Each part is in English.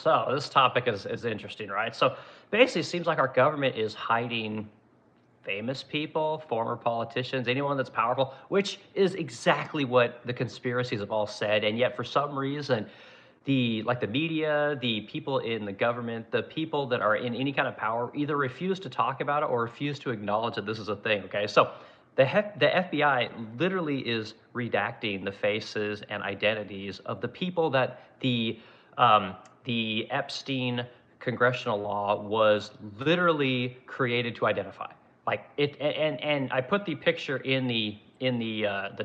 So this topic is interesting, right? So basically, it seems like our government is hiding famous people, former politicians, anyone that's powerful, which is exactly what the conspiracies have all said. And yet, for some reason, the media, the people in the government, the people that are in any kind of power either refuse to talk about it or refuse to acknowledge that this is a thing. Okay, so the FBI literally is redacting the faces and identities of the people that the Epstein congressional law was literally created to identify. Like it, and I put the picture in the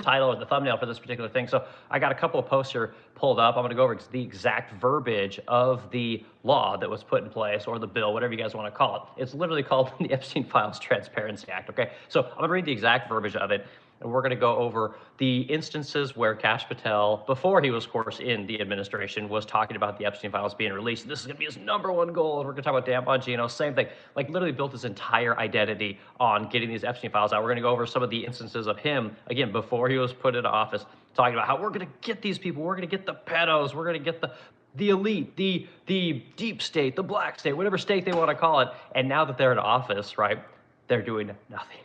title or the thumbnail for this particular thing. So I got a couple of posts here pulled up. I'm going to go over the exact verbiage of the law that was put in place, or the bill, whatever you guys want to call it. It's literally called the Epstein Files Transparency Act. Okay, so I'm going to read the exact verbiage of it. And we're going to go over the instances where Kash Patel, before he was, of course, in the administration, was talking about the Epstein files being released. And this is going to be his #1 goal. And we're going to talk about Dan Bongino, same thing. Like, literally built his entire identity on getting these Epstein files out. We're going to go over some of the instances of him, again, before he was put into office, talking about how we're going to get these people. We're going to get the pedos. We're going to get the elite, the deep state, the black state, whatever state they want to call it. And now that they're in office, right, they're doing nothing.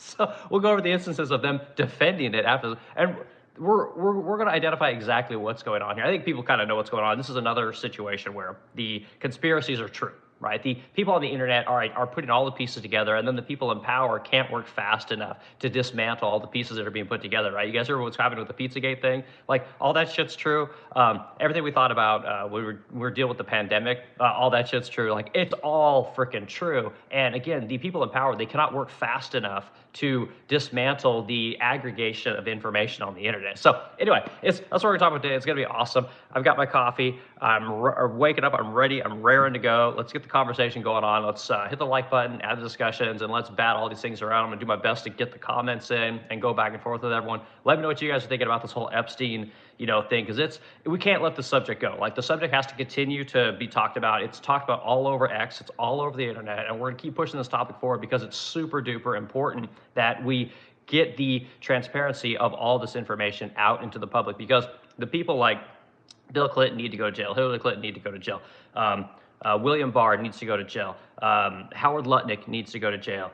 So we'll go over the instances of them defending it after, and we're going to identify exactly what's going on here. I think people kind of know what's going on. This is another situation where the conspiracies are true, right? The people on the internet are putting all the pieces together, and then the people in power can't work fast enough to dismantle all the pieces that are being put together, right? You guys remember what's happening with the Pizzagate thing? Like, all that shit's true. Everything we thought about we were dealing with the pandemic, all that shit's true. Like, it's all freaking true. And again, the people in power, they cannot work fast enough to dismantle the aggregation of information on the internet. So anyway, that's what we're talking about today. It's going to be awesome. I've got my coffee. I'm waking up. I'm ready. I'm raring to go. Let's get the conversation going on. Let's hit the like button, add the discussions, and let's bat all these things around. I'm going to do my best to get the comments in and go back and forth with everyone. Let me know what you guys are thinking about this whole Epstein thing, because we can't let the subject go. Like, the subject has to continue to be talked about. It's talked about all over X. It's all over the internet, and we're going to keep pushing this topic forward because it's super duper important that we get the transparency of all this information out into the public, because the people like Bill Clinton need to go to jail. Hillary Clinton need to go to jail. William Barr needs to go to jail. Howard Lutnick needs to go to jail.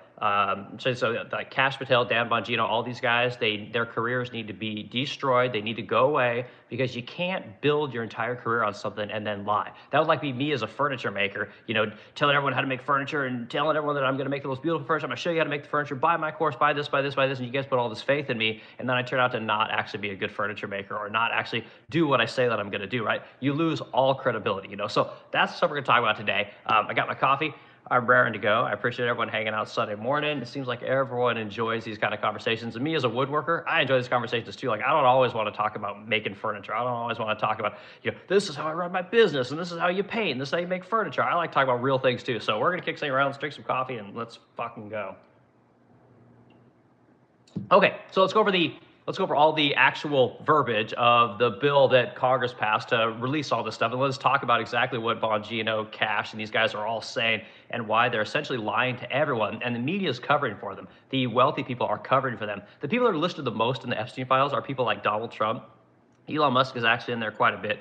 So like Kash Patel, Dan Bongino, all these guys, their careers need to be destroyed. They need to go away, because you can't build your entire career on something and then lie. That would like be me as a furniture maker, telling everyone how to make furniture and telling everyone that I'm going to make the most beautiful furniture. I'm going to show you how to make the furniture. Buy my course, buy this, buy this, buy this. And you guys put all this faith in me. And then I turn out to not actually be a good furniture maker, or not actually do what I say that I'm going to do, right? You lose all credibility, So that's the stuff we're going to talk about today. I got my coffee. I'm raring to go. I appreciate everyone hanging out Sunday morning. It seems like everyone enjoys these kind of conversations. And me as a woodworker, I enjoy these conversations too. Like, I don't always want to talk about making furniture. I don't always want to talk about, this is how I run my business, and this is how you paint, and this is how you make furniture. I like to talk about real things too. So we're going to kick something around, let's drink some coffee, and let's fucking go. Okay, so let's go over all the actual verbiage of the bill that Congress passed to release all this stuff. And let's talk about exactly what Bongino, Kash, and these guys are all saying, and why they're essentially lying to everyone. And the media is covering for them. The wealthy people are covering for them. The people that are listed the most in the Epstein files are people like Donald Trump. Elon Musk is actually in there quite a bit.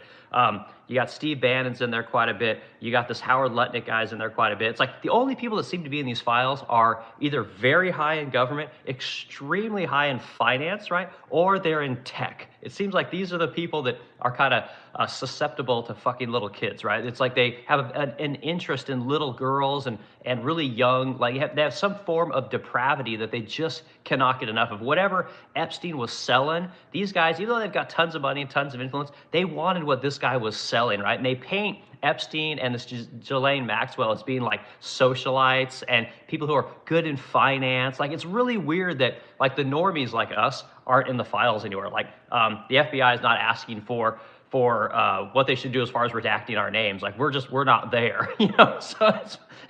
You got Steve Bannon's in there quite a bit. You got this Howard Lutnick guy's in there quite a bit. It's like the only people that seem to be in these files are either very high in government, extremely high in finance, right? Or they're in tech. It seems like these are the people that are kind of susceptible to fucking little kids, right? It's like they have an interest in little girls and really young, like they have some form of depravity that they just cannot get enough of. Whatever Epstein was selling, these guys, even though they've got tons of money and tons of influence, they wanted what this guy was selling, right? And they paint Epstein and this Ghislaine Maxwell as being like socialites and people who are good in finance. Like, it's really weird that like the normies like us aren't in the files anywhere. Like, the FBI is not asking for what they should do as far as redacting our names. Like, we're not there, So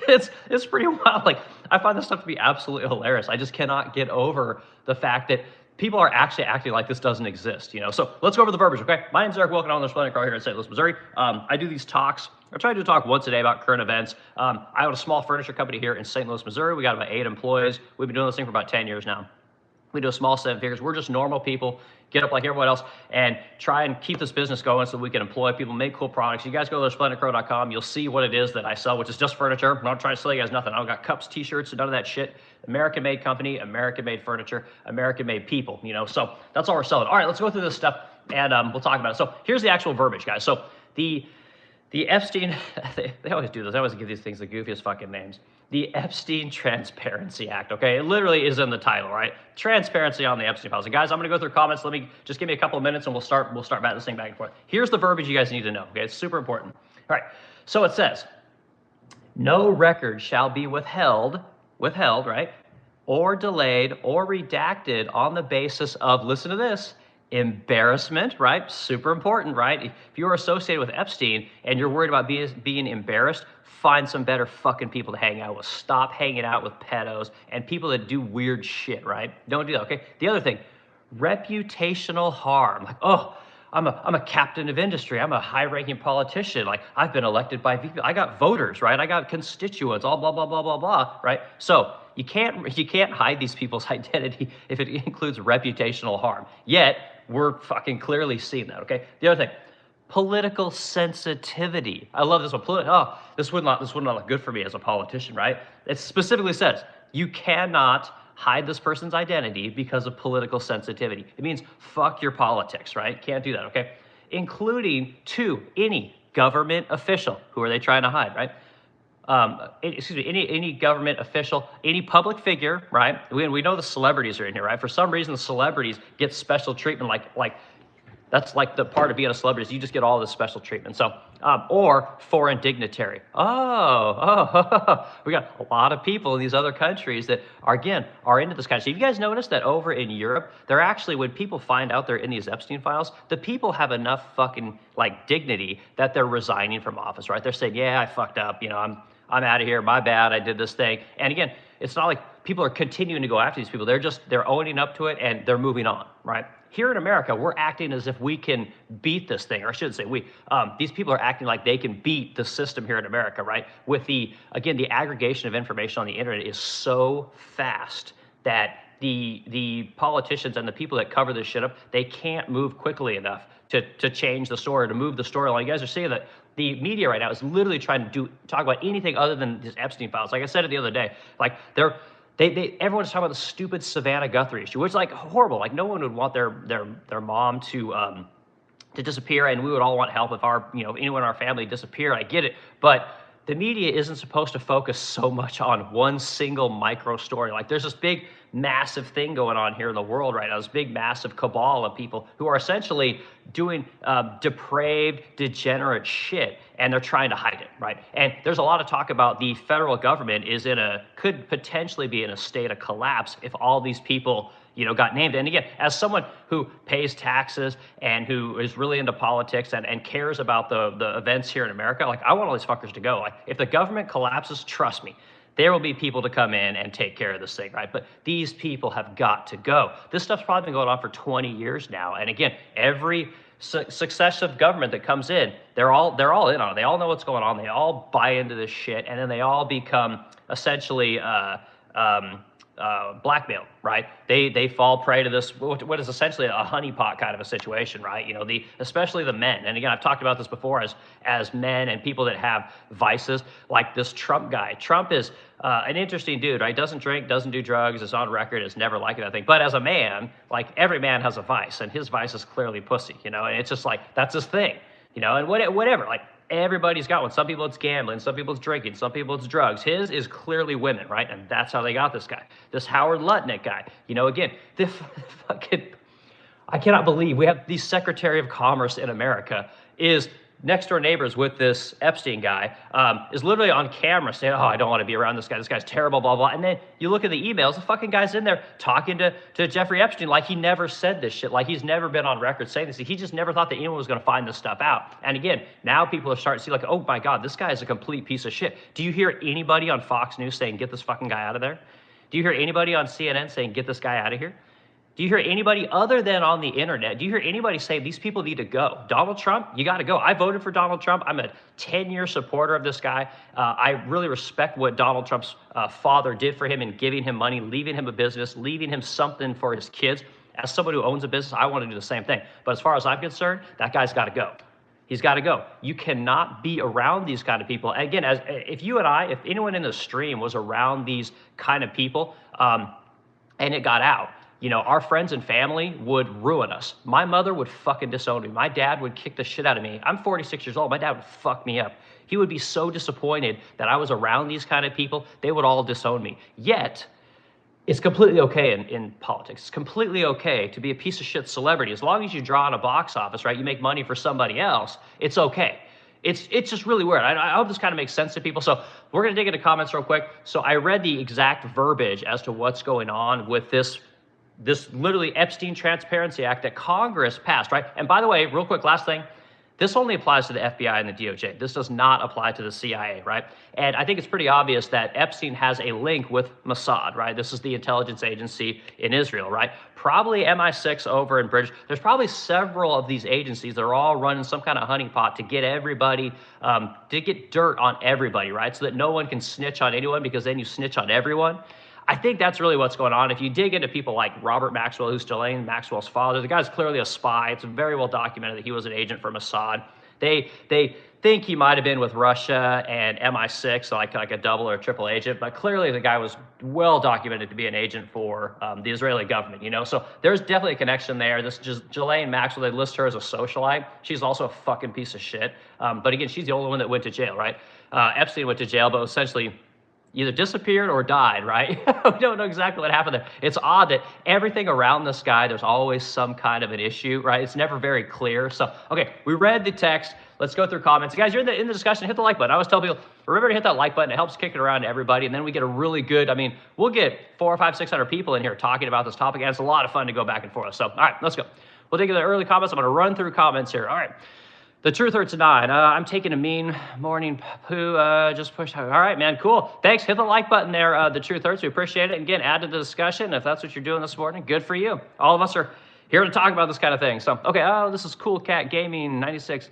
it's pretty wild. Like, I find this stuff to be absolutely hilarious. I just cannot get over the fact that people are actually acting like this doesn't exist, So let's go over the verbiage, okay? My name's Eric Wilkin. I'm the Splendid Car here in St. Louis, Missouri. I do these talks. I try to do a talk once a day about current events. I own a small furniture company here in St. Louis, Missouri. We got about 8 employees. We've been doing this thing for about 10 years now. We do a small 7 figures. We're just normal people, get up like everyone else, and try and keep this business going so we can employ people, make cool products. You guys go to splendidcrow.com. You'll see what it is that I sell, which is just furniture. I'm not trying to sell you guys nothing. I don't got cups, t-shirts, none of that shit. American-made company, American-made furniture, American-made people, So that's all we're selling. All right, let's go through this stuff, and we'll talk about it. So here's the actual verbiage, guys. So the Epstein, they always do this. I always give these things the goofiest fucking names. The Epstein Transparency Act, okay? It literally is in the title, right? Transparency on the Epstein files. And guys, I'm gonna go through comments. Just give me a couple of minutes and we'll start batting this thing back and forth. Here's the verbiage you guys need to know, okay? It's super important. All right, so it says, no record shall be withheld, right? Or delayed or redacted on the basis of, listen to this, embarrassment, right? Super important, right? If you're associated with Epstein and you're worried about being embarrassed, find some better fucking people to hang out with. Stop hanging out with pedos and people that do weird shit, right? Don't do that, okay? The other thing, reputational harm. Like, oh, I'm a captain of industry. I'm a high-ranking politician. Like, I've been elected by people. I got voters, right? I got constituents, all blah, blah, blah, blah, blah, right? So you can't hide these people's identity if it includes reputational harm. Yet, we're fucking clearly seeing that, okay? The other thing, political sensitivity. I love this one. This would not look good for me as a politician, right? It specifically says you cannot hide this person's identity because of political sensitivity. It means fuck your politics, right? Can't do that, okay? Including to any government official. Who are they trying to hide, right? Any government official, any public figure, right? We know the celebrities are in here, right? For some reason, the celebrities get special treatment, like that's like the part of being a celebrity is you just get all this special treatment. So, or foreign dignitary. We got a lot of people in these other countries that are into this kind of stuff. You guys notice that over in Europe, they're actually, when people find out they're in these Epstein files, the people have enough fucking like dignity that they're resigning from office, right? They're saying, yeah, I fucked up, I'm out of here, my bad, I did this thing. And again, it's not like people are continuing to go after these people. They're owning up to it and they're moving on, right? Here in America, we're acting as if we can beat this thing, or I shouldn't say we. These people are acting like they can beat the system here in America, right? With the aggregation of information on the internet is so fast that the politicians and the people that cover this shit up, they can't move quickly enough to change the story, to move the storyline. You guys are seeing that the media right now is literally trying to talk about anything other than this Epstein files. Like I said it the other day, like everyone's talking about the stupid Savannah Guthrie issue, which is like horrible. Like no one would want their mom to disappear, and we would all want help if anyone in our family disappeared. I get it, but the media isn't supposed to focus so much on one single micro story. Like there's this big, massive thing going on here in the world right now, this big, massive cabal of people who are essentially doing depraved, degenerate shit, and they're trying to hide it, right? And there's a lot of talk about the federal government could potentially be in a state of collapse if all these people got named. And again, as someone who pays taxes and who is really into politics and cares about the events here in America, like I want all these fuckers to go. Like if the government collapses, trust me, there will be people to come in and take care of this thing, right? But these people have got to go. This stuff's probably been going on for 20 years now. And again, every successive government that comes in, they're all in on it. They all know what's going on. They all buy into this shit, and then they all become essentially blackmail, right? They fall prey to this, what is essentially a honeypot kind of a situation, right? Especially the men. And again, I've talked about this before as men and people that have vices, like this Trump guy. Trump is an interesting dude, right? Doesn't drink, doesn't do drugs, is on record, is never like that thing. But as a man, like every man has a vice, and his vice is clearly pussy, and it's just like, that's his thing, and whatever, like, everybody's got one. Some people it's gambling, some people it's drinking, some people it's drugs. His is clearly women, right? And that's how they got this guy, this Howard Lutnick guy. Again, the fucking, I cannot believe we have the Secretary of Commerce in America is next door neighbors with this Epstein guy, is literally on camera saying, oh, I don't want to be around this guy. This guy's terrible, blah, blah. And then you look at the emails, the fucking guy's in there talking to Jeffrey Epstein like he never said this shit, like he's never been on record saying this. He just never thought that anyone was going to find this stuff out. And again, now people are starting to see like, oh my God, this guy is a complete piece of shit. Do you hear anybody on Fox News saying, get this fucking guy out of there? Do you hear anybody on CNN saying, get this guy out of here? Do you hear anybody other than on the internet? Do you hear anybody say these people need to go? Donald Trump, you got to go. I voted for Donald Trump. I'm a 10-year supporter of this guy. I really respect what Donald Trump's father did for him in giving him money, leaving him a business, leaving him something for his kids. As someone who owns a business, I want to do the same thing. But as far as I'm concerned, that guy's got to go. He's got to go. You cannot be around these kind of people. Again, if you and I, if anyone in the stream was around these kind of people, and it got out, our friends and family would ruin us. My mother would fucking disown me. My dad would kick the shit out of me. I'm 46 years old. My dad would fuck me up. He would be so disappointed that I was around these kind of people. They would all disown me. Yet, it's completely okay in politics. It's completely okay to be a piece of shit celebrity. As long as you draw on a box office, right? You make money for somebody else, it's okay. It's just really weird. I hope this kind of makes sense to people. So we're going to dig into comments real quick. So I read the exact verbiage as to what's going on with this literally Epstein Transparency Act that Congress passed, right? And by the way, real quick, last thing, this only applies to the FBI and the DOJ. This does not apply to the CIA, right? And I think it's pretty obvious that Epstein has a link with Mossad, right? This is the intelligence agency in Israel, right? Probably MI6 over in British. There's probably several of these agencies that are all running some kind of honeypot to get everybody, to get dirt on everybody, right? So that no one can snitch on anyone, because then you snitch on everyone. I think that's really what's going on. If you dig into people like Robert Maxwell, who's Ghislaine Maxwell's father, the guy's clearly a spy. It's very well documented that he was an agent for Mossad. They think he might have been with Russia and MI6, so like a double or triple agent, but clearly the guy was well documented to be an agent for the Israeli government, So there's definitely a connection there. This Ghislaine Maxwell, they list her as a socialite. She's also a fucking piece of shit. But again, she's the only one that went to jail, right? Epstein went to jail, but essentially either disappeared or died, right? We don't know exactly what happened there. It's odd that everything around this guy, there's always some kind of an issue, right? It's never very clear. So, okay, we read the text. Let's go through comments. Guys, you're in the discussion, hit the like button. I always tell people, remember to hit that like button. It helps kick it around to everybody, and then we get a really good, we'll get 400, 500, 600 people in here talking about this topic, and it's a lot of fun to go back and forth. So, all right, let's go. We'll take the early comments. I'm going to run through comments here. All right. The truth or denied. I'm taking a mean morning poo. Just push. All right, man. Cool. Thanks. Hit the like button there. The truth hurts. We appreciate it. Again, add to the discussion if that's what you're doing this morning. Good for you. All of us are here to talk about this kind of thing. So, okay. Oh, this is Cool Cat Gaming 96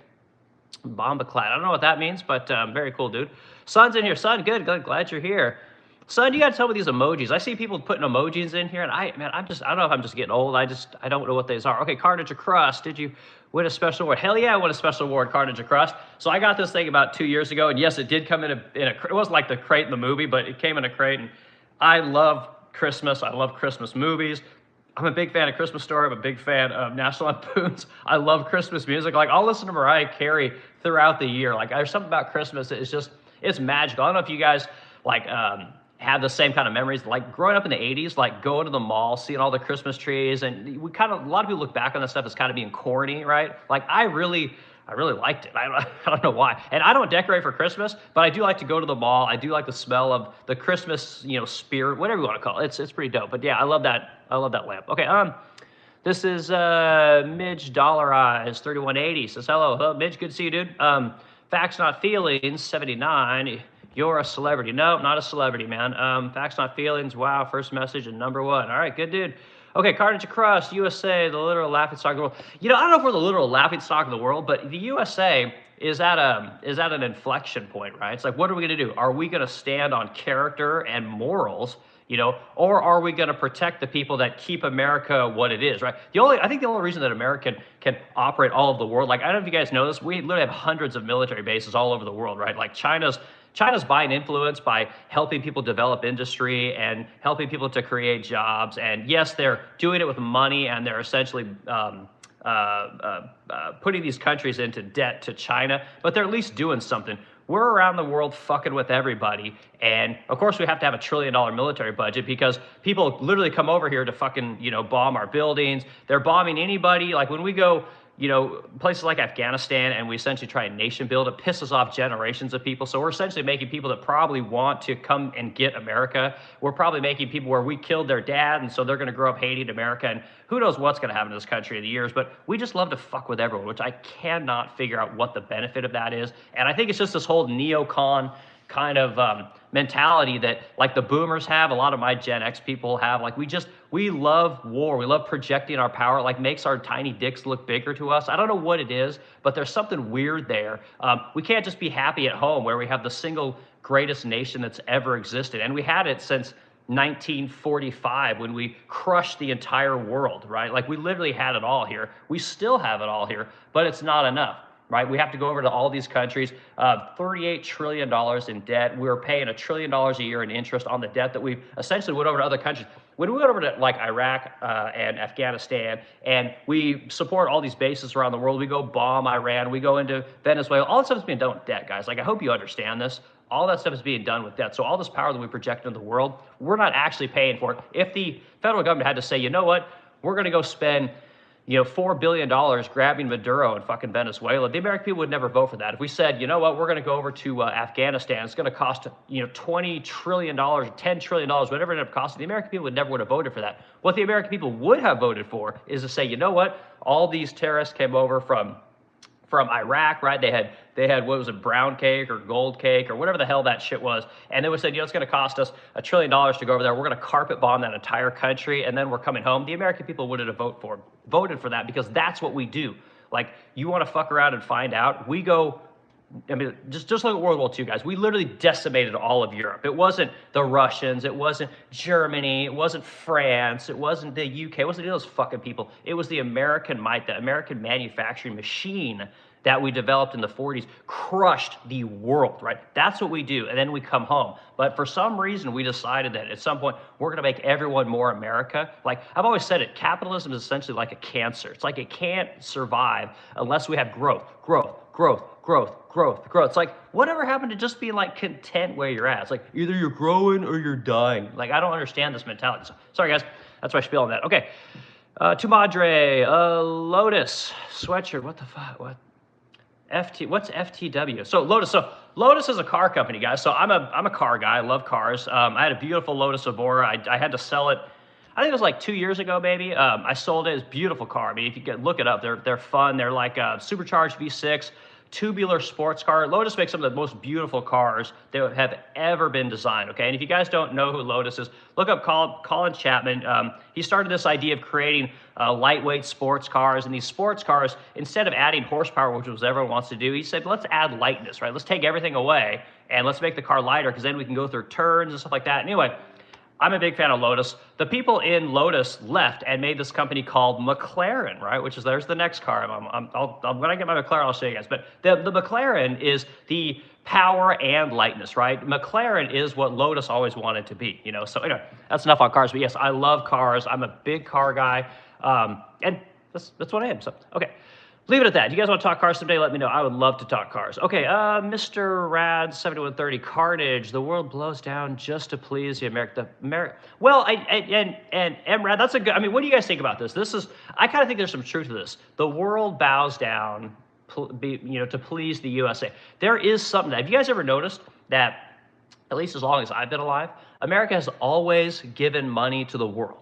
Bombaclad. I don't know what that means, but very cool, dude. Son's in here. Son, good. Glad you're here. Son, you got to tell me these emojis. I see people putting emojis in here, and I don't know if I'm just getting old. I don't know what these are. Okay, Carnage Across. Did you win a special award? Hell yeah, I won a special award, Carnage Across. So I got this thing about 2 years ago, and yes, it did come in a it wasn't like the crate in the movie, but it came in a crate, and I love Christmas. I love Christmas movies. I'm a big fan of Christmas Story. I'm a big fan of National Lampoon's. I love Christmas music. Like, I'll listen to Mariah Carey throughout the year. Like, there's something about Christmas that is just, it's magical. I don't know if you guys, have the same kind of memories. Like, growing up in the 80s, like, going to the mall, seeing all the Christmas trees, and a lot of people look back on this stuff as kind of being corny, right? Like, I really liked it. I don't know why. And I don't decorate for Christmas, but I do like to go to the mall. I do like the smell of the Christmas, spirit, whatever you want to call it. It's pretty dope. But yeah, I love that lamp. Okay, this is Midge Dollarize 3180 says hello. Hello, Midge. Good to see you, dude. Facts Not Feelings 79. You're a celebrity. No, not a celebrity, man. Facts Not Feelings. Wow, first message and number one. All right, good dude. Okay, Carnage Across, USA, the literal laughingstock of the world. I don't know if we're the literal laughingstock of the world, but the USA is at an inflection point, right? It's like, what are we going to do? Are we going to stand on character and morals, or are we going to protect the people that keep America what it is, right? I think the only reason that America can operate all over the world, like, I don't know if you guys know this, we literally have hundreds of military bases all over the world, right? Like, China's buying influence by helping people develop industry and helping people to create jobs. And yes, they're doing it with money, and they're essentially putting these countries into debt to China, but they're at least doing something. We're around the world fucking with everybody. And of course we have to have $1 trillion military budget, because people literally come over here to fucking, bomb our buildings. They're bombing anybody. Like, when we go, places like Afghanistan, and we essentially try and nation build, it pisses off generations of people. So we're essentially making people that probably want to come and get America. We're probably making people where we killed their dad, and so they're going to grow up hating America, and who knows what's going to happen to this country in the years. But we just love to fuck with everyone, which I cannot figure out what the benefit of that is. And I think it's just this whole neocon kind of mentality that like the boomers have, a lot of my Gen X people have. Like we love war. We love projecting our power. It like makes our tiny dicks look bigger to us. I don't know what it is, but there's something weird there. We can't just be happy at home where we have the single greatest nation that's ever existed. And we had it since 1945 when we crushed the entire world, right? Like we literally had it all here. We still have it all here, but it's not enough. Right? We have to go over to all these countries, $38 trillion in debt. We're paying $1 trillion a year in interest on the debt that we essentially went over to other countries. When we went over to like Iraq and Afghanistan, and we support all these bases around the world, we go bomb Iran, we go into Venezuela, all that stuff is being done with debt, guys. Like I hope you understand this. All that stuff is being done with debt. So all this power that we project into the world, we're not actually paying for it. If the federal government had to say, you know what, we're going to go spend $4 billion grabbing Maduro in fucking Venezuela, the American people would never vote for that. If we said, you know what, we're going to go over to Afghanistan, it's going to cost, $20 trillion, $10 trillion, whatever it ended up costing, the American people never would have voted for that. What the American people would have voted for is to say, you know what, all these terrorists came over from Iraq, right? They had what was it, brown cake or gold cake or whatever the hell that shit was, and they would say, it's going to cost us $1 trillion to go over there. We're going to carpet bomb that entire country, and then we're coming home. The American people wouldn't have voted for that because that's what we do. Like, you want to fuck around and find out? We go. I mean, just look at World War II, guys. We literally decimated all of Europe. It wasn't the Russians. It wasn't Germany. It wasn't France. It wasn't the UK. It wasn't those fucking people. It was the American might, the American manufacturing machine that we developed in the 40s, crushed the world, right? That's what we do, and then we come home. But for some reason, we decided that at some point, we're gonna make everyone more America. Like, I've always said it, capitalism is essentially like a cancer. It's like it can't survive unless we have growth. It's like, whatever happened to just being like content where you're at? It's like, either you're growing or you're dying. Like, I don't understand this mentality. So, sorry guys, that's my spiel on that. Okay, Tu Madre, Lotus, sweatshirt, what the fuck, what? What's FTW? So Lotus is a car company, guys. So I'm a car guy. I love cars. I had a beautiful Lotus Evora. I had to sell it. I think it was like 2 years ago, maybe. I sold it. It's a beautiful car. I mean, if you look it up, they're fun. They're like a supercharged V6, tubular sports car. Lotus makes some of the most beautiful cars that have ever been designed, okay? And if you guys don't know who Lotus is, look up Colin Chapman. He started this idea of creating lightweight sports cars, and these sports cars, instead of adding horsepower, which is what everyone wants to do, he said, let's add lightness, right? Let's take everything away, and let's make the car lighter, because then we can go through turns and stuff like that. Anyway, I'm a big fan of Lotus. The people in Lotus left and made this company called McLaren, right? Which is, there's the next car. When I get my McLaren, I'll show you guys. But the McLaren is the power and lightness, right? McLaren is what Lotus always wanted to be, So anyway, that's enough on cars. But yes, I love cars. I'm a big car guy, and that's what I am. So okay. Leave it at that. You guys want to talk cars someday? Let me know. I would love to talk cars. Okay, Mr. Rad 7130 Carnage. The world blows down just to please the America. Well, and Rad, that's a good. I mean, what do you guys think about this? I kind of think there's some truth to this. The world bows down, to please the USA. There is something. Have you guys ever noticed that, at least as long as I've been alive, America has always given money to the world?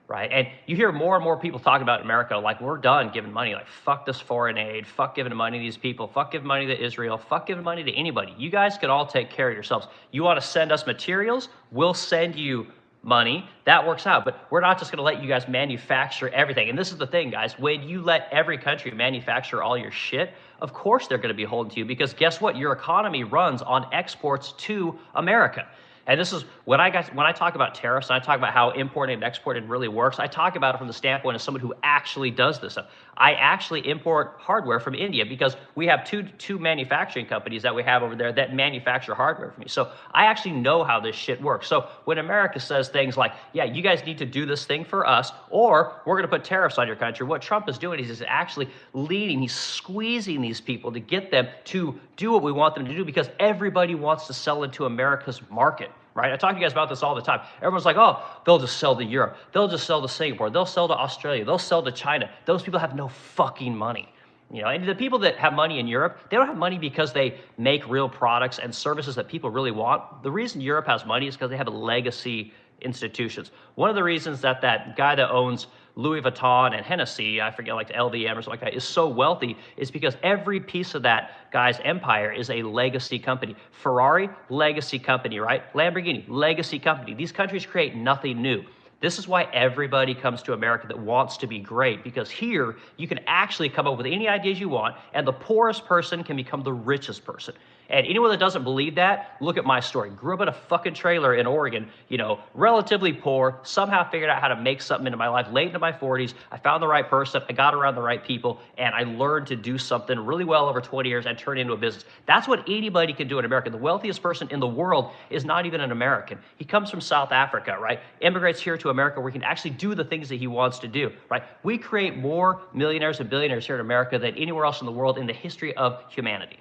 Right? And you hear more and more people talking about America like, we're done giving money. Like, fuck this foreign aid. Fuck giving money to these people. Fuck giving money to Israel. Fuck giving money to anybody. You guys can all take care of yourselves. You want to send us materials? We'll send you money. That works out. But we're not just going to let you guys manufacture everything. And this is the thing, guys. When you let every country manufacture all your shit, of course they're going to be holding to you, because guess what? Your economy runs on exports to America. And this is when I talk about tariffs, and I talk about how importing and exporting really works, I talk about it from the standpoint of someone who actually does this stuff. I actually import hardware from India because we have two manufacturing companies that we have over there that manufacture hardware for me. So I actually know how this shit works. So when America says things like, yeah, you guys need to do this thing for us, or we're going to put tariffs on your country, what Trump is doing is he's actually leading, he's squeezing these people to get them to do what we want them to do, because everybody wants to sell into America's market. Right? I talk to you guys about this all the time. Everyone's like, oh, they'll just sell to Europe. They'll just sell to Singapore. They'll sell to Australia. They'll sell to China. Those people have no fucking money. And the people that have money in Europe, they don't have money because they make real products and services that people really want. The reason Europe has money is because they have legacy institutions. One of the reasons that guy that owns Louis Vuitton and Hennessy, I forget, like LVM or something like that, is so wealthy is because every piece of that guy's empire is a legacy company. Ferrari, legacy company, right? Lamborghini, legacy company. These countries create nothing new. This is why everybody comes to America that wants to be great, because here you can actually come up with any ideas you want, and the poorest person can become the richest person. And anyone that doesn't believe that, look at my story. Grew up in a fucking trailer in Oregon, you know, relatively poor, somehow figured out how to make something into my life late into my 40s. I found the right person, I got around the right people, and I learned to do something really well over 20 years and turn it into a business. That's what anybody can do in America. The wealthiest person in the world is not even an American. He comes from South Africa, right? Immigrates here to America where he can actually do the things that he wants to do, right? We create more millionaires and billionaires here in America than anywhere else in the world in the history of humanity.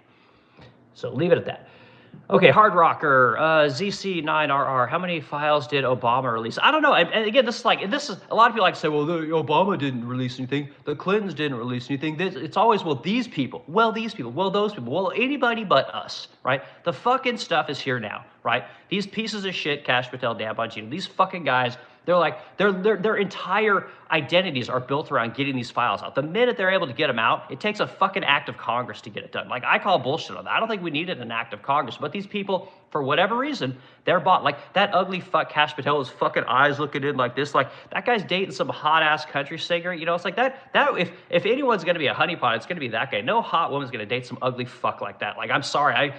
So leave it at that. Okay, Hard Rocker, ZC9RR, how many files did Obama release? I don't know. And again, this is a lot of people like to say, well, Obama didn't release anything. The Clintons didn't release anything. It's always, well, these people, well, these people, well, those people, well, anybody but us, right? The fucking stuff is here now, right? These pieces of shit, Kash Patel, Dan Bongino, these fucking guys, they're like, their entire identities are built around getting these files out. The minute they're able to get them out, it takes a fucking act of Congress to get it done. Like, I call bullshit on that. I don't think we needed an act of Congress, but these people, for whatever reason, they're bought. Like, that ugly fuck Kash Patel, his fucking eyes looking in like this, like, that guy's dating some hot-ass country singer, you know? It's like that if anyone's gonna be a honeypot, it's gonna be that guy. No hot woman's gonna date some ugly fuck like that. Like, I'm sorry,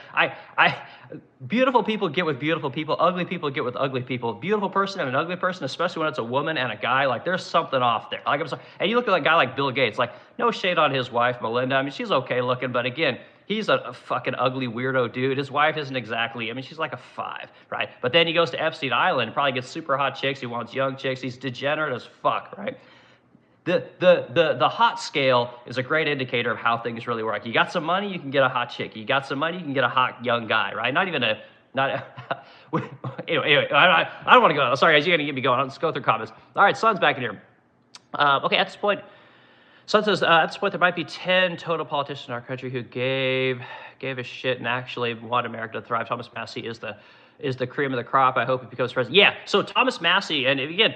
beautiful people get with beautiful people, ugly people get with ugly people. A beautiful person and an ugly person, especially when it's a woman and a guy, like, there's something off there. Like, I'm sorry. And you look at a guy like Bill Gates, like, no shade on his wife, Melinda. I mean, she's okay looking, but again, he's a fucking ugly weirdo dude. His wife isn't exactly, I mean, she's like a 5, right? But then he goes to Epstein Island and probably gets super hot chicks. He wants young chicks. He's degenerate as fuck, right? The hot scale is a great indicator of how things really work. You got some money, you can get a hot chick. You got some money, you can get a hot young guy, right? Anyway, I don't want to go. Sorry, guys, you're going to get me going. Let's go through comments. All right, Son's back in here. Okay, at this point, Son says, at this point, there might be 10 total politicians in our country who gave a shit and actually want America to thrive. Thomas Massey is the cream of the crop. I hope he becomes president. Yeah, so Thomas Massey, and again,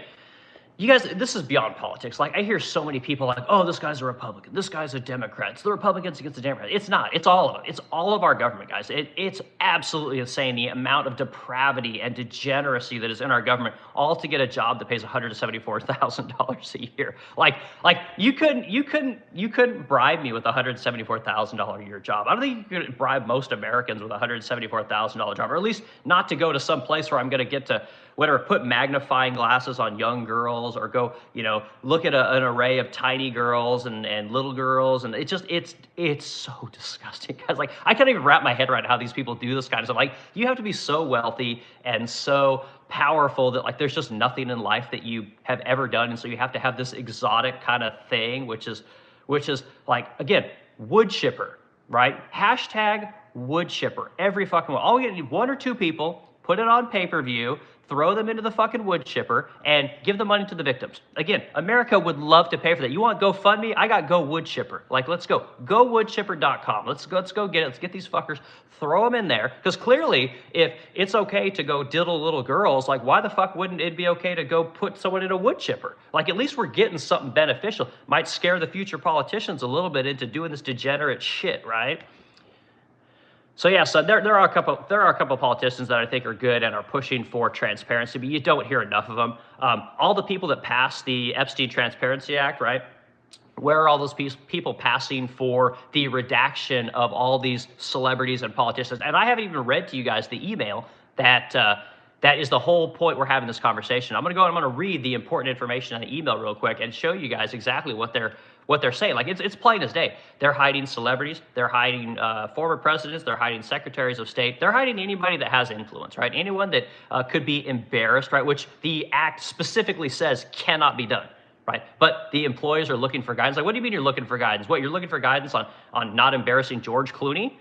you guys, this is beyond politics. Like, I hear so many people like, oh, this guy's a Republican, this guy's a Democrat. It's the Republicans against the Democrats. It's not. It's all of them. It's all of our government, guys. It's absolutely insane, the amount of depravity and degeneracy that is in our government, all to get a job that pays $174,000 a year. Like you couldn't bribe me with a $174,000 a year job. I don't think you could bribe most Americans with a $174,000 job, or at least not to go to some place where I'm going to get to whatever, put magnifying glasses on young girls, or go, look at an array of tiny girls and little girls, and it's so disgusting, guys. Like, I can't even wrap my head around how these people do this kind of stuff. Like, you have to be so wealthy and so powerful that, like, there's just nothing in life that you have ever done, and so you have to have this exotic kind of thing, which is like, again, wood chipper, right? Hashtag wood chipper every fucking one. All you need, 1 or 2 people, put it on pay-per-view, throw them into the fucking wood chipper, and give the money to the victims. Again, America would love to pay for that. You want GoFundMe? I got Go Wood Chipper. Like, let's go. GoWoodChipper.com. Let's go get it. Let's get these fuckers, throw them in there. Because clearly, if it's okay to go diddle little girls, like, why the fuck wouldn't it be okay to go put someone in a wood chipper? Like, at least we're getting something beneficial. Might scare the future politicians a little bit into doing this degenerate shit, right? So yeah, so there are a couple politicians that I think are good and are pushing for transparency, but you don't hear enough of them. All the people that passed the Epstein Transparency Act, right? Where are all those people passing for the redaction of all these celebrities and politicians? And I haven't even read to you guys the email that is the whole point we're having this conversation. I'm going to read the important information on the email real quick and show you guys exactly what they're saying. Like, it's plain as day. They're hiding celebrities. They're hiding former presidents. They're hiding secretaries of state. They're hiding anybody that has influence, right? Anyone that could be embarrassed, right? Which the act specifically says cannot be done, right? But the employers are looking for guidance. Like, what do you mean you're looking for guidance? What, you're looking for guidance on not embarrassing George Clooney?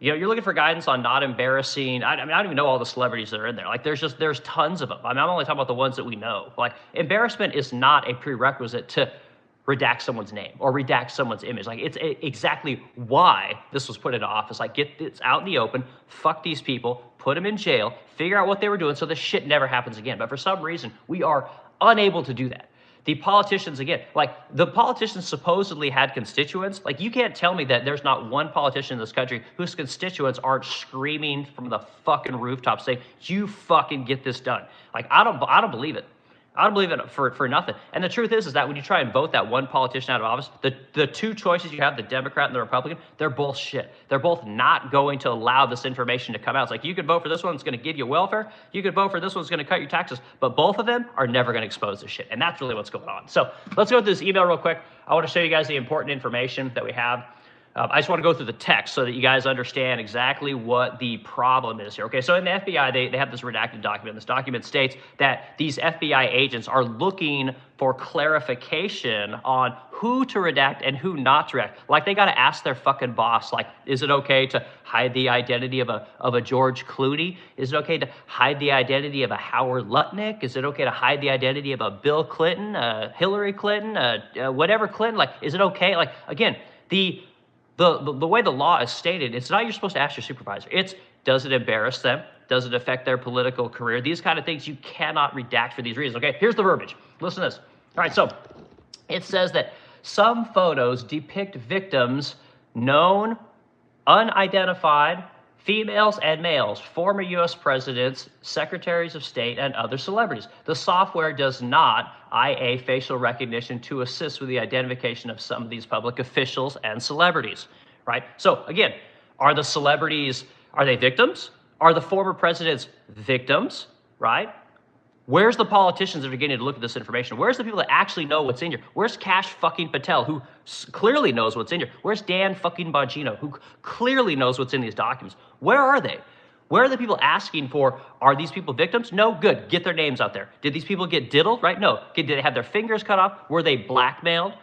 You're looking for guidance on not embarrassing. I don't even know all the celebrities that are in there. Like, there's tons of them. I mean, I'm only talking about the ones that we know. Like, embarrassment is not a prerequisite to redact someone's name or redact someone's image. Like, it's exactly why this was put into office. Like, get this out in the open, fuck these people, put them in jail, figure out what they were doing so this shit never happens again. But for some reason, we are unable to do that. the politicians, again, like the politicians supposedly had constituents. Like you can't tell me that there's not one politician in this country whose constituents aren't screaming from the fucking rooftop saying, you fucking get this done. Like I don't believe it. I don't believe it for nothing. And the truth is that when you try and vote that one politician out of office, the two choices you have, the Democrat and the Republican, they're both shit. They're both not going to allow this information to come out. It's like you could vote for this one, it's going to give you welfare. You could vote for this one, it's going to cut your taxes. But both of them are never going to expose this shit. And that's really what's going on. So let's go through this email real quick. I want to show you guys the important information that we have. I just want to go through the text so that you guys understand exactly what the problem is here. Okay, so in the FBI, they have this redacted document. This document states that these FBI agents are looking for clarification on who to redact and who not to redact. Like they got to ask their fucking boss, like, is it okay to hide the identity of a George Clooney? Is it okay to hide the identity of a Howard Lutnick? Is it okay to hide the identity of a Bill Clinton, Hillary Clinton, whatever Clinton? Like, is it okay? Like, again, the way the law is stated, it's not you're supposed to ask your supervisor. It's, does it embarrass them? Does it affect their political career? These kind of things you cannot redact for these reasons. Okay, here's the verbiage. Listen to this. All right, so it says that some photos depict victims known, unidentified, females and males, former U.S. presidents, secretaries of state, and other celebrities. The software does not IA facial recognition to assist with the identification of some of these public officials and celebrities, right? So again, are the celebrities, are they victims? Are the former presidents victims, right? Where's the politicians that are beginning to look at this information? Where's the people that actually know what's in here? Where's Kash fucking Patel, who clearly knows what's in here? Where's Dan fucking Bongino, who clearly knows what's in these documents? Where are they? Where are the people asking for, are these people victims? No, good, get their names out there. Did these people get diddled, right? No. Did they have their fingers cut off? Were they blackmailed?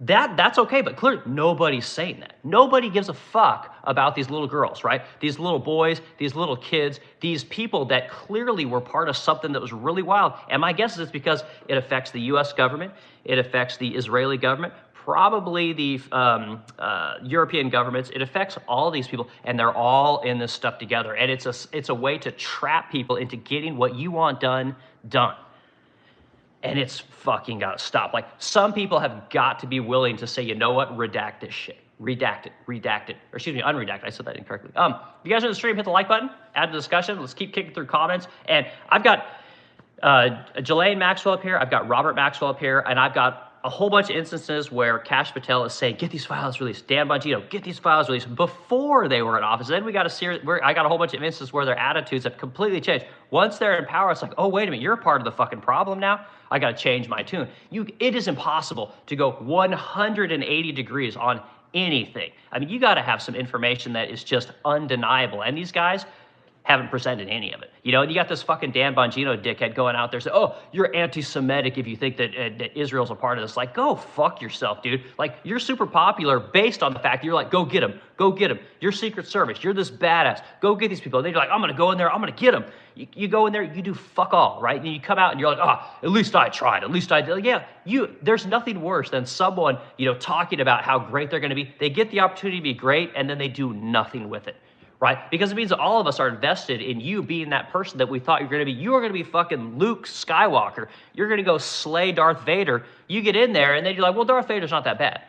That's okay, but clearly nobody's saying that. Nobody gives a fuck about these little girls, right? These little boys, these little kids, these people that clearly were part of something that was really wild. And my guess is it's because it affects the U.S. government, it affects the Israeli government, probably the European governments. It affects all these people, and they're all in this stuff together. And it's a way to trap people into getting what you want done. And it's fucking got to stop. Like, some people have got to be willing to say, you know what, redact this shit. Redact it. Or excuse me, unredact it. I said that incorrectly. If you guys are in the stream, hit the like button, add to the discussion. Let's keep kicking through comments. And I've got Jelaine Maxwell up here. I've got Robert Maxwell up here. And I've got a whole bunch of instances where Kash Patel is saying, get these files released. Dan Bongino, get these files released before they were in office. Then we got a series where I got a whole bunch of instances where their attitudes have completely changed. Once they're in power, it's like, oh, wait a minute, you're a part of the fucking problem now. I got to change my tune. It is impossible to go 180 degrees on anything. I mean, you got to have some information that is just undeniable. And these guys haven't presented any of it. You know, and you got this fucking Dan Bongino dickhead going out there saying, oh, you're anti-Semitic if you think that, that Israel's a part of this. Like, go fuck yourself, dude. Like, you're super popular based on the fact that you're like, go get him. Go get him. You're Secret Service. You're this badass. Go get these people. And they're like, I'm going to go in there. I'm going to get them. You go in there, you do fuck all, right? And you come out and you're like, oh, at least I tried. At least I did. Like, yeah, there's nothing worse than someone, you know, talking about how great they're going to be. They get the opportunity to be great and then they do nothing with it. Right? Because it means that all of us are invested in you being that person that we thought you were going to be. You are going to be fucking Luke Skywalker. You're going to go slay Darth Vader. You get in there, and then you're like, well, Darth Vader's not that bad.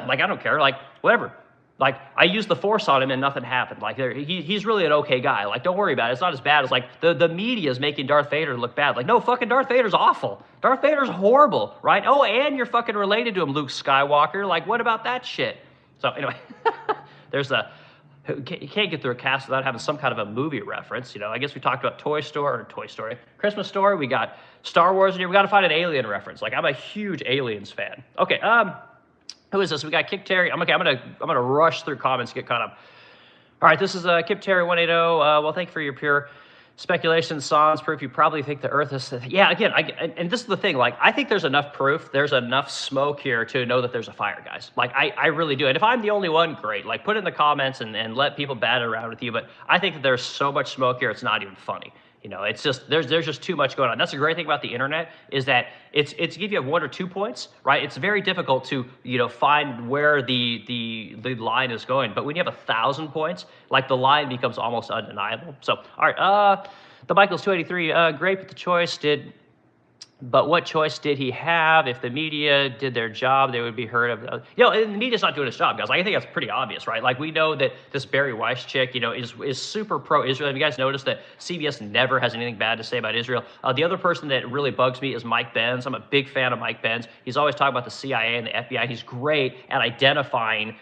Like, I don't care. Like, whatever. Like, I used the Force on him, and nothing happened. Like, he's really an okay guy. Like, don't worry about it. It's not as bad as, like, the media is making Darth Vader look bad. Like, no, fucking Darth Vader's awful. Darth Vader's horrible, right? Oh, and you're fucking related to him, Luke Skywalker. Like, what about that shit? So, anyway, there's a... You can't get through a cast without having some kind of a movie reference. You know, I guess we talked about Toy Story, Christmas Story. We got Star Wars in here. We got to find an Alien reference. Like, I'm a huge Aliens fan. Okay, who is this? We got Kick Terry. I'm gonna rush through comments, get caught up. All right, this is Kip Terry 180. Well, thank you for your pure speculation, sans proof. You probably think the Earth is. Yeah, again, and this is the thing. Like, I think there's enough proof. There's enough smoke here to know that there's a fire, guys. Like, I really do. And if I'm the only one, great. Like, put it in the comments and let people bat it around with you. But I think that there's so much smoke here, it's not even funny. You know, it's just there's just too much going on. That's the great thing about the internet is that it's give you 1 or 2 points, right? It's very difficult to, you know, find where the line is going. But when you have 1,000 points, like, the line becomes almost undeniable. So, all right, the Michael's 283, great with the choice. Did But what choice did he have? If the media did their job, they would be heard of. And the media's not doing its job, guys. Like, I think that's pretty obvious, right? Like, we know that this Barry Weiss chick, is super pro-Israel. Have you guys noticed that CBS never has anything bad to say about Israel? The other person that really bugs me is Mike Benz. I'm a big fan of Mike Benz. He's always talking about the CIA and the FBI. He's great at identifying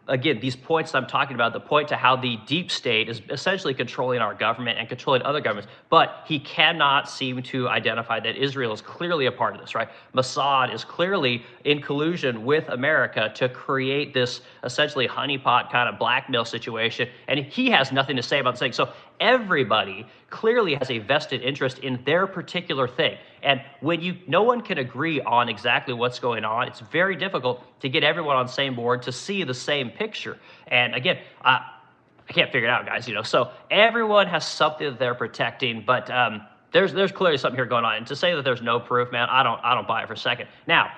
again, these points I'm talking about, the point to how the deep state is essentially controlling our government and controlling other governments, but he cannot seem to identify that Israel is clearly a part of this, right? Mossad is clearly in collusion with America to create this essentially honeypot kind of blackmail situation, and he has nothing to say about this thing. So everybody clearly has a vested interest in their particular thing. And when no one can agree on exactly what's going on, it's very difficult to get everyone on the same board to see the same picture. And again, I can't figure it out, guys. So everyone has something that they're protecting, but there's clearly something here going on. And to say that there's no proof, man, I don't buy it for a second. Now,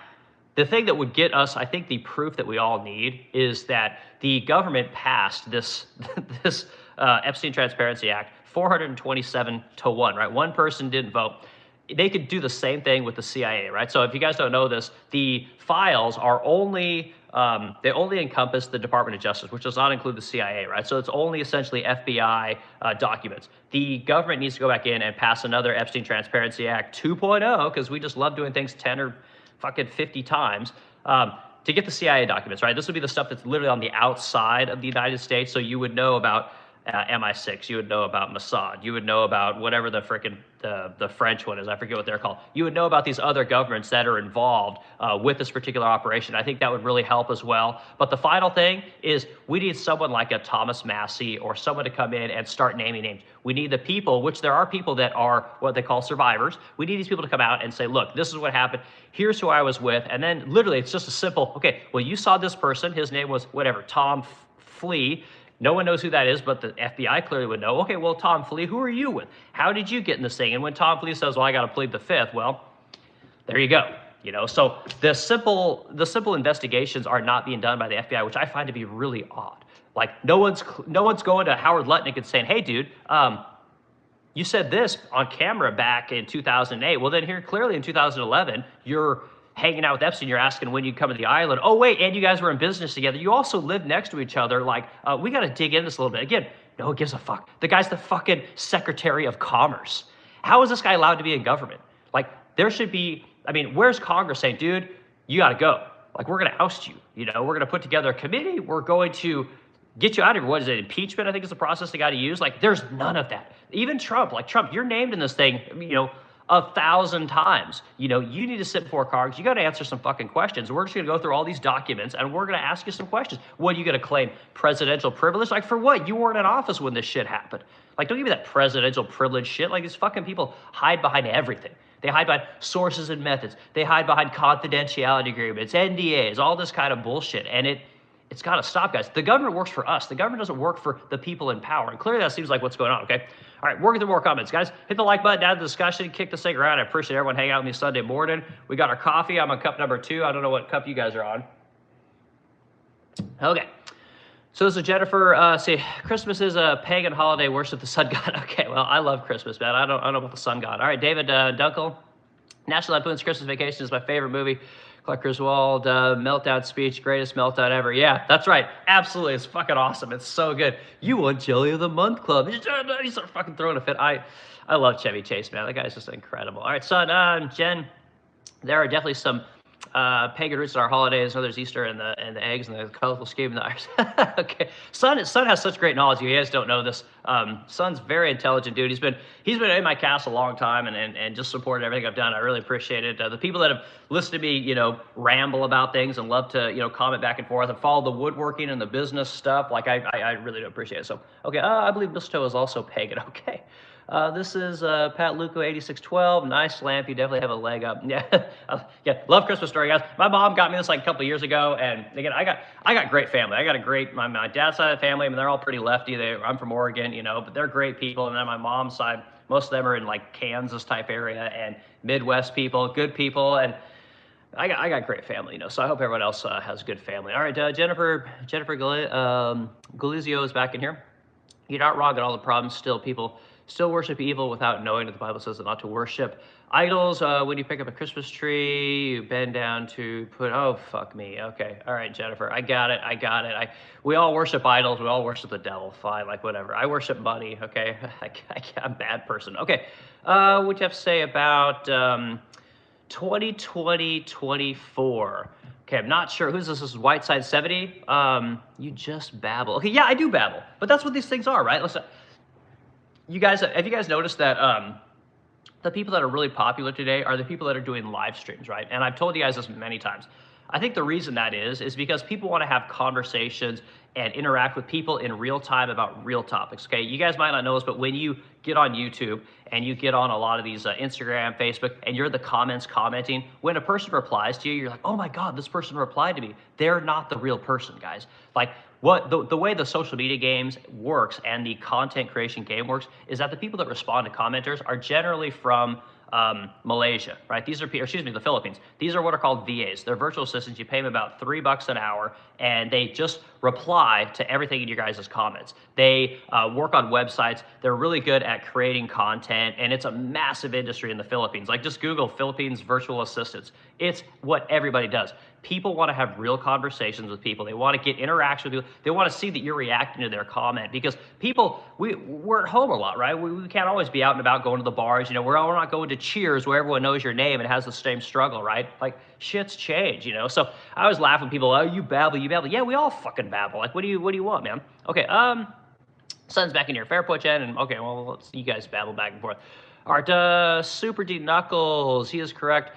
the thing that would get us, I think, the proof that we all need is that the government passed this Epstein Transparency Act 427 to 1, right? One person didn't vote. They could do the same thing with the CIA, right? So if you guys don't know this, the files are only, they only encompass the Department of Justice, which does not include the CIA, right? So it's only essentially FBI documents. The government needs to go back in and pass another Epstein Transparency Act 2.0, because we just love doing things 10 or fucking 50 times, to get the CIA documents, right? This would be the stuff that's literally on the outside of the United States. So you would know about MI6, you would know about Mossad, you would know about whatever the frickin' the French one is, I forget what they're called. You would know about these other governments that are involved with this particular operation. I think that would really help as well. But the final thing is we need someone like a Thomas Massie or someone to come in and start naming names. We need the people, which there are people that are what they call survivors. We need these people to come out and say, look, this is what happened. Here's who I was with. And then literally it's just a simple, okay, well, you saw this person. His name was whatever, Tom Flea. No one knows who that is, but the FBI clearly would know. Okay, well, Tom Flea, who are you with? How did you get in this thing? And when Tom Flea says, well, I got to plead the fifth, well, there you go. So the simple investigations are not being done by the FBI, which I find to be really odd. Like no one's going to Howard Lutnick and saying, hey, dude, you said this on camera back in 2008. Well, then here clearly in 2011, you're hanging out with Epstein, you're asking when you come to the island. Oh, wait, and you guys were in business together. You also lived next to each other. Like, we got to dig into this a little bit. Again, no one gives a fuck. The guy's the fucking Secretary of Commerce. How is this guy allowed to be in government? Like, there should be, where's Congress saying, dude, you got to go. Like, we're going to oust you. We're going to put together a committee. We're going to get you out of here. What is it? Impeachment, I think is the process they got to use. Like, there's none of that. Even Trump, you're named in this thing, 1,000 times. You need to sit before Congress. You got to answer some fucking questions. We're just going to go through all these documents and we're going to ask you some questions. What are you going to claim? Presidential privilege? Like, for what? You weren't in office when this shit happened. Like, don't give me that presidential privilege shit. Like, these fucking people hide behind everything. They hide behind sources and methods. They hide behind confidentiality agreements, NDAs, all this kind of bullshit. And it's got to stop, guys. The government works for us. The government doesn't work for the people in power. And clearly that seems like what's going on, okay? All right, working through more comments. Guys, hit the like button, add the discussion, kick this thing around. I appreciate everyone hanging out with me Sunday morning. We got our coffee. I'm on cup number 2. I don't know what cup you guys are on. Okay. So this is Jennifer. See, Christmas is a pagan holiday. Worship the sun god. Okay, well, I love Christmas, man. I don't know about the sun god. All right, David Dunkel. National Lampoon's Christmas Vacation is my favorite movie. Clark Griswold, meltdown speech, greatest meltdown ever. Yeah, that's right. Absolutely. It's fucking awesome. It's so good. You won Jelly of the Month Club. You start fucking throwing a fit. I love Chevy Chase, man. That guy's just incredible. All right, son, Jen, there are definitely some pagan roots in our holidays. So there's Easter and the eggs and the colorful scheme and the ice. Okay, son has such great knowledge. You guys don't know this. Son's very intelligent dude. He's been in my cast a long time and just supported everything I've done. I really appreciate it. The people that have listened to me, ramble about things and love to, comment back and forth and follow the woodworking and the business stuff. Like I really do appreciate it. So okay, I believe mistletoe is also pagan. Okay. This is Pat Luco 8612. Nice lamp. You definitely have a leg up. Yeah, yeah. Love Christmas Story, guys. My mom got me this like a couple of years ago, and again, I got great family. I got a great my dad's side of the family. They're all pretty lefty. I'm from Oregon, but they're great people. And then my mom's side, most of them are in like Kansas type area and Midwest people, good people, and I got great family, So I hope everyone else has good family. All right, Jennifer Galizio is back in here. You're not wrong at all the problems. Still, people still worship evil without knowing that the Bible says not to worship idols. When you pick up a Christmas tree, you bend down to put, oh, fuck me. Okay. All right, Jennifer. I got it. We all worship idols. We all worship the devil. Fine. Like, whatever. I worship money. Okay. I'm a bad person. Okay. What do you have to say about 2020, 24? Okay, I'm not sure. Who's this? This is Whiteside 70. You just babble. Okay, yeah, I do babble. But that's what these things are, right? Listen, have you guys noticed that the people that are really popular today are the people that are doing live streams, right? And I've told you guys this many times. I think the reason that is because people want to have conversations and interact with people in real time about real topics, okay? You guys might not know this, but when you get on YouTube and you get on a lot of these Instagram, Facebook, and you're the comments commenting, when a person replies to you, you're like, oh my God, this person replied to me. They're not the real person, guys. Like, what the way the social media games works and the content creation game works is that the people that respond to commenters are generally from Malaysia, right? These are, the Philippines. These are what are called VAs. They're virtual assistants. You pay them about $3 an hour, and they just reply to everything in your guys' comments. They work on websites. They're really good at creating content, and it's a massive industry in the Philippines. Like, just Google Philippines virtual assistants. It's what everybody does. People want to have real conversations with people. They want to get interaction with you. They want to see that you're reacting to their comment, because people, we're at home a lot, right? We can't always be out and about going to the bars. You know, we're not going to Cheers where everyone knows your name and has the same struggle, right? Like, shit's changed, you know? So I always laugh when people, oh, you babble. Yeah, we all fucking babble. Like, what do you want, man? Okay, Sun's back in here. Fair point, Jen. And okay, well, you guys babble back and forth. All right, Super D Knuckles, he is correct.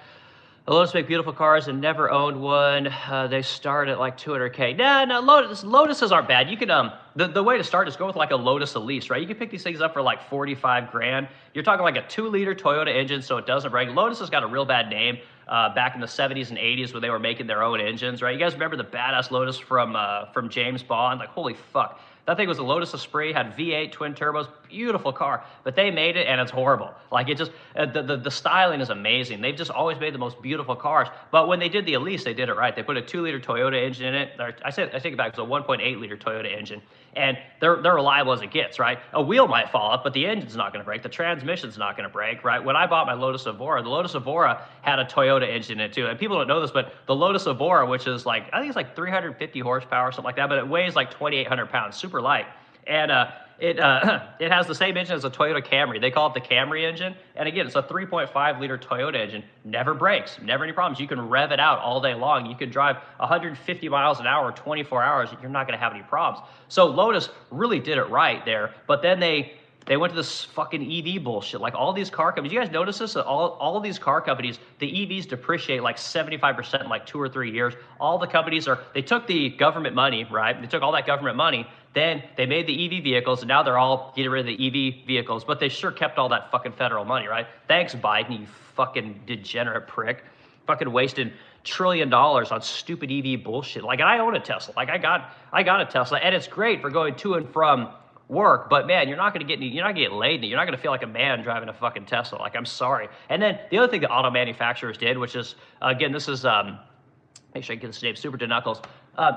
Lotus make beautiful cars and never owned one. They start at like 200K. No, Lotuses aren't bad. You can, the way to start is go with like a Lotus Elise, right? You can pick these things up for like 45 grand. You're talking like a 2-liter Toyota engine, so it doesn't break. Lotus has got a real bad name back in the 70s and 80s when they were making their own engines, right? You guys remember the badass Lotus from James Bond? Like, holy fuck. That thing was a Lotus Esprit, had V8 twin turbos, beautiful car, but they made it and it's horrible. Like, it just, the styling is amazing. They've just always made the most beautiful cars. But when they did the Elise, they did it right. They put a 2-liter Toyota engine in it. I take it back, it was a 1.8-liter Toyota engine. And they're reliable as it gets, right? A wheel might fall up, but the engine's not going to break. The transmission's not going to break, right? When I bought my Lotus Evora, the Lotus Evora had a Toyota engine in it too. And people don't know this, but the Lotus Evora, which is like, I think it's like 350 horsepower or something like that, but it weighs like 2,800 pounds, super light. And it has the same engine as a Toyota Camry. They call it the Camry engine. And again, it's a 3.5-liter Toyota engine. Never breaks, never any problems. You can rev it out all day long. You can drive 150 miles an hour, 24 hours. You're not going to have any problems. So Lotus really did it right there. But then they went to this fucking EV bullshit. Like, all these car companies, you guys notice this? All of these car companies, the EVs depreciate like 75% in like 2 or 3 years. All the companies they took the government money, right? They took all that government money. Then they made the EV vehicles, and now they're all getting rid of the EV vehicles, but they sure kept all that fucking federal money, right? Thanks, Biden, you fucking degenerate prick. Fucking wasting $1 trillion on stupid EV bullshit. Like, and I own a Tesla. Like, I got a Tesla, and it's great for going to and from work, but man, you're not gonna get laid. You're not gonna feel like a man driving a fucking Tesla. Like, I'm sorry. And then the other thing that auto manufacturers did, which is, again, this is, make sure I get this name, Super DeKnuckles.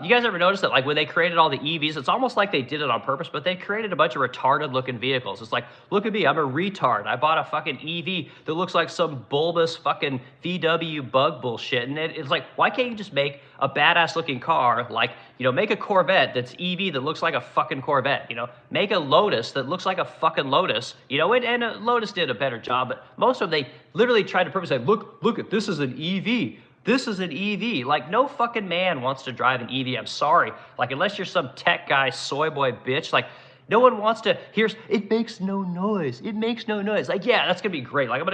You guys ever notice that, like, when they created all the EVs, it's almost like they did it on purpose, but they created a bunch of retarded-looking vehicles. It's like, look at me, I'm a retard. I bought a fucking EV that looks like some bulbous fucking VW bug bullshit. And it's like, why can't you just make a badass-looking car, like, you know, make a Corvette that's EV that looks like a fucking Corvette, you know? Make a Lotus that looks like a fucking Lotus, you know? And Lotus did a better job, but most of them, they literally tried to purposely say, look at this is an EV. This is an EV. Like, no fucking man wants to drive an EV. I'm sorry. Like, unless you're some tech guy, soy boy bitch, like, no one wants to it makes no noise. It makes no noise. Like, yeah, that's gonna be great. Like, I'm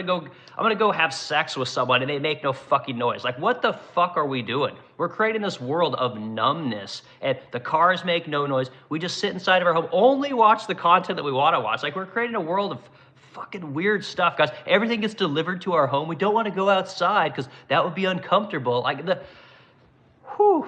gonna go have sex with someone and they make no fucking noise. Like, what the fuck are we doing? We're creating this world of numbness, and the cars make no noise. We just sit inside of our home, only watch the content that we want to watch. Like, we're creating a world of fucking weird stuff, guys. Everything gets delivered to our home. We don't want to go outside because that would be uncomfortable. Like, whew.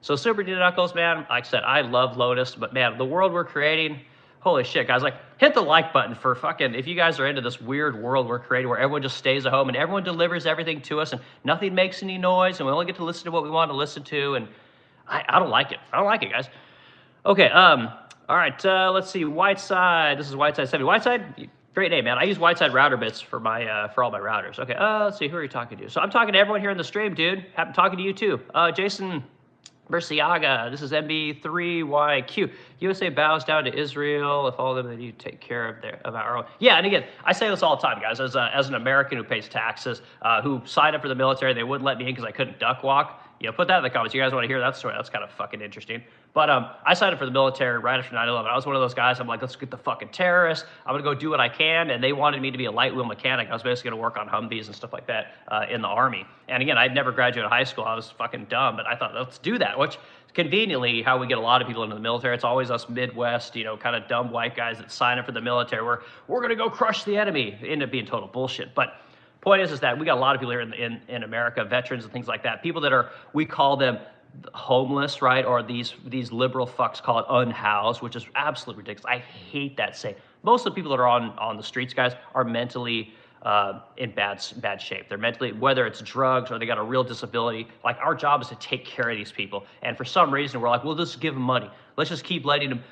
So Super D Knuckles, man, like I said, I love Lotus, but man, the world we're creating, holy shit, guys. Like, hit the like button for fucking, if you guys are into this weird world we're creating where everyone just stays at home and everyone delivers everything to us and nothing makes any noise and we only get to listen to what we want to listen to, and I don't like it. I don't like it, guys. Okay, all right, let's see. Whiteside, this is Whiteside 70. Whiteside, Great name, man. I use Whiteside router bits for my for all my routers. Okay, let's see, who are you talking to? So I'm talking to everyone here in the stream, dude. I'm talking to you too. Jason Berciaga, this is MB3YQ. USA bows down to Israel. If all of them, then you take care of our own. Yeah, and again, I say this all the time, guys. As an American who pays taxes, who signed up for the military, they wouldn't let me in because I couldn't duck walk. Put that in the comments. You guys want to hear that story? That's kind of fucking interesting. But I signed up for the military right after 9/11. I was one of those guys. I'm like, let's get the fucking terrorists. I'm gonna go do what I can. And they wanted me to be a light wheel mechanic. I was basically gonna work on Humvees and stuff like that in the Army. And again, I'd never graduated high school. I was fucking dumb, but I thought, let's do that. Which conveniently, how we get a lot of people into the military. It's always us Midwest, kind of dumb white guys that sign up for the military. We're gonna go crush the enemy. It ended up being total bullshit. But point is that we got a lot of people here in America, veterans and things like that, people that are, we call them homeless, right? Or these liberal fucks call it unhoused, which is absolutely ridiculous. I hate that saying. Most of the people that are on the streets, guys, are mentally in bad shape. They're mentally, whether it's drugs or they got a real disability. Like, our job is to take care of these people. And for some reason, we're like, well, let's give them money. Let's just keep letting them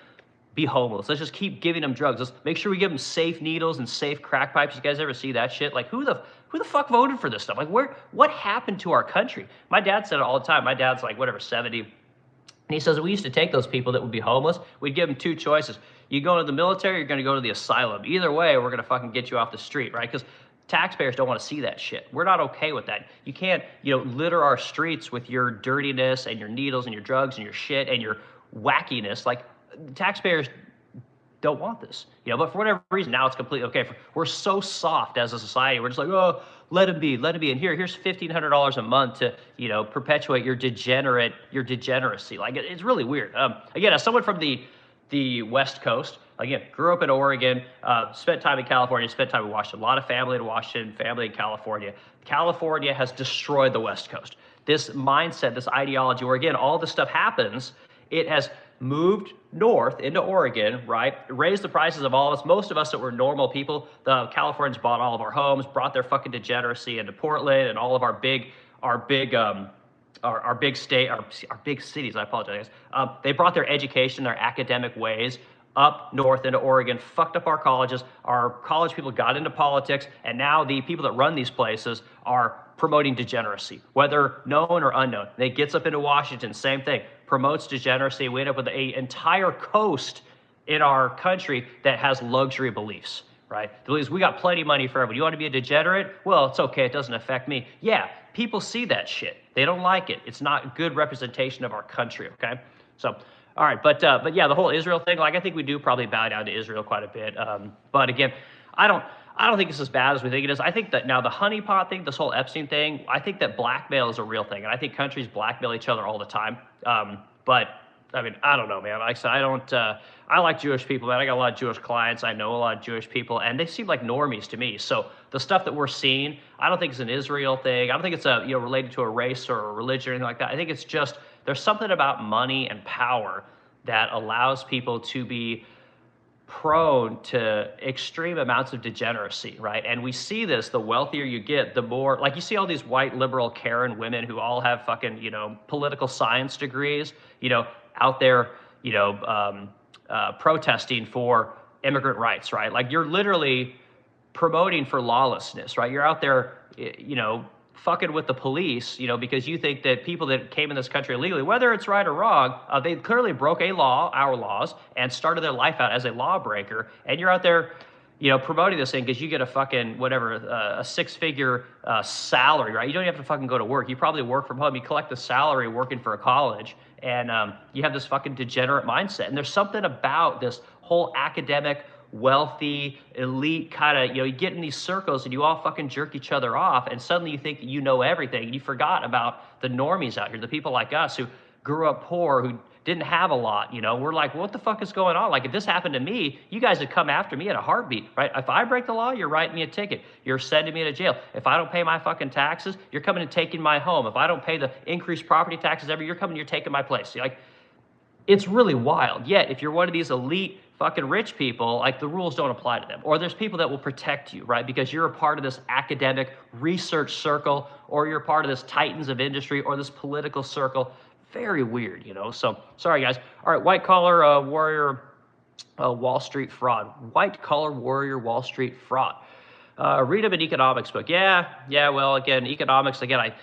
be homeless. Let's just keep giving them drugs. Let's make sure we give them safe needles and safe crack pipes. You guys ever see that shit? Like, who the fuck voted for this stuff? Like, what happened to our country? My dad said it all the time. My dad's like, whatever, 70. And he says, we used to take those people that would be homeless. We'd give them two choices. You go to the military, or you're going to go to the asylum. Either way, we're going to fucking get you off the street, right? Because taxpayers don't want to see that shit. We're not okay with that. You can't, litter our streets with your dirtiness and your needles and your drugs and your shit and your wackiness. Like, taxpayers don't want this, but for whatever reason, now it's completely okay. We're so soft as a society. We're just like, oh, let him be. And here's $1,500 a month to, perpetuate your degeneracy. Like, it's really weird. Again, as someone from the West Coast, again, grew up in Oregon, spent time in California, spent time in Washington, a lot of family in Washington, family in California. California has destroyed the West Coast. This mindset, this ideology, where again, all this stuff happens, it has moved north into Oregon, right? Raised the prices of all of us. Most of us that were normal people, the Californians bought all of our homes, brought their fucking degeneracy into Portland and all of our big cities. I apologize. They brought their education, their academic ways up north into Oregon, fucked up our colleges. Our college people got into politics, and now the people that run these places are promoting degeneracy, whether known or unknown. They gets up into Washington, same thing, promotes degeneracy. We end up with an entire coast in our country that has luxury beliefs, right? The beliefs, we got plenty of money for everyone. You want to be a degenerate? Well, it's okay, it doesn't affect me. Yeah, people see that shit. They don't like it. It's not good representation of our country, okay? So, all right, but yeah, the whole Israel thing, like, I think we do probably bow down to Israel quite a bit. But again, I don't think it's as bad as we think it is. I think that now the honeypot thing, this whole Epstein thing, I think that blackmail is a real thing. And I think countries blackmail each other all the time. But I mean, I don't know, man. Like I said, I like Jewish people, man. I got a lot of Jewish clients. I know a lot of Jewish people, and they seem like normies to me. So the stuff that we're seeing, I don't think it's an Israel thing. I don't think it's related to a race or a religion or anything like that. I think it's just, there's something about money and power that allows people to be prone to extreme amounts of degeneracy, right? And we see this, the wealthier you get, the more, like, you see all these white liberal Karen women who all have fucking, political science degrees, out there, protesting for immigrant rights, right? Like, you're literally promoting for lawlessness, right? You're out there, fucking with the police, because you think that people that came in this country illegally, whether it's right or wrong, they clearly broke a law, our laws, and started their life out as a lawbreaker. And you're out there, promoting this thing because you get a fucking, whatever, a six-figure salary, right? You don't have to fucking go to work. You probably work from home. You collect the salary working for a college, and you have this fucking degenerate mindset. And there's something about this whole academic, wealthy, elite kind of, you get in these circles and you all fucking jerk each other off, and suddenly you think that you know everything, and you forgot about the normies out here, the people like us who grew up poor, who didn't have a lot, We're like, what the fuck is going on? Like, if this happened to me, you guys would come after me at a heartbeat, right? If I break the law, you're writing me a ticket. You're sending me to jail. If I don't pay my fucking taxes, you're coming and taking my home. If I don't pay the increased property taxes you're coming, you're taking my place. Like, it's really wild. Yet, if you're one of these elite fucking rich people, like, the rules don't apply to them. Or there's people that will protect you, right? Because you're a part of this academic research circle, or you're part of this titans of industry, or this political circle. Very weird, So, sorry, guys. All right, white collar warrior Wall Street fraud, white collar warrior Wall Street fraud. Read him an economics book. Yeah. Well, again, economics. Again, I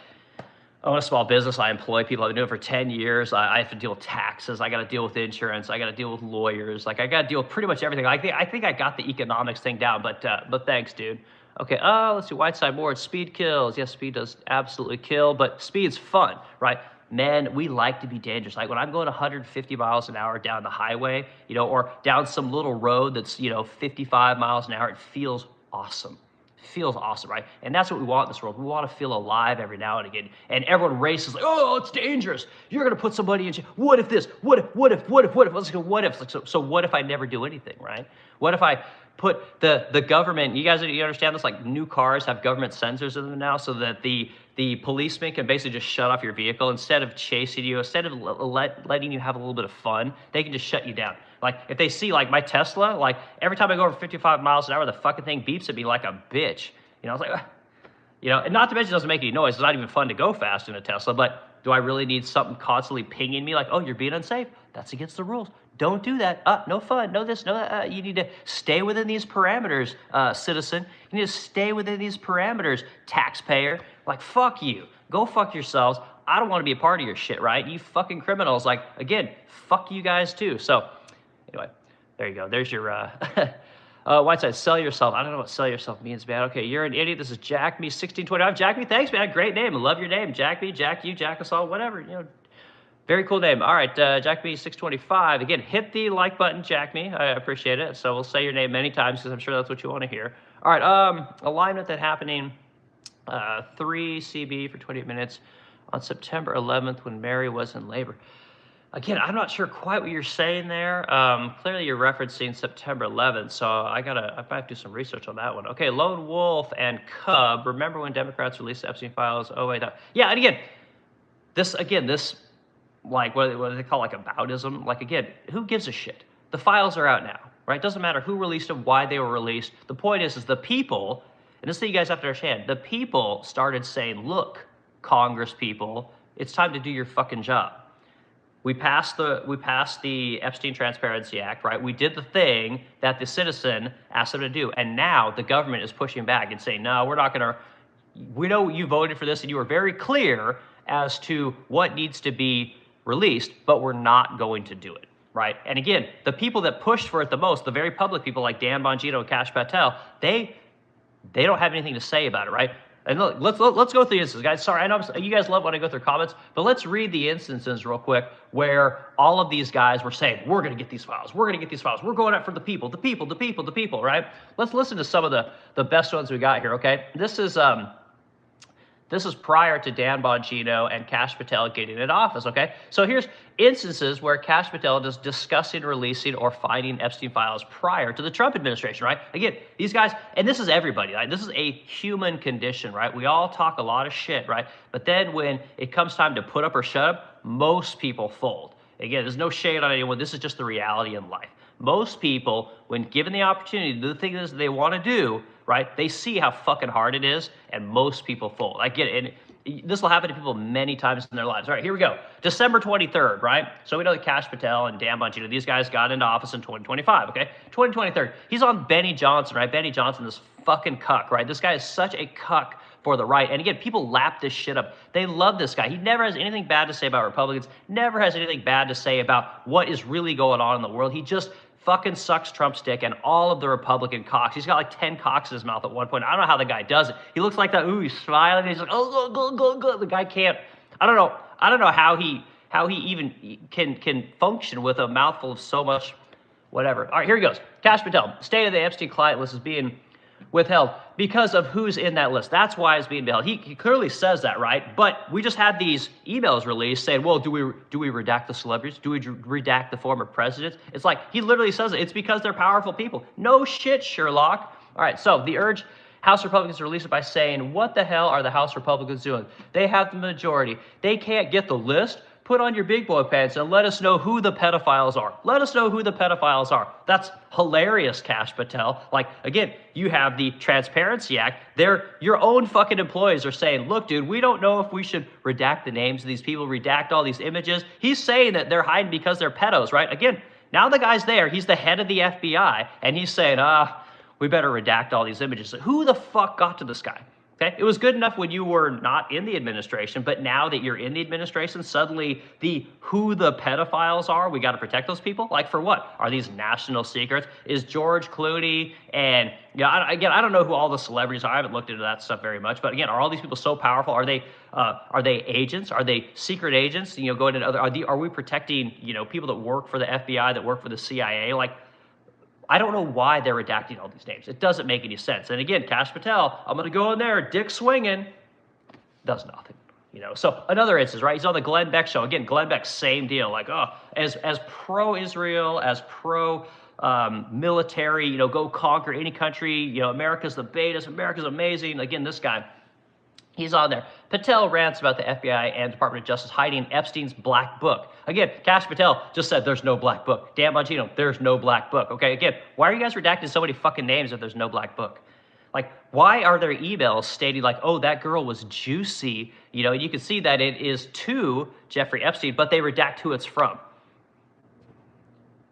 own a small business. I employ people. I've been doing it for 10 years. I have to deal with taxes. I got to deal with insurance. I got to deal with lawyers. Like I got to deal with pretty much everything. I think I got the economics thing down. But thanks, dude. Okay. Let's see. Whiteside Ward. Speed kills. Yes, speed does absolutely kill. But speed's fun, right? Men, we like to be dangerous. Like when I'm going 150 miles an hour down the highway, or down some little road that's 55 miles an hour, it feels awesome. Feels awesome, right? And that's what we want in this world. We want to feel alive every now and again. And everyone races like, oh, it's dangerous. You're going to put somebody in jail. What if this? What if? Let's go, what if? So what if I never do anything, right? What if I put the government, you understand this? Like new cars have government sensors in them now so that the policeman can basically just shut off your vehicle instead of chasing you, instead of letting you have a little bit of fun, they can just shut you down. Like if they see like my Tesla, like every time I go over 55 miles an hour, the fucking thing beeps at me like a bitch. I was like, and not to mention it doesn't make any noise. It's not even fun to go fast in a Tesla, but do I really need something constantly pinging me like, oh, you're being unsafe? That's against the rules. Don't do that. No fun. No this, no that. You need to stay within these parameters, citizen. You need to stay within these parameters, taxpayer. Like, fuck you. Go fuck yourselves. I don't want to be a part of your shit, right? You fucking criminals. Like, again, fuck you guys too. So, anyway, there you go. There's your, Whiteside, sell yourself. I don't know what sell yourself means, man. Okay, you're an idiot. This is Jack Me 1625. Jack Me, thanks, man. Great name. I love your name. Jack Me, Jack you, Jack us all, whatever. Very cool name. All right, Jack Me 625. Again, hit the like button, Jack Me. I appreciate it. So we'll say your name many times because I'm sure that's what you want to hear. All right, alignment that happening. 3 CB for 28 minutes on September 11th when Mary was in labor. Again, I'm not sure quite what you're saying there. Clearly, you're referencing September 11th, so I might have to do some research on that one. Okay, Lone Wolf and Cub. Remember when Democrats released the Epstein files? Oh wait, yeah. And again, this like what do they call like aboutism? Like again, who gives a shit? The files are out now, right? Doesn't matter who released them, why they were released. The point is the people. And this thing you guys have to understand, the people started saying, look, Congress people, it's time to do your fucking job. We passed the Epstein Transparency Act, right? We did the thing that the citizen asked them to do. And now the government is pushing back and saying, no, we're not going to, we know you voted for this and you were very clear as to what needs to be released, but we're not going to do it, right? And again, the people that pushed for it the most, the very public people like Dan Bongino and Kash Patel, they don't have anything to say about it, right? And look, let's go through the instances, guys. Sorry, I know you guys love when I go through comments, but let's read the instances real quick where all of these guys were saying, we're going to get these files. We're going to get these files. We're going out for the people, right? Let's listen to some of the best ones we got here, okay? This is prior to Dan Bongino and Kash Patel getting in office, okay? So here's instances where Kash Patel is discussing, releasing, or finding Epstein files prior to the Trump administration, right? Again, these guys, and this is everybody, right? This is a human condition, right? We all talk a lot of shit, right? But then when it comes time to put up or shut up, most people fold. Again, there's no shade on anyone. This is just the reality in life. Most people, when given the opportunity to do the things they want to do, right, they see how fucking hard it is, and most people fold. I get it. And this will happen to people many times in their lives. All right, here we go. December 23rd, right? So we know that Kash Patel and Dan Bongino, these guys got into office in 2025, okay? 2023. He's on Benny Johnson, right? Benny Johnson, this fucking cuck, right? This guy is such a cuck for the right. And again, people lap this shit up. They love this guy. He never has anything bad to say about Republicans, never has anything bad to say about what is really going on in the world. He just fucking sucks Trump's dick and all of the Republican cocks. He's got like 10 cocks in his mouth at one point. I don't know how the guy does it. He looks like that. Ooh, he's smiling. He's like, oh, go. The guy can't. I don't know how he even can function with a mouthful of so much whatever. All right, here he goes. Kash Patel, state of the Epstein client list is being withheld because of who's in that list. That's why it's being withheld. He clearly says that, right? But we just had these emails released saying, well, do we redact the celebrities? Do we redact the former presidents? It's like, he literally says it. It's because they're powerful people. No shit, Sherlock. All right, so the urge House Republicans to release it by saying, what the hell are the House Republicans doing? They have the majority. They can't get the list. Put on your big boy pants and let us know who the pedophiles are. Let us know who the pedophiles are. That's hilarious, Kash Patel. Like, again, you have the Transparency Act. Your own fucking employees are saying, look, dude, we don't know if we should redact the names of these people, redact all these images. He's saying that they're hiding because they're pedos, right? Again, Now the guy's there, he's the head of the FBI, and he's saying, we better redact all these images. Who the fuck got to this guy? Okay, it was good enough when you were not in the administration, but now that you're in the administration, suddenly who the pedophiles are, we got to protect those people? Like for what? Are these national secrets? Is George Clooney and, I don't know who all the celebrities are. I haven't looked into that stuff very much, but again, are all these people so powerful? Are they agents? Are they secret agents? Going into are we protecting, people that work for the FBI, that work for the CIA? Like, I don't know why they're redacting all these names. It doesn't make any sense. And again, Kash Patel, I'm going to go in there, dick swinging, does nothing. So another instance, right? He's on the Glenn Beck show. Again, Glenn Beck, same deal. Like, as pro-Israel, as pro-military, go conquer any country. America's the beta, America's amazing. Again, this guy, he's on there. Patel rants about the FBI and Department of Justice hiding Epstein's black book. Again, Kash Patel just said there's no black book. Dan Bongino, there's no black book. Okay, again, why are you guys redacting so many fucking names if there's no black book? Like, why are there emails stating like, oh, that girl was juicy? And you can see that it is to Jeffrey Epstein, but they redact who it's from.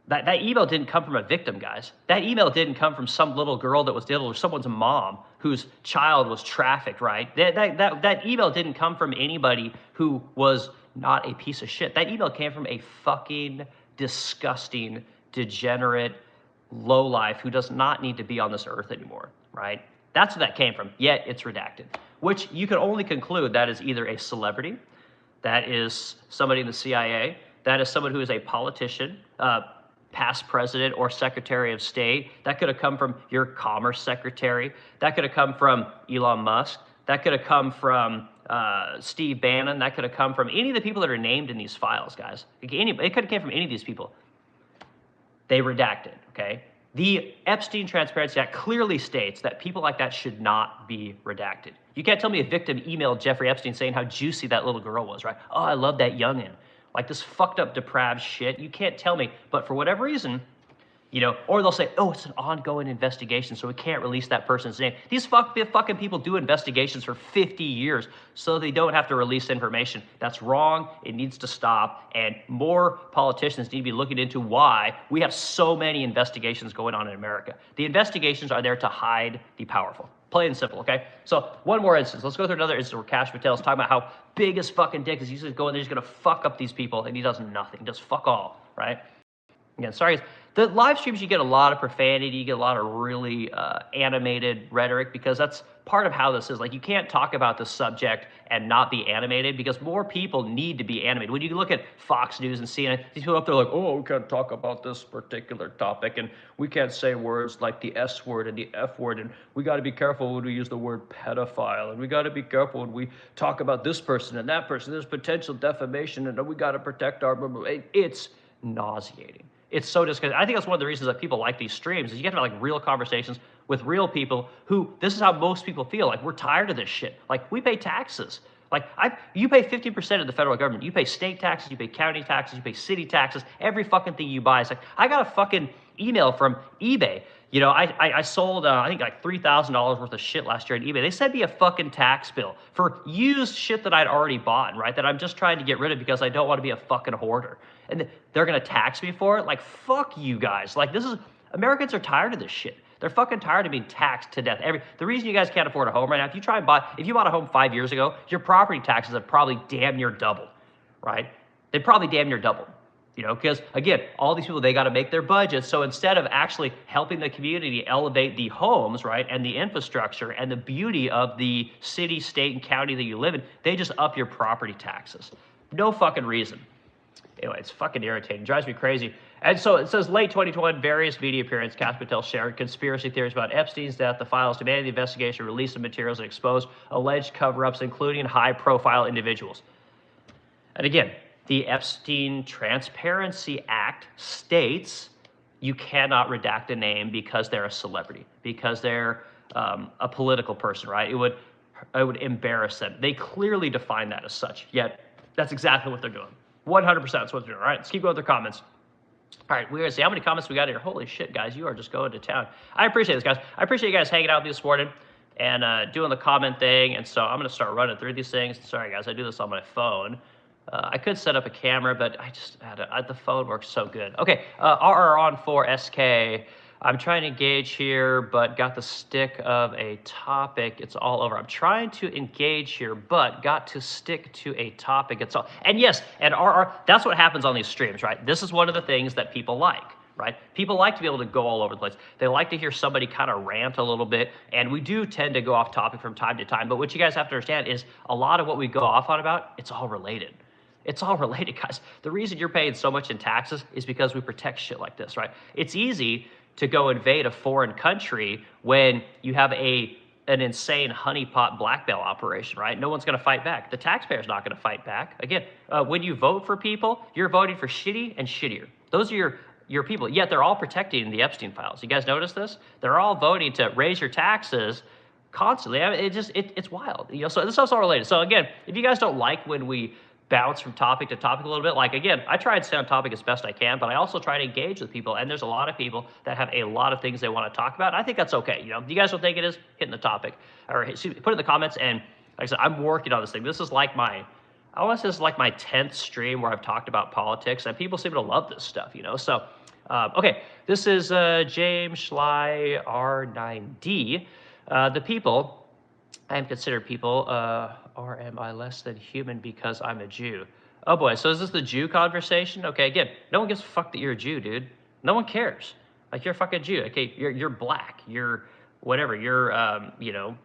That email didn't come from a victim, guys. That email didn't come from some little girl that was dealing with someone's mom whose child was trafficked, right? That email didn't come from anybody who was not a piece of shit. That email came from a fucking disgusting, degenerate lowlife who does not need to be on this earth anymore, right? That's where that came from, yet it's redacted, which you can only conclude that is either a celebrity, that is somebody in the CIA, that is someone who is a politician, past president or secretary of state. That could have come from your commerce secretary. That could have come from Elon Musk. That could have come from Steve Bannon. That could have come from any of the people that are named in these files, guys. It could have came from any of these people. They redacted, okay? The Epstein Transparency Act clearly states that people like that should not be redacted. You can't tell me a victim emailed Jeffrey Epstein saying how juicy that little girl was, right? Oh, I love that youngin'. Like this fucked up, depraved shit. You can't tell me. But for whatever reason, or they'll say, oh, it's an ongoing investigation, so we can't release that person's name. These fucking people do investigations for 50 years so they don't have to release information. That's wrong. It needs to stop. And more politicians need to be looking into why we have so many investigations going on in America. The investigations are there to hide the powerful. Plain and simple, okay? So one more instance. Let's go through another instance where Kash Patel is talking about how big his fucking dick is. He's just going there, he's going to fuck up these people, and he does nothing. He does fuck all, right? Again, sorry. The live streams, you get a lot of profanity, you get a lot of really animated rhetoric, because that's part of how this is. Like, you can't talk about this subject and not be animated, because more people need to be animated. When you look at Fox News and CNN, these people up there are like, oh, we can't talk about this particular topic, and we can't say words like the S word and the F word, and we got to be careful when we use the word pedophile, and we got to be careful when we talk about this person and that person. There's potential defamation, and we got to protect our... It's nauseating. It's so disgusting. I think that's one of the reasons that people like these streams, is you get to have like real conversations with real people who, this is how most people feel. Like, we're tired of this shit. Like, we pay taxes. Like, you pay 50% of the federal government. You pay state taxes, you pay county taxes, you pay city taxes. Every fucking thing you buy is like, I got a fucking email from eBay. I sold, I think like $3,000 worth of shit last year on eBay. They sent me a fucking tax bill for used shit that I'd already bought, right? That I'm just trying to get rid of because I don't want to be a fucking hoarder. And they're going to tax me for it? Like, fuck you guys. Like, Americans are tired of this shit. They're fucking tired of being taxed to death. The reason you guys can't afford a home right now, if you bought a home 5 years ago, your property taxes have probably damn near doubled, right? They probably damn near doubled. Because again, all these people, they got to make their budgets. So instead of actually helping the community elevate the homes, right, and the infrastructure and the beauty of the city, state, and county that you live in, they just up your property taxes. No fucking reason. Anyway, it's fucking irritating. It drives me crazy. And so it says, late 2021, various media appearances, Kash Patel shared conspiracy theories about Epstein's death. The files demanded the investigation, release of materials, and expose alleged cover-ups, including high-profile individuals. And again, the Epstein Transparency Act states you cannot redact a name because they're a celebrity, because they're a political person, right? It would embarrass them. They clearly define that as such, yet that's exactly what they're doing. 100% that's what they're doing. All right, let's keep going with their comments. All right, we're going to see how many comments we got here. Holy shit, guys, you are just going to town. I appreciate this, guys. I appreciate you guys hanging out with me this morning and doing the comment thing. And so I'm going to start running through these things. Sorry, guys, I do this on my phone. I could set up a camera, but I just had the phone works so good. Okay, RR on 4 SK. I'm trying to engage here, but got the stick of a topic. It's all over. I'm trying to engage here, but got to stick to a topic. It's all, and yes, and RR, that's what happens on these streams, right? This is one of the things that people like, right? People like to be able to go all over the place. They like to hear somebody kind of rant a little bit, and we do tend to go off topic from time to time, but what you guys have to understand is a lot of what we go off on about, it's all related. It's all related, guys. The reason you're paying so much in taxes is because we protect shit like this, right? It's easy to go invade a foreign country when you have an insane honeypot blackmail operation, right? No one's going to fight back. The taxpayer's not going to fight back. Again, when you vote for people, you're voting for shitty and shittier. Those are your people. Yet they're all protecting the Epstein files. You guys notice this? They're all voting to raise your taxes constantly. I mean, it's wild. You know, so this stuff's all related. So again, if you guys don't like when we bounce from topic to topic a little bit. Like, again, I try and stay on topic as best I can, but I also try to engage with people. And there's a lot of people that have a lot of things they want to talk about. I think that's okay. You know, if you guys don't think it is, hit in the topic or put it in the comments. And like I said, I'm working on this thing. This is like I want to say this is like my 10th stream where I've talked about politics, and people seem to love this stuff, you know? So, okay, this is James Schley R9D. The people, I am considered people, or am I less than human because I'm a Jew? Oh boy, so is this the Jew conversation? Okay, again, no one gives a fuck that you're a Jew, dude. No one cares. Like, you're a fucking Jew. Okay, you're black. You're whatever. You're, you know,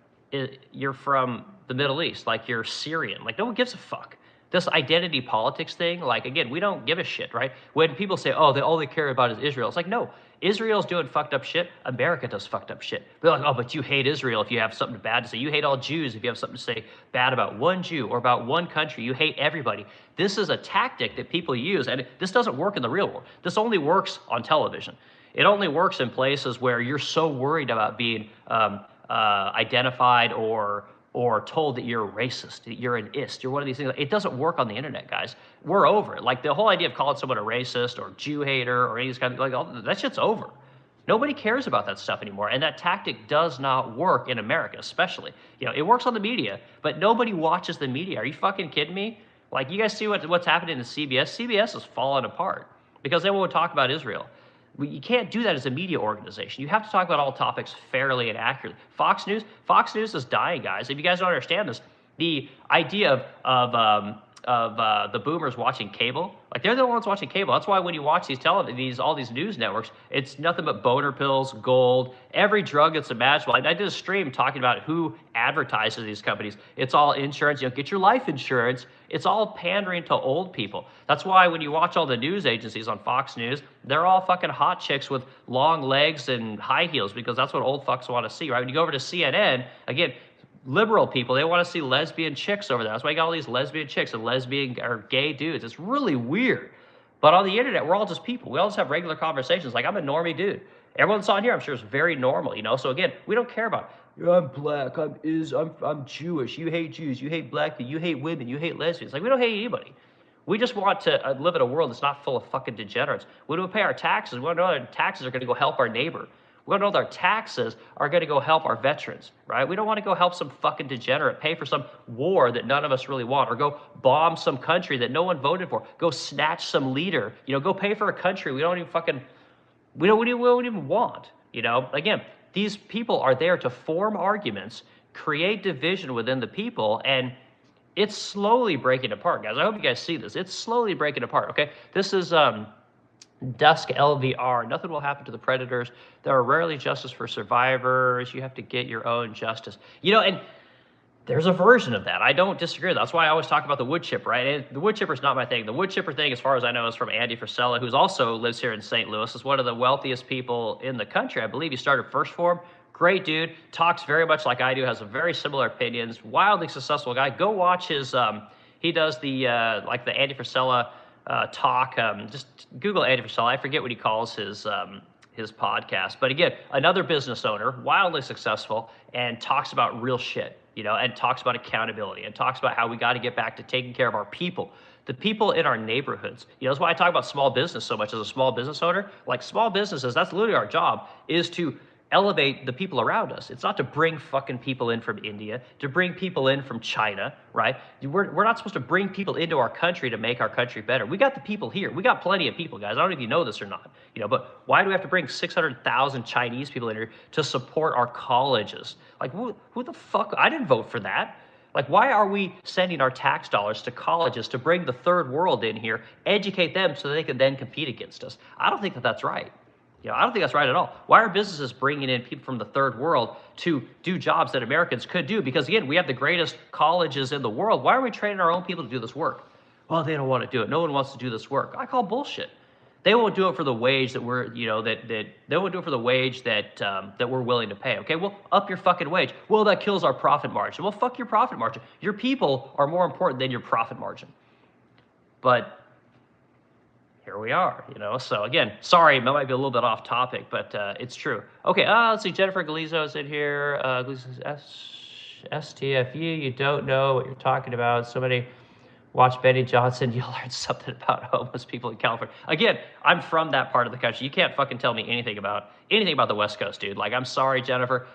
you're from the Middle East. Like, you're Syrian. Like, no one gives a fuck. This identity politics thing, like, again, we don't give a shit, right? When people say, oh, all they care about is Israel, it's like, no, Israel's doing fucked up shit. America does fucked up shit. They're like, oh, but you hate Israel if you have something bad to say. You hate all Jews if you have something to say bad about one Jew or about one country. You hate everybody. This is a tactic that people use, and this doesn't work in the real world. This only works on television. It only works in places where you're so worried about being identified or told that you're a racist, that you're an ist, you're one of these things. It doesn't work on the internet, guys. We're over it. Like, the whole idea of calling someone a racist or Jew hater or any of these kind of, like, all, that shit's over. Nobody cares about that stuff anymore, and that tactic does not work in America, especially. You know, it works on the media, but nobody watches the media. Are you fucking kidding me? Like, you guys see what's happening in CBS? CBS is falling apart because they won't talk about Israel. You can't do that as a media organization. You have to talk about all topics fairly and accurately. Fox News is dying, guys. If you guys don't understand this, the idea of the boomers watching cable, like, they're the ones watching cable. That's why when you watch all these news networks, it's nothing but boner pills, gold, every drug that's imaginable. I did a stream talking about who advertises these companies. It's all insurance. You know, get your life insurance. It's all pandering to old people. That's why when you watch all the news agencies on Fox News, they're all fucking hot chicks with long legs and high heels, because that's what old fucks want to see, right? When you go over to CNN, again, liberal people, they want to see lesbian chicks over there. That's why you got all these lesbian chicks and lesbian or gay dudes. It's really weird. But on the internet, we're all just people. We all just have regular conversations. Like, I'm a normie dude. Everyone that's on here, I'm sure, is very normal, you know? So again, we don't care about, I'm black, I'm Jewish, you hate Jews, you hate black people, you hate women, you hate lesbians. Like, we don't hate anybody. We just want to live in a world that's not full of fucking degenerates. When we pay our taxes, we want to know that our taxes are going to go help our neighbor. We want to know that our taxes are going to go help our veterans, right? We don't want to go help some fucking degenerate pay for some war that none of us really want, or go bomb some country that no one voted for, go snatch some leader, you know, go pay for a country we don't even want, you know? Again, these people are there to form arguments, create division within the people, and it's slowly breaking apart, guys. I hope you guys see this. It's slowly breaking apart, okay? This is Dusk LVR. Nothing will happen to the predators. There are rarely justice for survivors. You have to get your own justice. You know, and there's a version of that. I don't disagree. That's why I always talk about the wood chipper, right? And the wood chipper is not my thing. The wood chipper thing, as far as I know, is from Andy Frisella, who's also lives here in St. Louis. Is one of the wealthiest people in the country. I believe he started First Form. Great dude. Talks very much like I do. Has a very similar opinions. Wildly successful guy. Go watch his. He does the like the Andy Frisella talk. Just Google Andy Frisella. I forget what he calls his podcast. But again, another business owner, wildly successful, and talks about real shit. You know, and talks about accountability, and talks about how we got to get back to taking care of our people, the people in our neighborhoods. You know, that's why I talk about small business so much as a small business owner. Like, small businesses, that's literally our job, is to elevate the people around us. It's not to bring fucking people in from India, to bring people in from China, right? We're not supposed to bring people into our country to make our country better. We got the people here. We got plenty of people, guys. I don't know if you know this or not, but why do we have to bring 600,000 Chinese people in here to support our colleges? Like, who the fuck? I didn't vote for that. Like, why are we sending our tax dollars to colleges to bring the third world in here, educate them so they can then compete against us? I don't think that that's right. I don't think that's right at all. Why are businesses bringing in people from the third world to do jobs that Americans could do? Because again, we have the greatest colleges in the world. Why are we training our own people to do this work? Well, they don't want to do it. No one wants to do this work. I call bullshit. They won't do it for the wage that we're, that they won't do it for the wage that that we're willing to pay. Okay, well, up your fucking wage. Well, that kills our profit margin. Well, fuck your profit margin. Your people are more important than your profit margin. But here we are, So again, sorry, that might be a little bit off topic, but it's true. Okay, let's see. Jennifer Galizzo is in here. STFU, you don't know what you're talking about. Somebody watch Benny Johnson. You'll learn something about homeless people in California. Again, I'm from that part of the country. You can't fucking tell me anything about the West Coast, dude. Like, I'm sorry, Jennifer.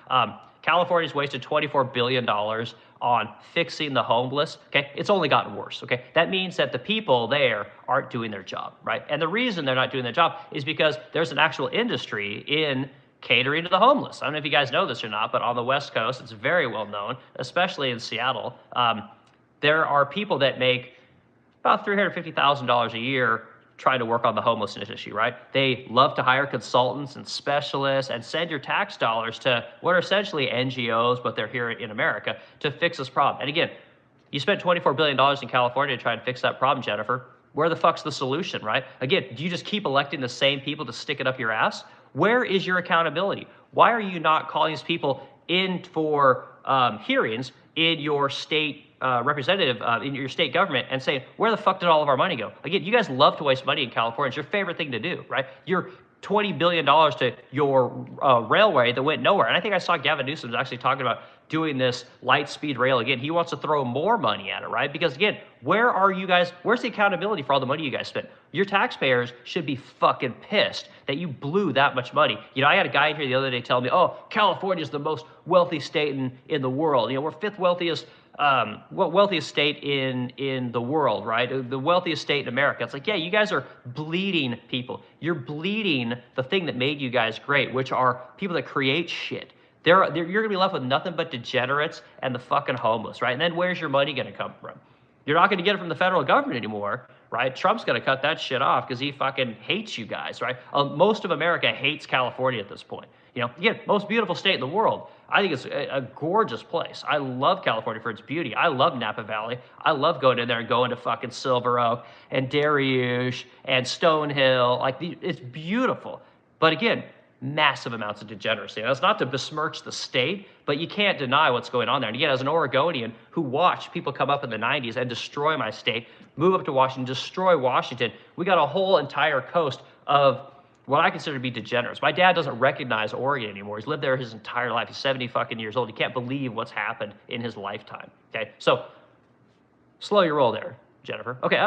California's wasted $24 billion on fixing the homeless, okay? It's only gotten worse, okay? That means that the people there aren't doing their job, right? And the reason they're not doing their job is because there's an actual industry in catering to the homeless. I don't know if you guys know this or not, but on the West Coast, it's very well known, especially in Seattle. There are people that make about $350,000 a year trying to work on the homelessness issue, right? They love to hire consultants and specialists and send your tax dollars to what are essentially NGOs, but they're here in America, to fix this problem. And again, you spent $24 billion in California to try and fix that problem, Jennifer. Where the fuck's the solution, right? Again, do you just keep electing the same people to stick it up your ass? Where is your accountability? Why are you not calling these people in for hearings in your state representative, in your state government, and saying, where the fuck did all of our money go? Again, you guys love to waste money in California. It's your favorite thing to do, right? You're $20 billion to your railway that went nowhere. And I think I saw Gavin Newsom actually talking about doing this light speed rail again. He wants to throw more money at it, right? Because again, where are you guys, where's the accountability for all the money you guys spent? Your taxpayers should be fucking pissed that you blew that much money. I had a guy here the other day telling me, oh, California is the most wealthy state in the world. We're fifth wealthiest state in the world, right? The wealthiest state in America. It's like, yeah, you guys are bleeding people. You're bleeding the thing that made you guys great, which are people that create shit. You're gonna be left with nothing but degenerates and the fucking homeless, right? And then where's your money gonna come from? You're not gonna get it from the federal government anymore, right? Trump's gonna cut that shit off because he fucking hates you guys, right? Most of America hates California at this point. Again, most beautiful state in the world. I think it's a gorgeous place. I love California for its beauty. I love Napa Valley. I love going in there and going to fucking Silver Oak and Darien and Stonehill. Like, it's beautiful. But again, massive amounts of degeneracy. And that's not to besmirch the state, but you can't deny what's going on there. And again, as an Oregonian who watched people come up in the 90s and destroy my state, move up to Washington, destroy Washington, we got a whole entire coast of what I consider to be degenerates. My dad doesn't recognize Oregon anymore. He's lived there his entire life. He's 70 fucking years old. He can't believe what's happened in his lifetime. Okay, so slow your roll there, Jennifer. Okay,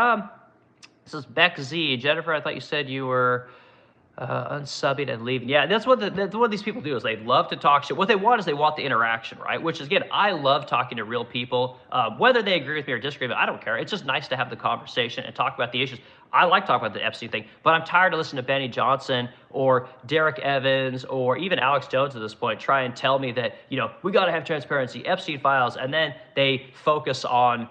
this is Beck Z. Jennifer, I thought you said you were unsubbing and leaving. Yeah, that's what these people do, is they love to talk shit. What they want is they want the interaction, right? Which is, again, I love talking to real people. Whether they agree with me or disagree with me, I don't care. It's just nice to have the conversation and talk about the issues. I like talking about the Epstein thing, but I'm tired of listening to Benny Johnson or Derek Evans or even Alex Jones at this point try and tell me that, we got to have transparency, Epstein files, and then they focus on,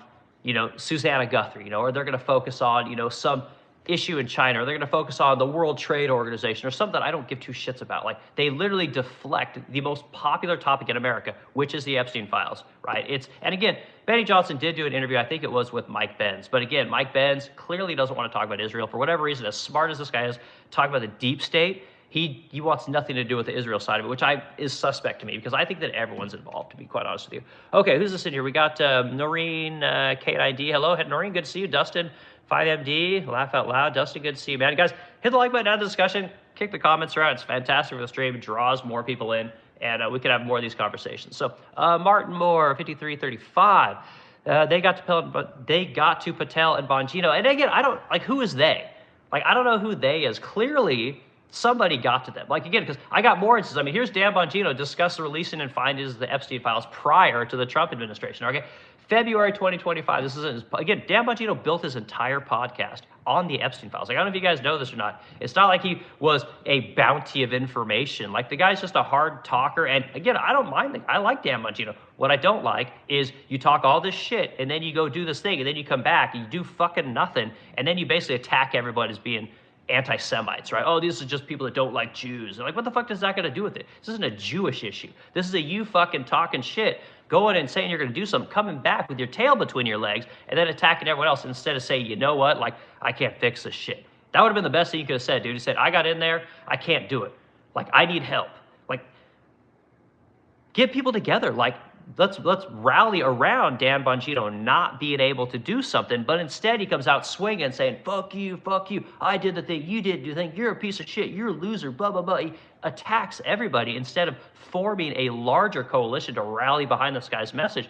Susanna Guthrie, or they're going to focus on, some issue in China, or they're going to focus on the World Trade Organization or something I don't give two shits about. Like, they literally deflect the most popular topic in America, which is the Epstein files, right? And again, Benny Johnson did do an interview, I think it was with Mike Benz, but again, Mike Benz clearly doesn't want to talk about Israel for whatever reason. As smart as this guy is, talk about the deep state, he wants nothing to do with the Israel side of it, which is suspect to me, because I think that everyone's involved, to be quite honest with you. Okay, who's this in here? We got Noreen, K&ID. Hello, Noreen, good to see you. Dustin, 5MD, laugh out loud. Dustin, good to see you, man. Guys, hit the like button, add the discussion, kick the comments around. It's fantastic for the stream. It draws more people in, and we can have more of these conversations. So, Martin Moore, 5335. They got to Patel and Bongino. And again, I don't, like, who is they? Like, I don't know who they is. Clearly, somebody got to them. Like, again, because I got more instances. I mean, here's Dan Bongino discuss the releasing and findings of the Epstein files prior to the Trump administration. Okay, February 2025. This is, again, Dan Bongino built his entire podcast on the Epstein files. Like, I don't know if you guys know this or not. It's not like he was a bounty of information. Like, the guy's just a hard talker. And again, I don't mind. I like Dan Bongino. What I don't like is you talk all this shit and then you go do this thing and then you come back and you do fucking nothing. And then you basically attack everybody as being anti-Semites, right? Oh, these are just people that don't like Jews. And like, what the fuck does that got to do with it? This isn't a Jewish issue. This is a you fucking talking shit, going and saying you're going to do something, coming back with your tail between your legs, and then attacking everyone else instead of saying, you know what, like, I can't fix this shit. That would have been the best thing you could have said, dude. He said, I got in there, I can't do it. Like, I need help. Like, get people together. Like, let's rally around Dan Bongino not being able to do something, but instead he comes out swinging, saying, fuck you, I did the thing, you didn't do the thing, you're a piece of shit, you're a loser, blah, blah, blah. He attacks everybody instead of forming a larger coalition to rally behind this guy's message.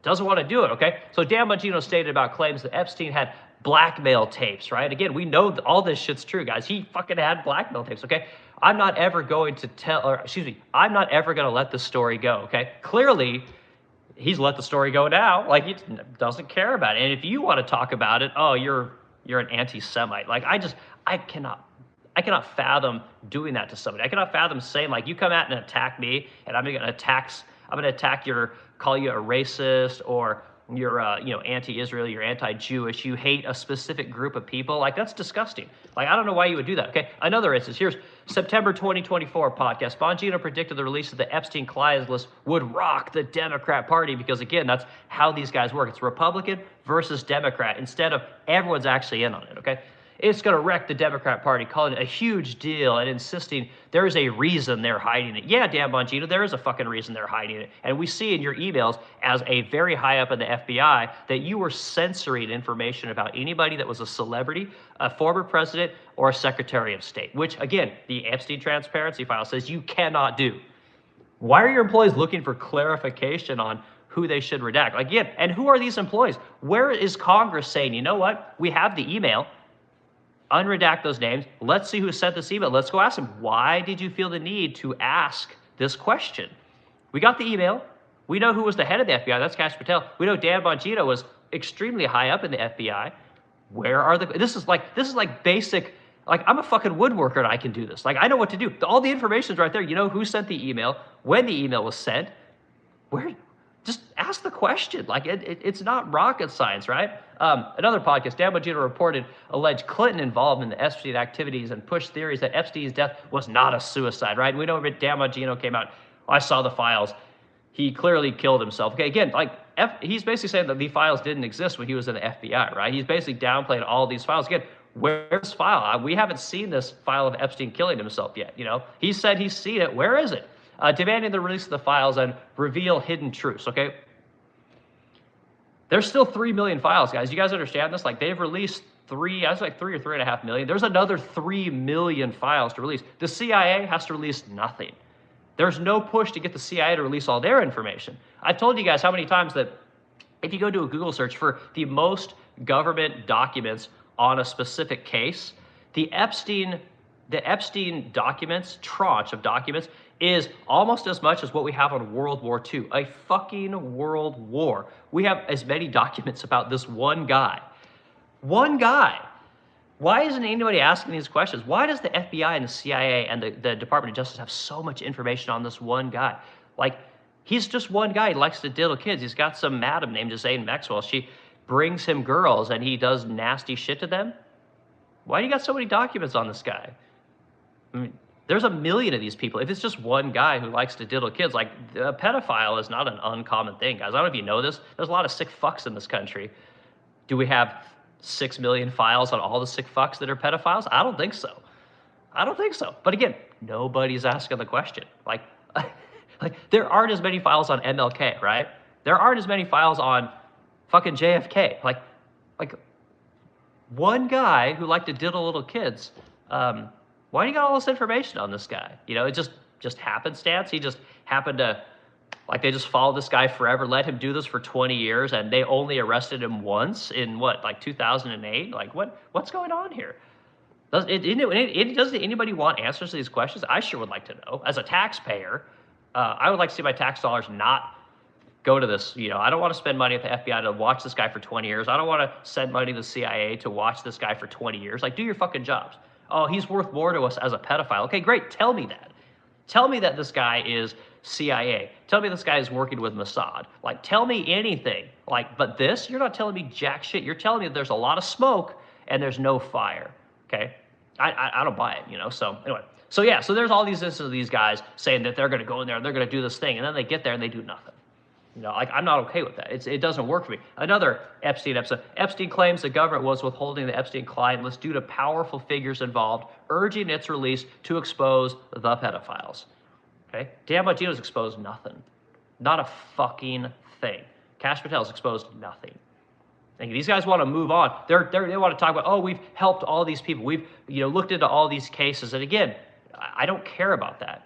Doesn't want to do it, okay? So Dan Bongino stated about claims that Epstein had blackmail tapes, right? Again, we know that all this shit's true, guys. He fucking had blackmail tapes, okay? I'm not ever going to I'm not ever going to let the story go, okay? Clearly, he's let the story go now. Like, he doesn't care about it. And if you want to talk about it, oh, you're an anti-Semite. Like, I cannot fathom doing that to somebody. I cannot fathom saying, like, you come out and attack me, and I'm going to attack call you a racist, or you're anti-Israel, you're anti-Jewish, you hate a specific group of people. Like, that's disgusting. Like, I don't know why you would do that, okay? Another instance, here's September 2024 podcast. Bongino predicted the release of the Epstein clients list would rock the Democrat Party because, again, that's how these guys work. It's Republican versus Democrat instead of everyone's actually in on it, okay? It's going to wreck the Democrat Party, calling it a huge deal and insisting there is a reason they're hiding it. Yeah, Dan Bongino, there is a fucking reason they're hiding it. And we see in your emails as a very high up in the FBI that you were censoring information about anybody that was a celebrity, a former president, or a secretary of state, which, again, the Epstein transparency file says you cannot do. Why are your employees looking for clarification on who they should redact? Again, and who are these employees? Where is Congress saying, you know what, we have the email, unredact those names. Let's see who sent this email. Let's go ask them, why did you feel the need to ask this question? We got the email. We know who was the head of the FBI. That's Kash Patel. We know Dan Bongino was extremely high up in the FBI. Where are this is like basic, like, I'm a fucking woodworker and I can do this. Like, I know what to do. All the information's right there. You know who sent the email, when the email was sent, where. Just ask the question. Like, it's not rocket science, right? Another podcast, Dan Bongino reported alleged Clinton involvement in the Epstein activities and pushed theories that Epstein's death was not a suicide, right? And we know that Dan Bongino came out, I saw the files. He clearly killed himself. Okay, again, like, he's basically saying that the files didn't exist when he was in the FBI, right? He's basically downplaying all these files. Again, where's this file? We haven't seen this file of Epstein killing himself yet, you know? He said he's seen it. Where is it? Demanding the release of the files and reveal hidden truths, okay? There's still 3 million files, guys. You guys understand this? Like, they've released 3 or 3.5 million. There's another 3 million files to release. The CIA has to release nothing. There's no push to get the CIA to release all their information. I've told you guys how many times that if you go do a Google search for the most government documents on a specific case, the Epstein documents, tranche of documents, is almost as much as what we have on World War II, a fucking world war. We have as many documents about this one guy. One guy. Why isn't anybody asking these questions? Why does the FBI and the CIA and the Department of Justice have so much information on this one guy? Like, he's just one guy. He likes to diddle kids. He's got some madam named Ghislaine Maxwell. She brings him girls and he does nasty shit to them. Why do you got so many documents on this guy? I mean, there's a million of these people. If it's just one guy who likes to diddle kids, like, a pedophile is not an uncommon thing, guys. I don't know if you know this. There's a lot of sick fucks in this country. Do we have 6 million files on all the sick fucks that are pedophiles? I don't think so. I don't think so. But again, nobody's asking the question. Like, there aren't as many files on MLK, right? There aren't as many files on fucking JFK. Like one guy who liked to diddle little kids. Why do you got all this information on this guy? You know, it just happenstance. He just happened to, like, they just followed this guy forever, let him do this for 20 years, and they only arrested him once in, what, like 2008? Like, what's going on here? Doesn't anybody want answers to these questions? I sure would like to know. As a taxpayer, I would like to see my tax dollars not go to this. I don't want to spend money at the FBI to watch this guy for 20 years. I don't want to send money to the CIA to watch this guy for 20 years. Like, do your fucking jobs. Oh, he's worth more to us as a pedophile. Okay, great. Tell me that. Tell me that this guy is CIA. Tell me this guy is working with Mossad. Like, tell me anything. Like, but this, you're not telling me jack shit. You're telling me that there's a lot of smoke and there's no fire. Okay, I don't buy it. So anyway, so there's all these instances of these guys saying that they're going to go in there and they're going to do this thing, and then they get there and they do nothing. Like, I'm not okay with that. It doesn't work for me. Another Epstein episode. Epstein claims the government was withholding the Epstein client list due to powerful figures involved, urging its release to expose the pedophiles. Okay, Dan Bongino's exposed nothing, not a fucking thing. Kash Patel's exposed nothing. And these guys want to move on. They want to talk about, oh, we've helped all these people. We've looked into all these cases. And again, I don't care about that.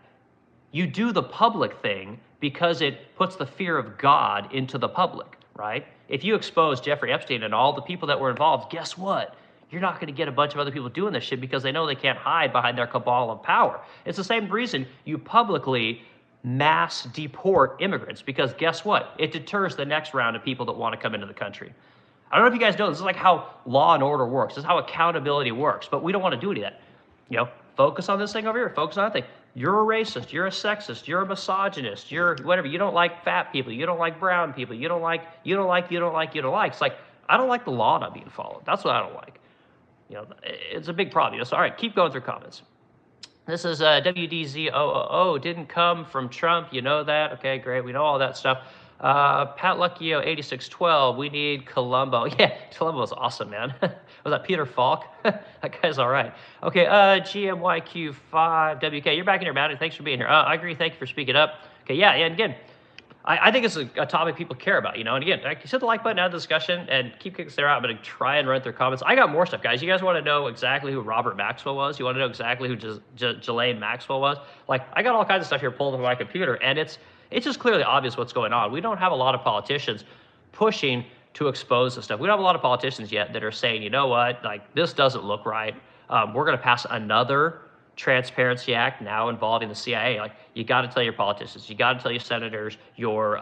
You do the public thing because it puts the fear of God into the public, right? If you expose Jeffrey Epstein and all the people that were involved, guess what? You're not going to get a bunch of other people doing this shit because they know they can't hide behind their cabal of power. It's the same reason you publicly mass deport immigrants, because guess what? It deters the next round of people that want to come into the country. I don't know if you guys know, this is like how law and order works. This is how accountability works, but we don't want to do any of that. Focus on this thing over here, focus on that thing. You're a racist, you're a sexist, you're a misogynist, you're whatever. You don't like fat people, you don't like brown people, you don't like. It's like, I don't like the law not being followed. That's what I don't like. It's a big problem. So, all right, keep going through comments. This is WDZOOO, didn't come from Trump, you know that. Okay, great, we know all that stuff. Pat Luckio, 8612, we need Columbo. Yeah, Columbo's awesome, man. Was that Peter Falk? That guy's all right. Okay, GMYQ5WK, you're back in here, man. Thanks for being here. I agree, thank you for speaking up. Okay, yeah, and again, I think it's a topic people care about, and again, hit the like button, add the discussion, and keep kicking there out. I'm going to try and run through comments. I got more stuff, guys. You guys want to know exactly who Robert Maxwell was? You want to know exactly who Ghislaine Maxwell was? Like, I got all kinds of stuff here pulled from my computer, and it's just clearly obvious what's going on. We don't have a lot of politicians pushing to expose this stuff. We don't have a lot of politicians yet that are saying, you know what, like, this doesn't look right. We're going to pass another Transparency Act now involving the CIA. Like, you got to tell your politicians, you got to tell your senators, your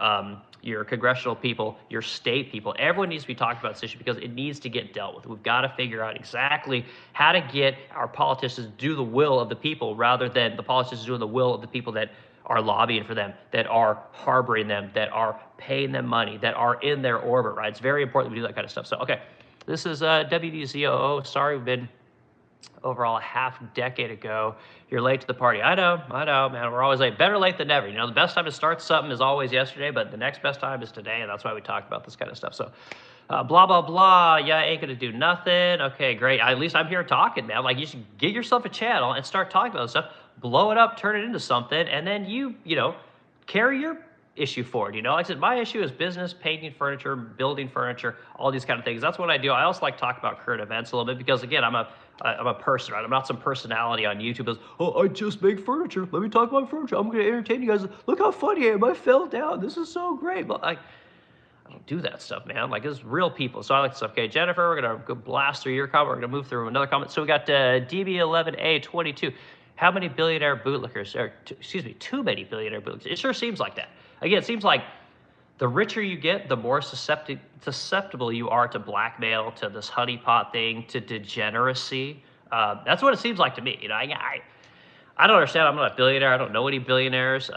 congressional people, your state people. Everyone needs to be talking about this issue because it needs to get dealt with. We've got to figure out exactly how to get our politicians to do the will of the people rather than the politicians doing the will of the people that are lobbying for them, that are harboring them, that are paying them money, that are in their orbit, right? It's very important we do that kind of stuff. So, okay, this is WDZOO. Sorry, we've been overall a half decade ago. You're late to the party. I know, man. We're always late. Better late than never. The best time to start something is always yesterday, but the next best time is today, and that's why we talk about this kind of stuff. So, blah, blah, blah. Yeah, ain't gonna do nothing. Okay, great. At least I'm here talking, man. Like, you should get yourself a channel and start talking about this stuff. Blow it up, turn it into something, and then you carry your issue forward. Like I said, my issue is business, painting furniture, building furniture, all these kind of things. That's what I do. I also like to talk about current events a little bit because, again, I'm a person, right? I'm not some personality on YouTube that's, oh, I just make furniture. Let me talk about furniture. I'm going to entertain you guys. Look how funny I am. I fell down. This is so great. But I don't do that stuff, man. Like, it's real people. So I like this stuff. Okay, Jennifer, we're going to go blast through your comment. We're going to move through another comment. So we got DB11A22. How many billionaire bootlickers, too many billionaire bootlickers? It sure seems like that. Again, it seems like the richer you get, the more susceptible you are to blackmail, to this honeypot thing, to degeneracy. That's what it seems like to me. I don't understand. I'm not a billionaire. I don't know any billionaires.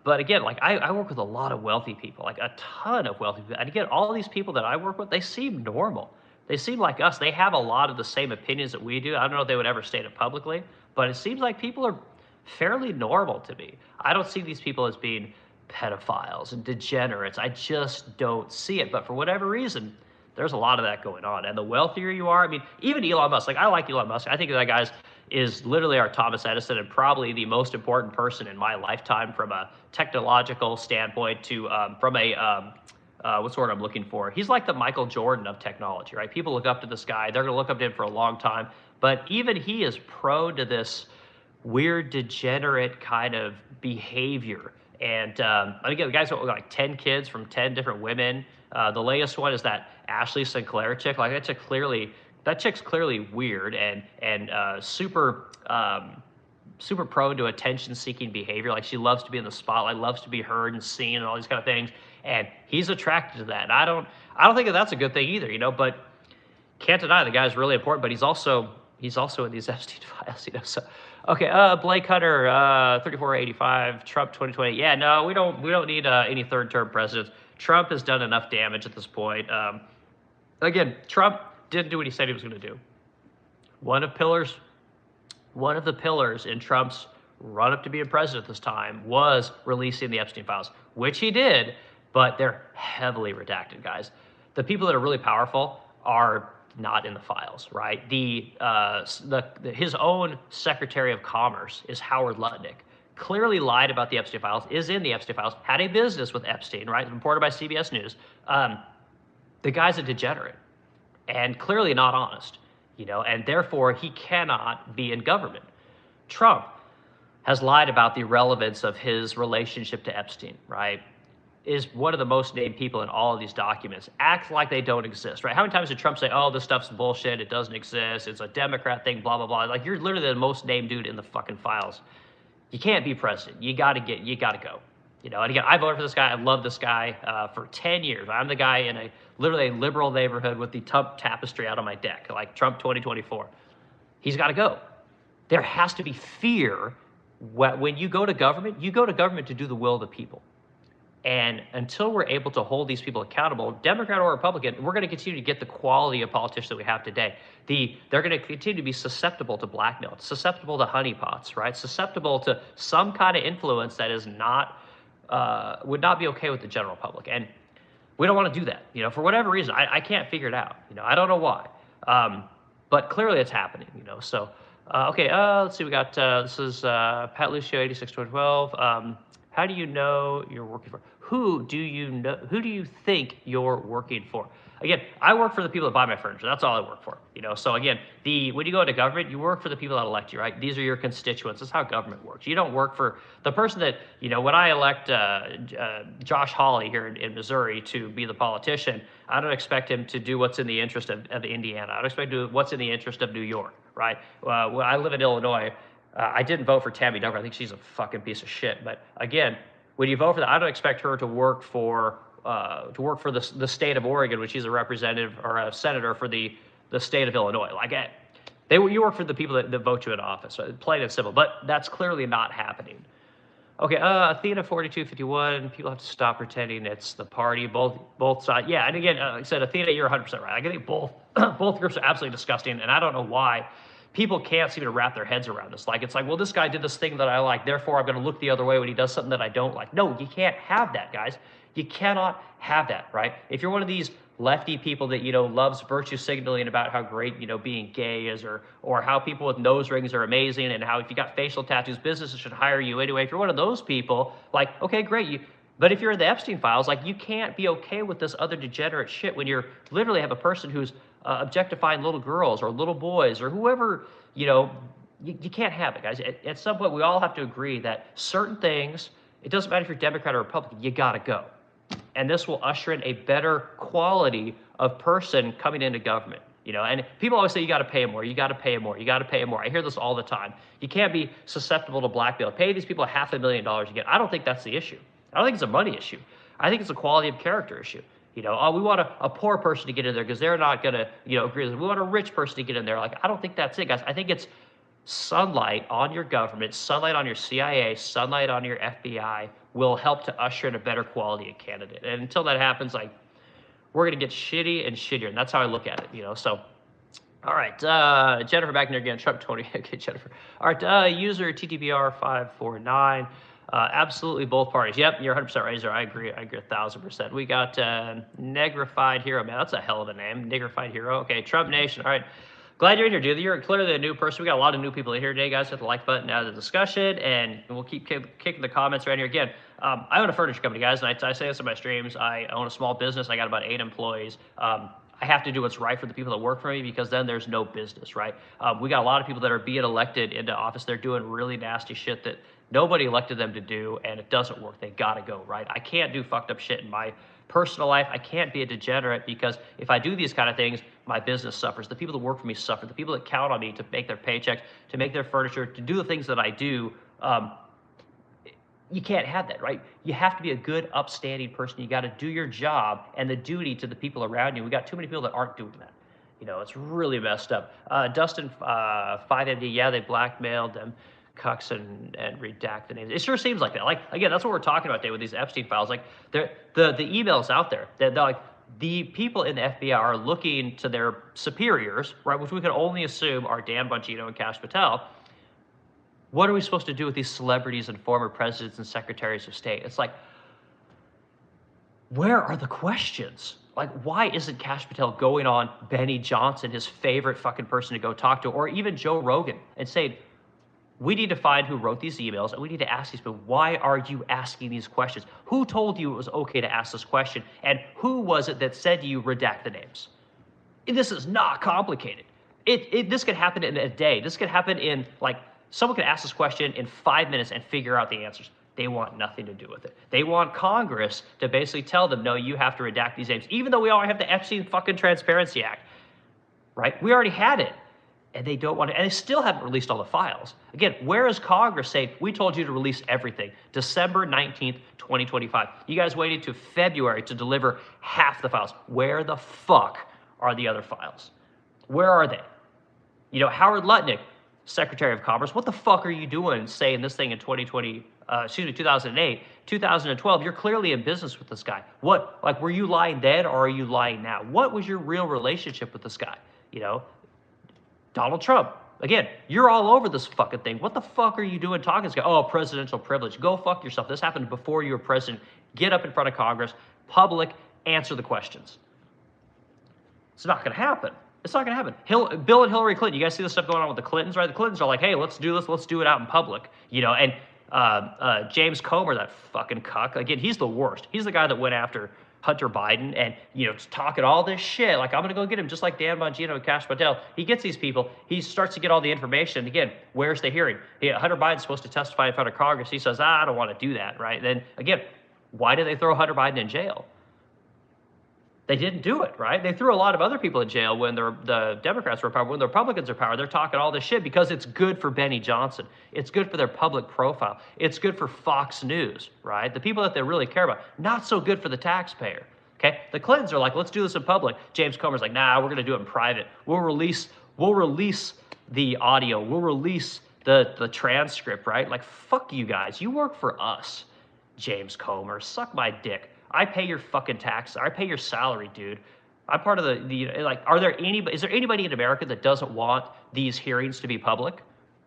But again, like, I work with a lot of wealthy people, like a ton of wealthy people. And again, all these people that I work with, they seem normal. They seem like us. They have a lot of the same opinions that we do. I don't know if they would ever state it publicly, but it seems like people are fairly normal to me. I don't see these people as being pedophiles and degenerates. I just don't see it. But for whatever reason, there's a lot of that going on. And the wealthier you are, I mean, even Elon Musk, like, I like Elon Musk. I think that guy is literally our Thomas Edison and probably the most important person in my lifetime from a technological standpoint to from a what's the word I'm looking for? He's like the Michael Jordan of technology, right? People look up to this guy. They're going to look up to him for a long time. But even he is prone to this weird, degenerate kind of behavior. And again, the guy's got like 10 kids from 10 different women. The latest one is that Ashley Sinclair chick. Like, that chick clearly that chick's clearly weird and super prone to attention-seeking behavior. Like, she loves to be in the spotlight, loves to be heard and seen, and all these kind of things. And he's attracted to that. And I don't think that that's a good thing either, you know. But can't deny the guy's really important. But he's also in these Epstein files, you know. So, okay, Blake Hunter, 3485, Trump 2020. Yeah, no, we don't need any third-term presidents. Trump has done enough damage at this point. Again, Trump didn't do what he said he was going to do. One of the pillars in Trump's run-up to being president this time was releasing the Epstein files, which he did, but they're heavily redacted, guys. The people that are really powerful are not in the files, right? His own Secretary of Commerce is Howard Lutnick. Clearly lied about the Epstein files, is in the Epstein files, had a business with Epstein, right? Reported by CBS News. The guy's a degenerate and clearly not honest, you know, and therefore he cannot be in government. Trump has lied about the relevance of his relationship to Epstein, right? Is one of the most named people in all of these documents. Acts like they don't exist, right? How many times did Trump say, oh, this stuff's bullshit, it doesn't exist, it's a Democrat thing, blah, blah, blah. Like, you're literally the most named dude in the fucking files. You can't be president. You gotta go. You know, and again, I voted for this guy. I love this guy for 10 years. I'm the guy in literally a liberal neighborhood with the Trump tapestry out on my deck, like Trump 2024. He's got to go. There has to be fear when you go to government. You go to government to do the will of the people. And until we're able to hold these people accountable, Democrat or Republican, we're going to continue to get the quality of politicians that we have today. They're going to continue to be susceptible to blackmail, susceptible to honeypots, right? Susceptible to some kind of influence that is not would not be okay with the general public. And we don't want to do that, you know, for whatever reason. I can't figure it out, you know, I don't know why. But clearly it's happening, you know. So, okay, let's see, we got, this is Pat Lucio, 86-12. How do you know you're working for? Who do you think you're working for? Again, I work for the people that buy my furniture. That's all I work for. You know, so again, when you go into government, you work for the people that elect you, right? These are your constituents. That's how government works. You don't work for the person that, you know, when I elect Josh Hawley here in Missouri to be the politician, I don't expect him to do what's in the interest of Indiana. I don't expect to do what's in the interest of New York, right? I live in Illinois. I didn't vote for Tammy Duckworth. I think she's a fucking piece of shit. But again, when you vote for that, I don't expect her to work for the state of Oregon, when she's a representative or a senator for the state of Illinois. Like, you work for the people that vote you in office, right? Plain and simple. But that's clearly not happening. Okay, Athena 4251. People have to stop pretending it's the party. Both sides. Yeah, and again, like I said, Athena, you're 100% right. I think both groups are absolutely disgusting, and I don't know why people can't seem to wrap their heads around this. Like, it's like, well, this guy did this thing that I like, therefore I'm going to look the other way when he does something that I don't like. No, you can't have that, guys. You cannot have that, right? If you're one of these lefty people that, you know, loves virtue signaling about how great, you know, being gay is, or how people with nose rings are amazing, and how if you got facial tattoos, businesses should hire you anyway. If you're one of those people, like, okay, great. But if you're in the Epstein files, like, you can't be okay with this other degenerate shit when you're literally have a person who's objectifying little girls or little boys or whoever, you know. You can't have it, guys. At some point, we all have to agree that certain things, it doesn't matter if you're Democrat or Republican, you gotta go. And this will usher in a better quality of person coming into government. You know, and people always say you got to pay them more, you got to pay them more, you got to pay them more. I hear this all the time. You can't be susceptible to blackmail. Pay these people $500,000 again. I don't think that's the issue. I don't think it's a money issue. I think it's a quality of character issue. You know, oh, we want a poor person to get in there because they're not going to, you know, agree with us. We want a rich person to get in there. Like, I don't think that's it, guys. I think it's sunlight on your government, sunlight on your CIA, sunlight on your FBI will help to usher in a better quality of candidate. And until that happens, like, we're going to get shitty and shittier. And that's how I look at it, you know. So, all right, Jennifer back in there again. Trump 20. Okay, Jennifer. All right, user TTBR549. Absolutely both parties. Yep, you're 100% right there. I agree 1,000%. We got Negrified Hero. Man, that's a hell of a name. Negrified Hero. Okay, Trump Nation. All right. Glad you're in here, dude. You're clearly a new person. We got a lot of new people in here today, guys. Hit the like button out of the discussion, and we'll keep kicking the comments right here. Again, I own a furniture company, guys, and I say this in my streams. I own a small business. I got about 8 employees. I have to do what's right for the people that work for me, because then there's no business, right? We got a lot of people that are being elected into office. They're doing really nasty shit that nobody elected them to do, and it doesn't work. They gotta go, right? I can't do fucked up shit in my personal life. I can't be a degenerate, because if I do these kind of things, my business suffers. The people that work for me suffer. The people that count on me to make their paychecks, to make their furniture, to do the things that I do, you can't have that, right? You have to be a good, upstanding person. You got to do your job and the duty to the people around you. We got too many people that aren't doing that. It's really messed up. Dustin 5MD, yeah, they blackmailed them, cucks and redact the names. It sure seems like that. Like, again, that's what we're talking about today with these Epstein files. Like, the emails out there, they're like, the people in the FBI are looking to their superiors, right, which we can only assume are Dan Bongino and Kash Patel. What are we supposed to do with these celebrities and former presidents and secretaries of state? It's like, where are the questions? Like, why isn't Kash Patel going on Benny Johnson, his favorite fucking person to go talk to, or even Joe Rogan, and saying, we need to find who wrote these emails, and we need to ask these people, why are you asking these questions? Who told you it was okay to ask this question? And who was it that said to you, redact the names? This is not complicated. This could happen in a day. This could happen in, like, someone could ask this question in 5 minutes and figure out the answers. They want nothing to do with it. They want Congress to basically tell them, no, you have to redact these names, even though we already have the Epstein fucking Transparency Act, right? We already had it, and they don't want it, and they still haven't released all the files. Again, where is Congress saying, we told you to release everything, December 19th, 2025. You guys waited to February to deliver half the files. Where the fuck are the other files? Where are they? Howard Lutnick, Secretary of Commerce, what the fuck are you doing saying this thing in 2008, 2012? You're clearly in business with this guy. What, like, were you lying then, or are you lying now? What was your real relationship with this guy? Donald Trump, again, you're all over this fucking thing. What the fuck are you doing talking to this guy? Oh, presidential privilege. Go fuck yourself. This happened before you were president. Get up in front of Congress, public, answer the questions. It's not going to happen. It's not going to happen. Bill and Hillary Clinton, you guys see this stuff going on with the Clintons, right? The Clintons are like, hey, let's do this. Let's do it out in public. And James Comer, that fucking cuck, again, he's the worst. He's the guy that went after Hunter Biden and, talking all this shit. Like, I'm going to go get him, just like Dan Bongino and Kash Patel. He gets these people. He starts to get all the information. And again, where's the hearing? Hunter Biden's supposed to testify in front of Congress. He says, I don't want to do that, right? Then, again, why did they throw Hunter Biden in jail? They didn't do it, right? They threw a lot of other people in jail when the Democrats were in power. When the Republicans are in power, they're talking all this shit because it's good for Benny Johnson. It's good for their public profile. It's good for Fox News, right? The people that they really care about. Not so good for the taxpayer, okay? The Clintons are like, let's do this in public. James Comer's like, nah, we're going to do it in private. We'll release the audio. We'll release the transcript, right? Like, fuck you guys. You work for us, James Comer. Suck my dick. I pay your fucking taxes. I pay your salary, dude. I'm part of is there anybody in America that doesn't want these hearings to be public?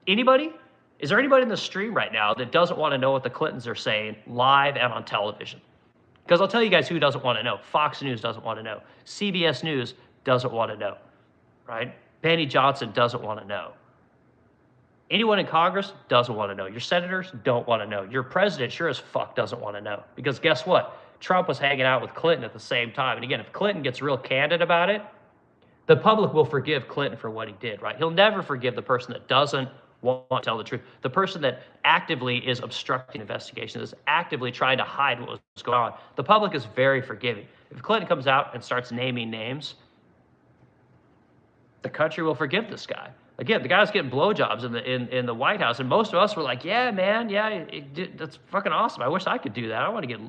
Anybody? Is there anybody in the stream right now that doesn't want to know what the Clintons are saying live and on television? Because I'll tell you guys who doesn't want to know. Fox News doesn't want to know. CBS News doesn't want to know, right? Benny Johnson doesn't want to know. Anyone in Congress doesn't want to know. Your senators don't want to know. Your president sure as fuck doesn't want to know. Because guess what? Trump was hanging out with Clinton at the same time. And again, if Clinton gets real candid about it, the public will forgive Clinton for what he did, right? He'll never forgive the person that doesn't want to tell the truth. The person that actively is obstructing investigation, is actively trying to hide what was going on. The public is very forgiving. If Clinton comes out and starts naming names, the country will forgive this guy. Again, the guy's getting blowjobs in the White House, and most of us were like, yeah, man, yeah, that's fucking awesome. I wish I could do that. I want to get,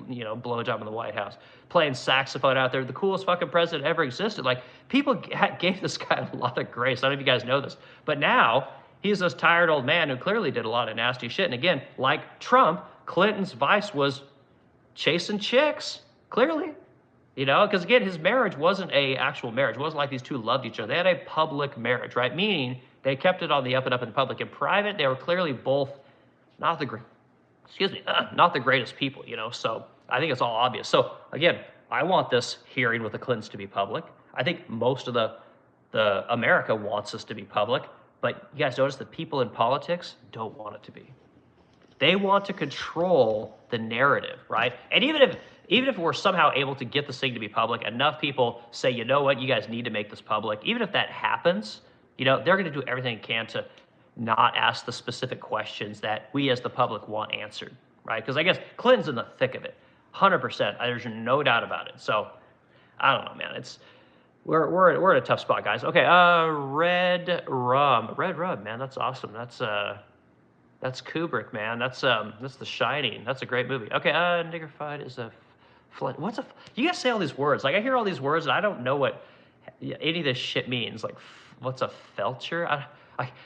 blowjob in the White House. Playing saxophone out there, the coolest fucking president ever existed. Like, people gave this guy a lot of grace. I don't know if you guys know this, but now he's this tired old man who clearly did a lot of nasty shit. And again, like Trump, Clinton's vice was chasing chicks, clearly. Because again, his marriage wasn't a actual marriage. It wasn't like these two loved each other. They had a public marriage, right? Meaning they kept it on the up and up in public. In private, they were clearly both not the greatest people, So I think it's all obvious. So again, I want this hearing with the Clintons to be public. I think most of the America wants this to be public. But you guys notice that people in politics don't want it to be. They want to control the narrative, right? And even if even if we're somehow able to get this thing to be public, enough people say, you know what, you guys need to make this public. Even if that happens, they're going to do everything they can to not ask the specific questions that we as the public want answered, right? Because I guess Clinton's in the thick of it, 100%. There's no doubt about it. So I don't know, man. We're in a tough spot, guys. Okay, red rum, man. That's awesome. That's Kubrick, man. That's The Shining. That's a great movie. Okay, niggerfied is a what's a? You guys say all these words. Like I hear all these words and I don't know what any of this shit means. Like what's a felcher?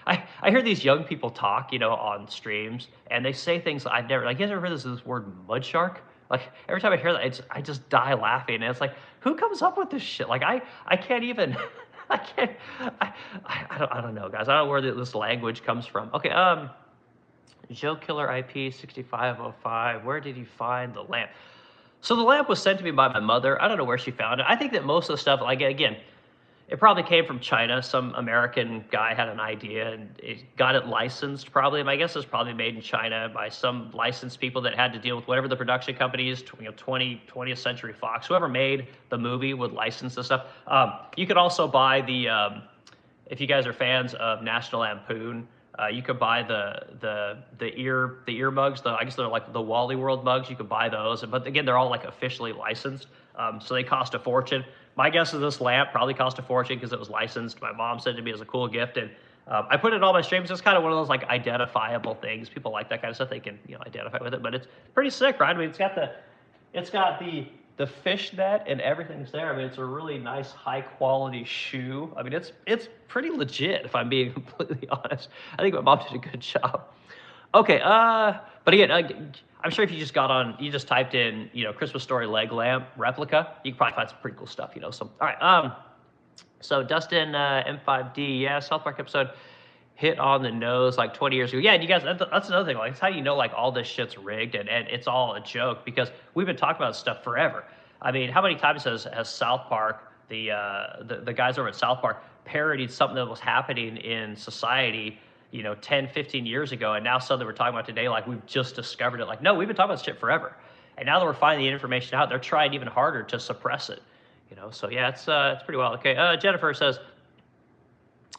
I hear these young people talk, on streams, and they say things I've never. Like you guys ever heard this word mud shark? Like every time I hear that, I just die laughing. And it's like, who comes up with this shit? Like I can't even. I don't know, guys. I don't know where this language comes from. Okay, Joe Killer IP 6505. Where did he find the lamp? So the lamp was sent to me by my mother. I don't know where she found it. I think that most of the stuff, like again, it probably came from China. Some American guy had an idea and it got it licensed probably. My guess is probably made in China by some licensed people that had to deal with whatever the production company is, 20th Century Fox. Whoever made the movie would license this stuff. You could also buy if you guys are fans of National Lampoon, you could buy the ear mugs. I guess they're like the Wally World mugs. You could buy those, but again, they're all like officially licensed, so they cost a fortune. My guess is this lamp probably cost a fortune because it was licensed. My mom sent it to me as a cool gift, and I put it in all my streams. It's kind of one of those like identifiable things. People like that kind of stuff. They can identify with it, but it's pretty sick, right? I mean, it's got the fishnet and everything's there. I mean, it's a really nice, high quality shoe. I mean, it's pretty legit if I'm being completely honest. I think my mom did a good job. Okay, but again, I'm sure if you just you just typed in, Christmas Story leg lamp replica, you can probably find some pretty cool stuff, So, all right, so Dustin M5D, yeah, South Park episode hit on the nose like 20 years ago. Yeah, and you guys, that's another thing. Like, it's how like all this shit's rigged and it's all a joke because we've been talking about this stuff forever. I mean, how many times has South Park, the guys over at South Park, parodied something that was happening in society 10, 15 years ago, and now suddenly we're talking about today like we've just discovered it. Like, no, we've been talking about this shit forever. And now that we're finding the information out, they're trying even harder to suppress it. So yeah, it's pretty wild. Okay, Jennifer says,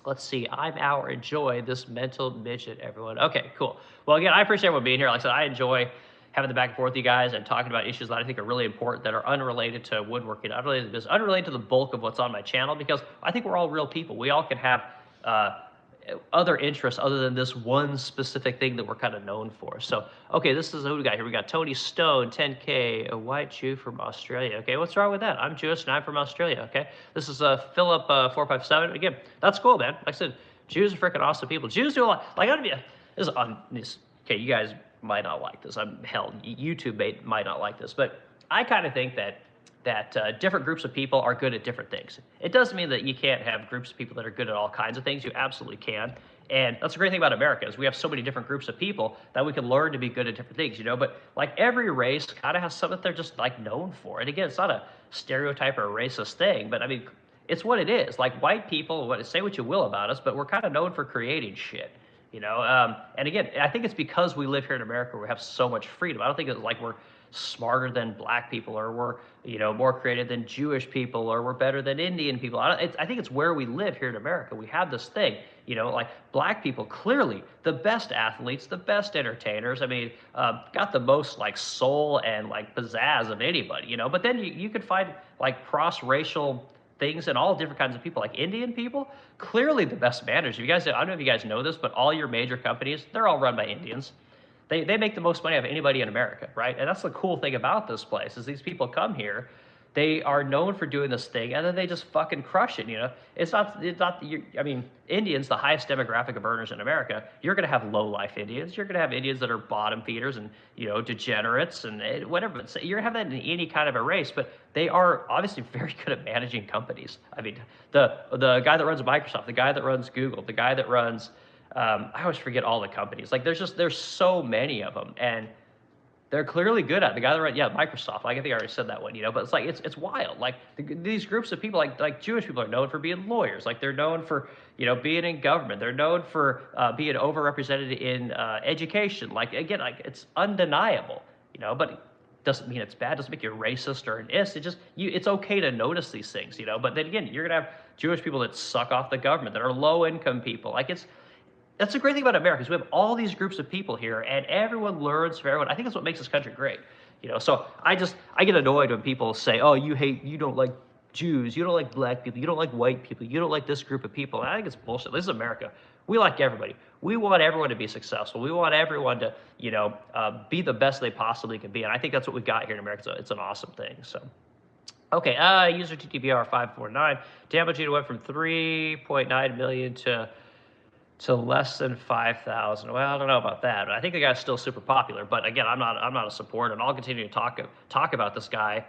let's see, I'm our enjoy this mental midget, everyone. Okay, cool. Well, again, I appreciate everyone being here. Like I said, I enjoy having the back and forth with you guys and talking about issues that I think are really important that are unrelated to woodworking, unrelated to business, unrelated to the bulk of what's on my channel, because I think we're all real people. We all can have other interests other than this one specific thing that we're kind of known for. So, okay, this is who we got here. We got Tony Stone, 10K, a white Jew from Australia. Okay, what's wrong with that? I'm Jewish and I'm from Australia. Okay, this is Philip 457. Again, that's cool, man. Like I said, Jews are freaking awesome people. Jews do a lot. Like, okay, you guys might not like this. YouTube might not like this, but I kind of think that different groups of people are good at different things. It doesn't mean that you can't have groups of people that are good at all kinds of things. You absolutely can. And that's the great thing about America is we have so many different groups of people that we can learn to be good at different things, But like every race kind of has something that they're just like known for. And again, it's not a stereotype or a racist thing, but I mean, it's what it is. Like white people, say what you will about us, but we're kind of known for creating shit. And again, I think it's because we live here in America, we have so much freedom. I don't think it's like we're smarter than black people or we're, more creative than Jewish people or we're better than Indian people. I think it's where we live here in America. We have this thing, like black people, clearly the best athletes, the best entertainers. I mean, got the most like soul and like pizzazz of anybody, But then you could find like cross-racial things and all different kinds of people, like Indian people, clearly the best managers. I don't know if you guys know this, but all your major companies, they're all run by Indians. They make the most money out of anybody in America, right? And that's the cool thing about this place is these people come here, they are known for doing this thing, and then they just fucking crush it, It's not. Indians, the highest demographic of earners in America, you're going to have low-life Indians. You're going to have Indians that are bottom feeders and, degenerates and whatever. So you're going to have that in any kind of a race, but they are obviously very good at managing companies. I mean, the guy that runs Microsoft, the guy that runs Google, the guy that runs, I always forget all the companies. Like, there's so many of them, and they're clearly good at it. The guy that runs, Microsoft. Like, I think I already said that one, But it's like it's wild. Like these groups of people, like Jewish people, are known for being lawyers. Like they're known for being in government. They're known for being overrepresented in education. Like again, like it's undeniable, But doesn't mean it's bad. Doesn't make you racist or an ist. It just it's okay to notice these things, you know. But then again, you're gonna have Jewish people that suck off the government, that are low income people. Like that's the great thing about America is we have all these groups of people here, and everyone learns from everyone. I think that's what makes this country great, you know. So I get annoyed when people say, "Oh, you don't like Jews, you don't like black people, you don't like white people, you don't like this group of people." And I think it's bullshit. This is America. We like everybody. We want everyone to be successful. We want everyone to, you know, be the best they possibly can be. And I think that's what we've got here in America. So it's an awesome thing. So, okay, user TTBR549. Damage unit went from 3.9 million to less than 5,000. Well, I don't know about that, but I think the guy's still super popular. But again, I'm not a supporter, and I'll continue to talk about this guy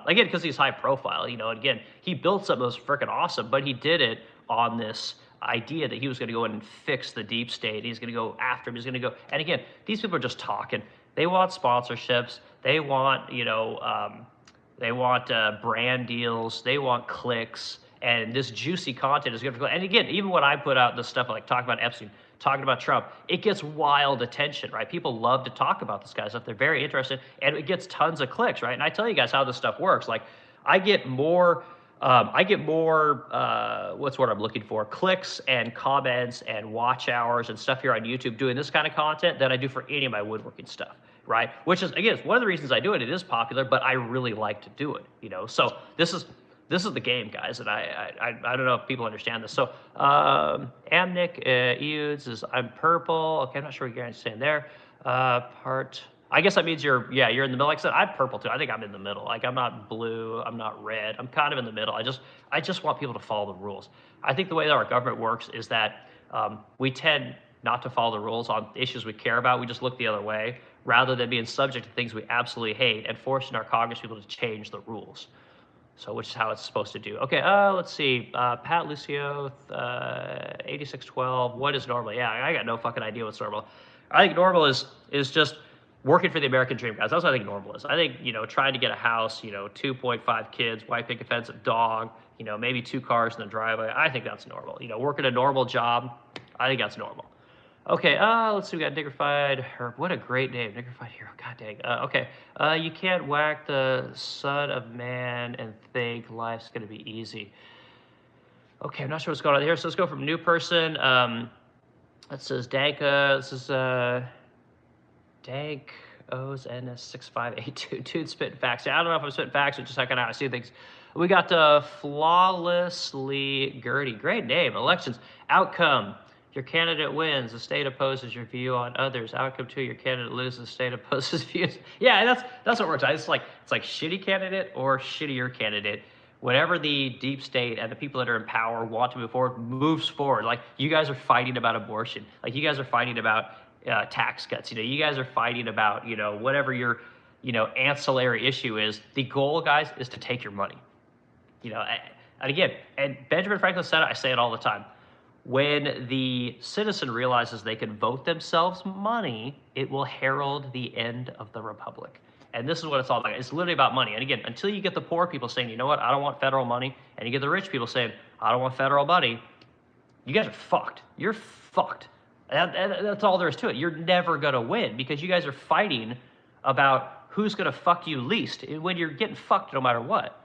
again because he's high profile. You know, and again, he built something that was freaking awesome, but he did it on this idea that he was going to go in and fix the deep state. He's going to go after him. He's going to go. And again, these people are just talking. They want sponsorships. They want, you know, brand deals. They want clicks. And this juicy content is going to. And again, even when I put out this stuff like talking about Epstein, talking about Trump, it gets wild attention, right? People love to talk about this kind of stuff. They're very interested, and it gets tons of clicks, right? And I tell you guys how this stuff works. Like, I get more. What's what I'm looking for? Clicks and comments and watch hours and stuff here on YouTube doing this kind of content than I do for any of my woodworking stuff, right? Which is, again, it's one of the reasons I do it. It is popular, but I really like to do it, you know? So this is the game, guys, and I don't know if people understand this. So Amnik Eudes is I'm purple. Okay, I'm not sure what you're saying there. I guess that means you're in the middle. Like I said, I'm purple too. I think I'm in the middle. Like, I'm not blue, I'm not red. I'm kind of in the middle. I just want people to follow the rules. I think the way that our government works is that we tend not to follow the rules on issues we care about. We just look the other way rather than being subject to things we absolutely hate and forcing our Congress people to change the rules. So, which is how it's supposed to do. Okay, let's see. Pat Lucio, 8612. What is normal? Yeah, I got no fucking idea what's normal. I think normal is just working for the American dream, guys. That's what I think normal is. I think, you know, trying to get a house, you know, 2.5 kids, white picket fence, a dog, you know, maybe 2 cars in the driveway. I think that's normal. You know, working a normal job, I think that's normal. Okay, let's see. We got Nigrified. What a great name, Nigrified Hero. God dang. Okay, you can't whack the son of man and think life's gonna be easy. Okay, I'm not sure what's going on here. So let's go from new person. That says Danka. This is Dank O's NS6582. Dude, spitting facts. Yeah, I don't know if I'm spitting facts or just how I see things. We got Flawlessly Gertie. Great name. Elections. Outcome. Your candidate wins. The state opposes your view on others. Outcome 2, your candidate loses. The state opposes views. Yeah, that's what works. It's like shitty candidate or shittier candidate. Whenever the deep state and the people that are in power want to move forward, moves forward. Like, you guys are fighting about abortion. Like, you guys are fighting about tax cuts. You know, you guys are fighting about, you know, whatever your, you know, ancillary issue is. The goal, guys, is to take your money. You know, and again, and Benjamin Franklin said it, I say it all the time. When the citizen realizes they can vote themselves money, it will herald the end of the republic. And this is what it's all about. It's literally about money. And again, until you get the poor people saying, you know what, I don't want federal money, and you get the rich people saying, I don't want federal money, you guys are fucked. You're fucked. That's all there is to it. You're never going to win because you guys are fighting about who's going to fuck you least when you're getting fucked no matter what.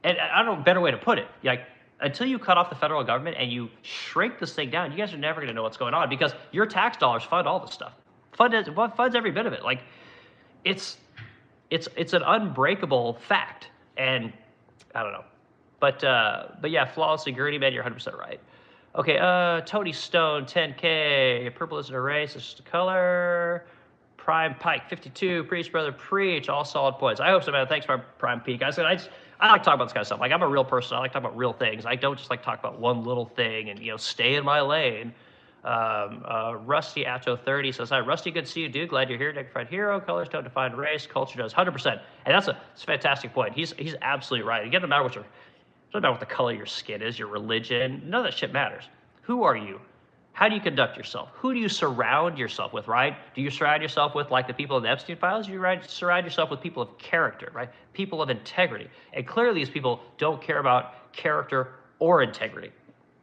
And I don't know a better way to put it. Like, until you cut off the federal government and you shrink this thing down, you guys are never going to know what's going on because your tax dollars fund all this stuff. Funds every bit of it. Like, it's an unbreakable fact. And I don't know. But yeah, Flawlessly Gertie, man, you're 100% right. Okay, Tony Stone, 10K. Purple isn't a race, it's just a color. Prime Pike, 52. Preach, brother, preach. All solid points. I hope so, man. Thanks for Prime Peak. I like talking about this kind of stuff. Like, I'm a real person. I like talking about real things. I don't just like talk about one little thing and, you know, stay in my lane. Rusty Atto 30 says, hi, Rusty, good to see you, dude. Glad you're here. Dignified hero. Colors don't define race. Culture does. 100%. And that's a fantastic point. He's absolutely right. It doesn't matter what the color of your skin is, your religion. None of that shit matters. Who are you? How do you conduct yourself? Who do you surround yourself with, right? Do you surround yourself with, like, the people in the Epstein files? Or do you surround yourself with people of character, right? People of integrity. And clearly these people don't care about character or integrity.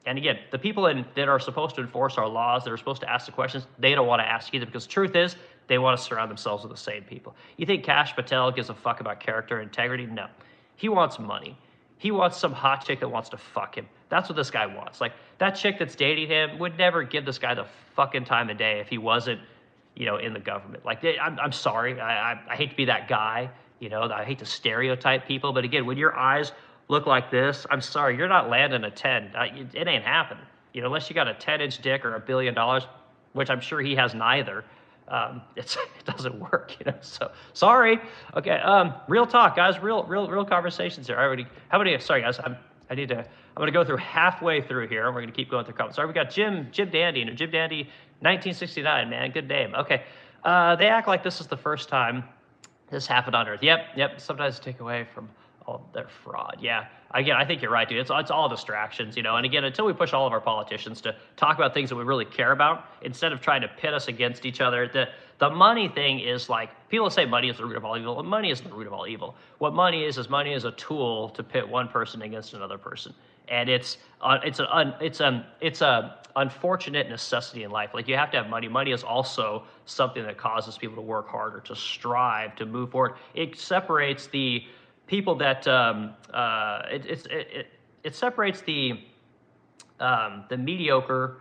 And again, the people that are supposed to enforce our laws, that are supposed to ask the questions, they don't want to ask either, because the truth is, they want to surround themselves with the same people. You think Kash Patel gives a fuck about character and integrity? No. He wants money. He wants some hot chick that wants to fuck him. That's what this guy wants. Like, that chick that's dating him would never give this guy the fucking time of day if he wasn't, in the government. Like, I'm sorry. I hate to be that guy. I hate to stereotype people. But again, when your eyes look like this, I'm sorry, you're not landing a 10. It ain't happening. Unless you got a 10-inch dick or $1 billion, which I'm sure he has neither. It doesn't work, So sorry. Okay. Real talk, guys. Real conversations here. How many? Sorry, guys. I'm going to go through halfway through here. We're going to keep going through comments. Sorry, we got Jim Dandy, Jim Dandy, 1969. Man, good name. Okay. They act like this is the first time this happened on Earth. Yep. Sometimes take away from all their fraud. Yeah. Again, I think you're right, dude. It's all distractions, And again, until we push all of our politicians to talk about things that we really care about, instead of trying to pit us against each other, the money thing is like, people say money is the root of all evil. Money isn't the root of all evil. What money is a tool to pit one person against another person. And it's a unfortunate necessity in life. Like, you have to have money. Money is also something that causes people to work harder, to strive, to move forward. It separates the people that it separates the mediocre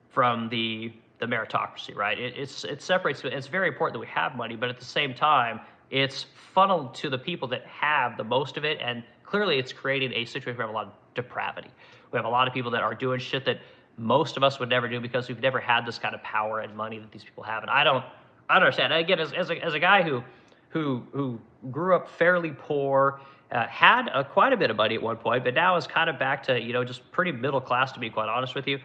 from the meritocracy, right? It separates. It's very important that we have money, but at the same time, it's funneled to the people that have the most of it, and clearly, it's creating a situation where we have a lot of depravity. We have a lot of people that are doing shit that most of us would never do because we've never had this kind of power and money that these people have, and I don't understand. Again, as a guy who grew up fairly poor, had quite a bit of money at one point, but now is kind of back to, just pretty middle class, to be quite honest with you.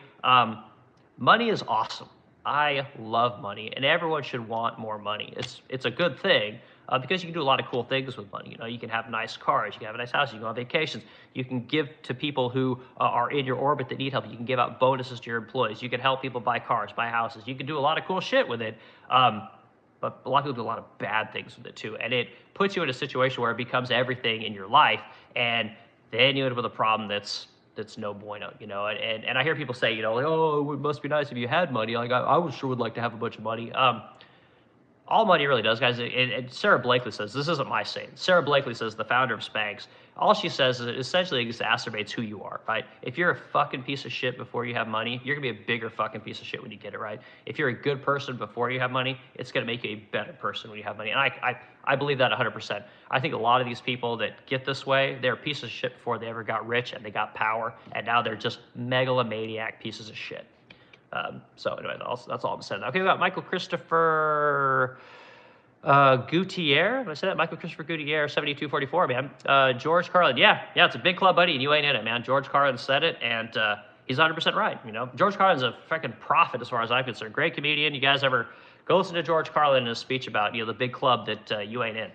Money is awesome. I love money, and everyone should want more money. It's a good thing because you can do a lot of cool things with money. You can have nice cars, you can have a nice house, you can go on vacations, you can give to people who are in your orbit that need help, you can give out bonuses to your employees, you can help people buy cars, buy houses, you can do a lot of cool shit with it. But a lot of people do a lot of bad things with it too. And it puts you in a situation where it becomes everything in your life. And then you end up with a problem that's no bueno, And I hear people say, like, oh, it must be nice if you had money. Like, I sure would like to have a bunch of money. All money really does, guys. And Sarah Blakely says, this isn't my saying. Sarah Blakely says, the founder of Spanx, all she says is it essentially exacerbates who you are, right? If you're a fucking piece of shit before you have money, you're going to be a bigger fucking piece of shit when you get it, right? If you're a good person before you have money, it's going to make you a better person when you have money. And I believe that 100%. I think a lot of these people that get this way, they're a piece of shit before they ever got rich and they got power, and now they're just megalomaniac pieces of shit. So anyway, that's all I'm saying. Okay, we got Michael Christopher Gutierrez. Did I say that? Michael Christopher Gutierrez, 7244, man. George Carlin. Yeah, it's a big club, buddy, and you ain't in it, man. George Carlin said it, and he's 100% right. George Carlin's a freaking prophet as far as I'm concerned. Great comedian. You guys ever go listen to George Carlin in his speech about, the big club that you ain't in.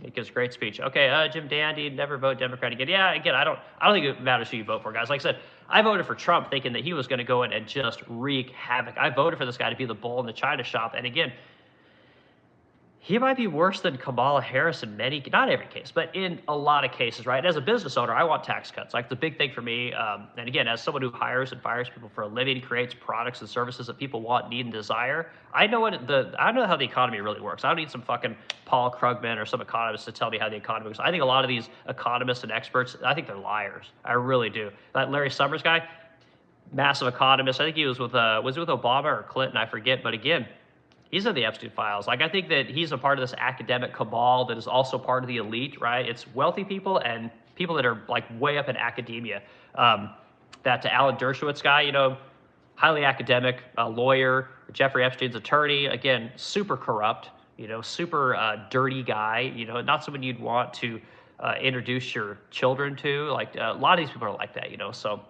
He gives a great speech. Okay, Jim Dandy, never vote Democrat again. Yeah, again, I don't think it matters who you vote for, guys. Like I said, I voted for Trump thinking that he was going to go in and just wreak havoc. I voted for this guy to be the bull in the china shop. And again, he might be worse than Kamala Harris in many, not every case, but in a lot of cases, right? As a business owner, I want tax cuts. Like, the big thing for me, and again, as someone who hires and fires people for a living, creates products and services that people want, need, and desire, I know how the economy really works. I don't need some fucking Paul Krugman or some economist to tell me how the economy works. I think a lot of these economists and experts, I think they're liars. I really do. That Larry Summers guy, massive economist. I think he was with Obama or Clinton, I forget. But again, he's in the Epstein files. Like, I think that he's a part of this academic cabal that is also part of the elite, right? It's wealthy people and people that are like way up in academia. That Alan Dershowitz guy, highly academic, lawyer, Jeffrey Epstein's attorney, again, super corrupt, super dirty guy, not someone you'd want to introduce your children to. Like, a lot of these people are like that, so.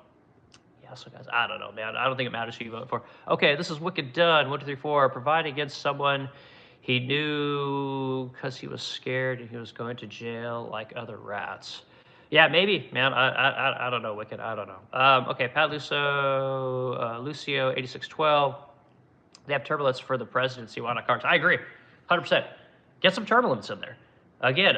So guys, I don't know, man. I don't think it matters who you vote for. Okay, this is Wicked Done. 1, 2, 3, 4. Provide against someone he knew because he was scared and he was going to jail like other rats. Yeah, maybe, man. I don't know, Wicked. I don't know. Okay, Pat Lucio, 8612. They have turbulence for the presidency. Why not Congress? I agree, 100%. Get some turbulence in there. Again,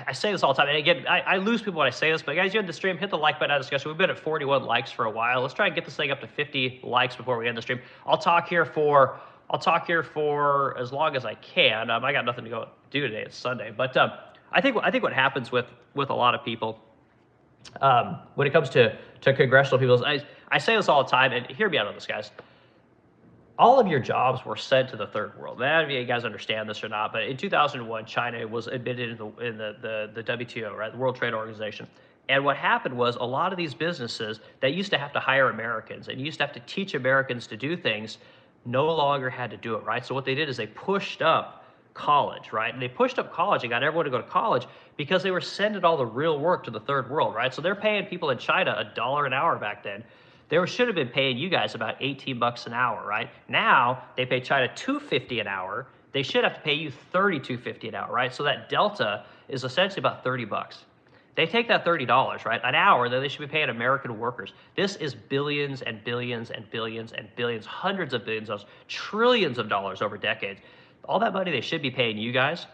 I say this all the time, and again, I lose people when I say this, but guys, you end the stream, hit the like button, discussion. We've been at 41 likes for a while. Let's try and get this thing up to 50 likes before we end the stream. I'll talk here for I'll talk here for as long as I can. I got nothing to go do today. It's Sunday, but I think what happens with a lot of people when it comes to congressional people is I say this all the time, and hear me out on this, guys. All of your jobs were sent to the third world. I don't know if you guys understand this or not, but in 2001, China was admitted in the WTO, right, the World Trade Organization. And what happened was a lot of these businesses that used to have to hire Americans and used to have to teach Americans to do things no longer had to do it, right? So what they did is they pushed up college, right? And they pushed up college and got everyone to go to college because they were sending all the real work to the third world, right? So they're paying people in China $1 an hour back then. They should have been paying you guys about 18 bucks an hour, right? Now they pay China $2.50 an hour. They should have to pay you $32.50 an hour, right? So that delta is essentially about 30 bucks. They take that $30, right, an hour, then they should be paying American workers. This is billions and billions and billions and billions, hundreds of billions of dollars, trillions of dollars over decades. All that money they should be paying you guys,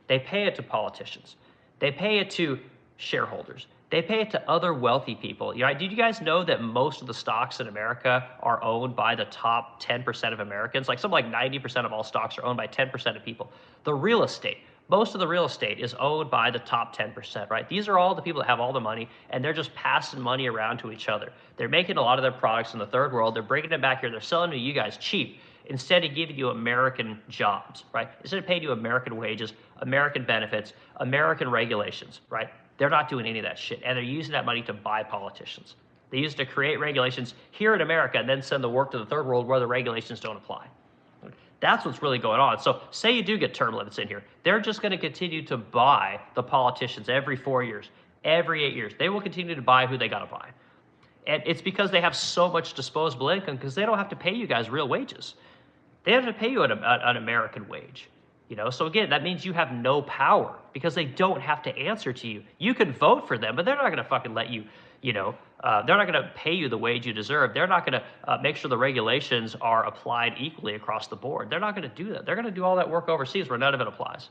they pay it to politicians. They pay it to shareholders. They pay it to other wealthy people. Did you guys know that most of the stocks in America are owned by the top 10% of Americans? Like something like 90% of all stocks are owned by 10% of people. The real estate, most of the real estate is owned by the top 10%, right? These are all the people that have all the money, and they're just passing money around to each other. They're making a lot of their products in the third world. They're bringing them back here. They're selling to you guys cheap instead of giving you American jobs, right? Instead of paying you American wages, American benefits, American regulations, right? They're not doing any of that shit, and they're using that money to buy politicians. They use it to create regulations here in America and then send the work to the third world where the regulations don't apply. That's what's really going on. So say you do get turbulence in here. They're just going to continue to buy the politicians every 4 years, every 8 years. They will continue to buy who they got to buy. And it's because they have so much disposable income because they don't have to pay you guys real wages. They have to pay you an American wage. So again, that means you have no power because they don't have to answer to you. You can vote for them, but they're not going to fucking let you, they're not going to pay you the wage you deserve. They're not going to make sure the regulations are applied equally across the board. They're not going to do that. They're going to do all that work overseas where none of it applies.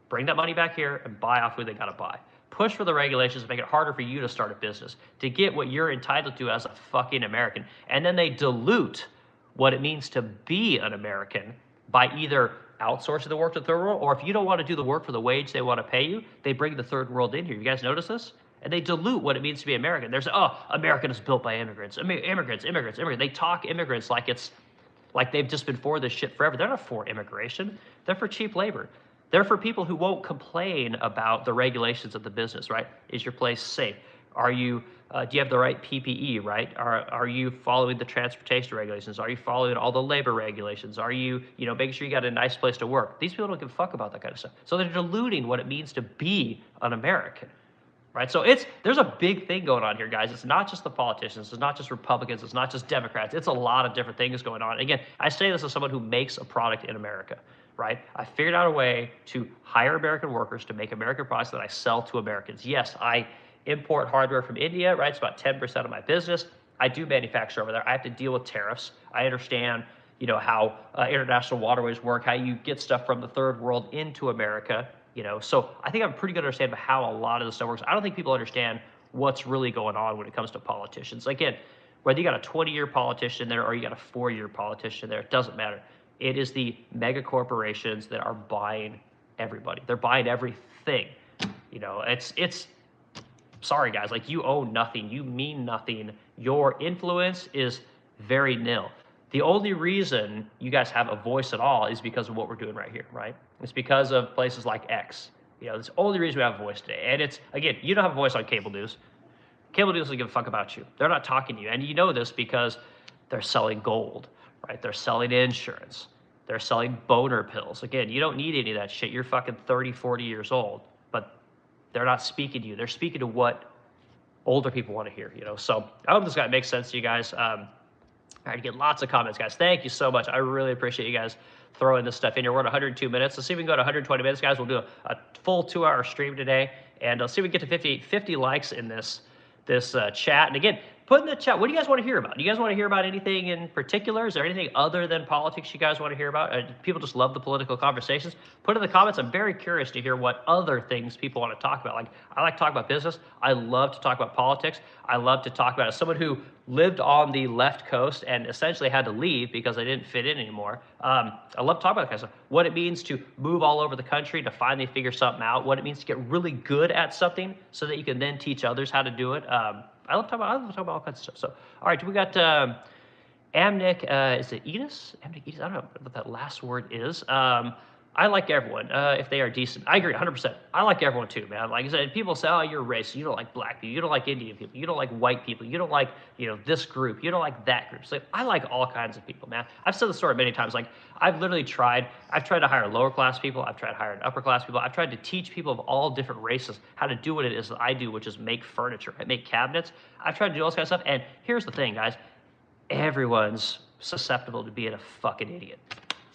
Bring that money back here and buy off who they got to buy. Push for the regulations to make it harder for you to start a business, to get what you're entitled to as a fucking American. And then they dilute what it means to be an American by either outsourcing the work to the third world, or if you don't want to do the work for the wage they want to pay you, they bring the third world in here. You guys notice this? And they dilute what it means to be American. They're saying, oh, America is built by immigrants. Immigrants. They talk immigrants like they've just been for this shit forever. They're not for immigration. They're for cheap labor. They're for people who won't complain about the regulations of the business, right? Is your place safe? Are you, do you have the right PPE, right? Are you following the transportation regulations? Are you following all the labor regulations? Are you, making sure you got a nice place to work? These people don't give a fuck about that kind of stuff. So they're diluting what it means to be an American, right? So there's a big thing going on here, guys. It's not just the politicians. It's not just Republicans. It's not just Democrats. It's a lot of different things going on. Again, I say this as someone who makes a product in America, right? I figured out a way to hire American workers to make American products that I sell to Americans. Yes, I import hardware from India, right? It's about 10% of my business. I do manufacture over there. I have to deal with tariffs. I understand, how international waterways work, how you get stuff from the third world into America, So I think I'm pretty good at understanding how a lot of this stuff works. I don't think people understand what's really going on when it comes to politicians. Again, whether you got a 20-year politician there or you got a 4-year politician there, it doesn't matter. It is the mega corporations that are buying everybody. They're buying everything. It's sorry, guys, you own nothing. You mean nothing. Your influence is very nil. The only reason you guys have a voice at all is because of what we're doing right here, right? It's because of places like X. It's the only reason we have a voice today. And it's, again, you don't have a voice on cable news. Cable news doesn't give a fuck about you. They're not talking to you. And you know this because they're selling gold, right? They're selling insurance. They're selling boner pills. Again, you don't need any of that shit. You're fucking 30, 40 years old. But they're not speaking to you. They're speaking to what older people want to hear, So I hope this guy makes sense to you guys. All right, get lots of comments, guys. Thank you so much. I really appreciate you guys throwing this stuff in here. We're at 102 minutes. Let's see if we can go to 120 minutes, guys. We'll do a full 2-hour stream today, and let's see if we can get to 50 likes in this chat. And again, put in the chat, what do you guys want to hear about? Do you guys want to hear about anything in particular? Is there anything other than politics you guys want to hear about? People just love the political conversations. Put in the comments. I'm very curious to hear what other things people want to talk about. I like to talk about business. I love to talk about politics. I love to talk about it. As someone who lived on the left coast and essentially had to leave because they didn't fit in anymore. I love talking about that kind of stuff. What it means to move all over the country to finally figure something out. What it means to get really good at something so that you can then teach others how to do it. I love talking about all kinds of stuff. So, all right, we got Amnik. Is it Edis? Amnik Edis. I don't know what that last word is. I like everyone if they are decent. I agree 100%. I like everyone too, man. Like I said, people say, oh, you're racist. You don't like black people. You don't like Indian people. You don't like white people. You don't like, this group. You don't like that group. So I like all kinds of people, man. I've said the story many times. Like I've tried to hire lower class people. I've tried to hire upper class people. I've tried to teach people of all different races how to do what it is that I do, which is make furniture, make cabinets. I've tried to do all this kind of stuff. And here's the thing, guys. Everyone's susceptible to being a fucking idiot.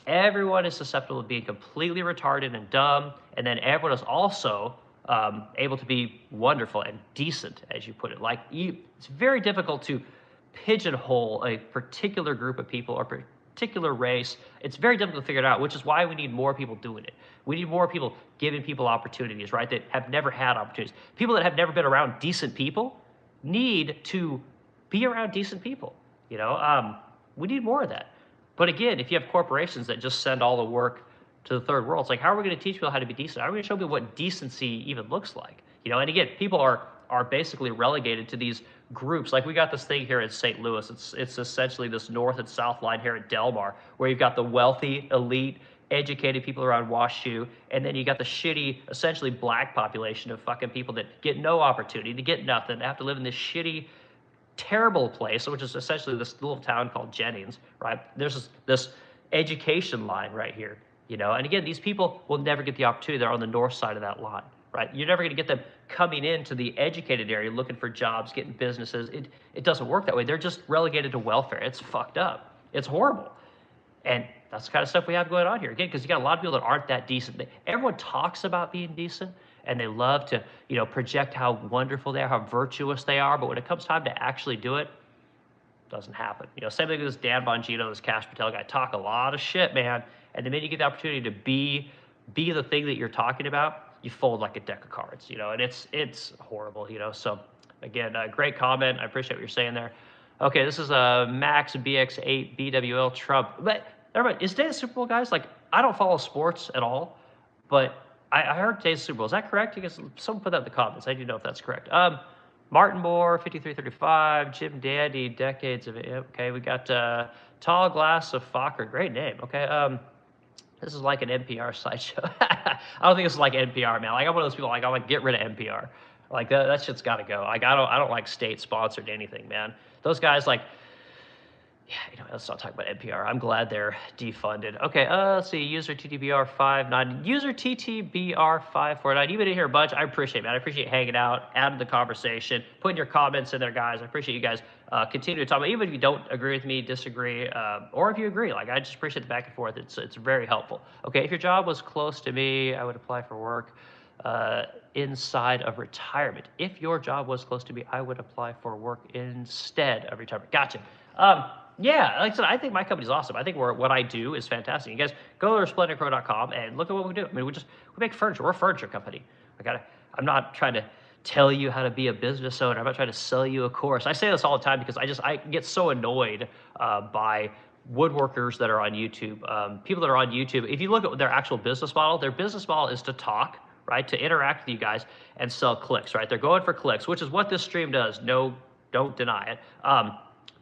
Everyone is susceptible to being completely retarded and dumb, and then everyone is also able to be wonderful and decent, as you put it. Like it's very difficult to pigeonhole a particular group of people or particular race. It's very difficult to figure it out, which is why we need more people doing it. We need more people giving people opportunities, right, that have never had opportunities. People that have never been around decent people need to be around decent people. We need more of that. But again, if you have corporations that just send all the work to the third world, it's like, how are we going to teach people how to be decent? How are we going to show people what decency even looks like? And again, people are basically relegated to these groups. Like we got this thing here in St. Louis. It's essentially this north and south line here at Del Mar, where you've got the wealthy, elite, educated people around WashU, and then you got the shitty, essentially black population of fucking people that get no opportunity, to get nothing, to have to live in this shitty, terrible place, which is essentially this little town called Jennings, right? There's this education line right here, and again, these people will never get the opportunity. They're on the north side of that line, right? You're never going to get them coming into the educated area looking for jobs, getting businesses. It doesn't work that way. They're just relegated to welfare. It's fucked up. It's horrible. And that's the kind of stuff we have going on here, again, because you got a lot of people that aren't that decent. Everyone talks about being decent, and they love to, project how wonderful they are, how virtuous they are. But when it comes time to actually do it, doesn't happen. Same thing with this Dan Bongino, this Kash Patel guy. Talk a lot of shit, man. And the minute you get the opportunity to be the thing that you're talking about, you fold like a deck of cards, and it's horrible, So again, great comment. I appreciate what you're saying there. Okay, this is Max BX8 BWL Trump. But everybody, is today the Super Bowl, guys? Like, I don't follow sports at all, but I heard today's Super Bowl. Is that correct? You guys, someone put that in the comments. I do know if that's correct. Martin Moore, 5335, Jim Dandy, decades of it. Okay, we got Tall Glass of Fokker. Great name. Okay, this is like an NPR slideshow. I don't think this is like NPR, man. Like I'm one of those people. Like I'm like, get rid of NPR. Like that shit's got to go. Like I don't like state sponsored anything, man. Those guys like. Yeah, let's not talk about NPR. I'm glad they're defunded. Okay, let's see. User TTBR59. User TTBR549. You've been in here a bunch. I appreciate it, man. I appreciate hanging out, adding the conversation, putting your comments in there, guys. I appreciate you guys continue to talk about, even if you don't agree with me, disagree, or if you agree. Like, I just appreciate the back and forth. It's very helpful. Okay, if your job was close to me, I would apply for work inside of retirement. If your job was close to me, I would apply for work instead of retirement. Gotcha. Yeah, like I said, I think my company's awesome. I think what I do is fantastic. You guys go to resplendentcrow.com and look at what we do. I mean, we make furniture. We're a furniture company. I'm not trying to tell you how to be a business owner. I'm not trying to sell you a course. I say this all the time because I get so annoyed by woodworkers that are on YouTube, people that are on YouTube. If you look at their actual business model, their business model is to talk, right, to interact with you guys and sell clicks, right? They're going for clicks, which is what this stream does. No, don't deny it.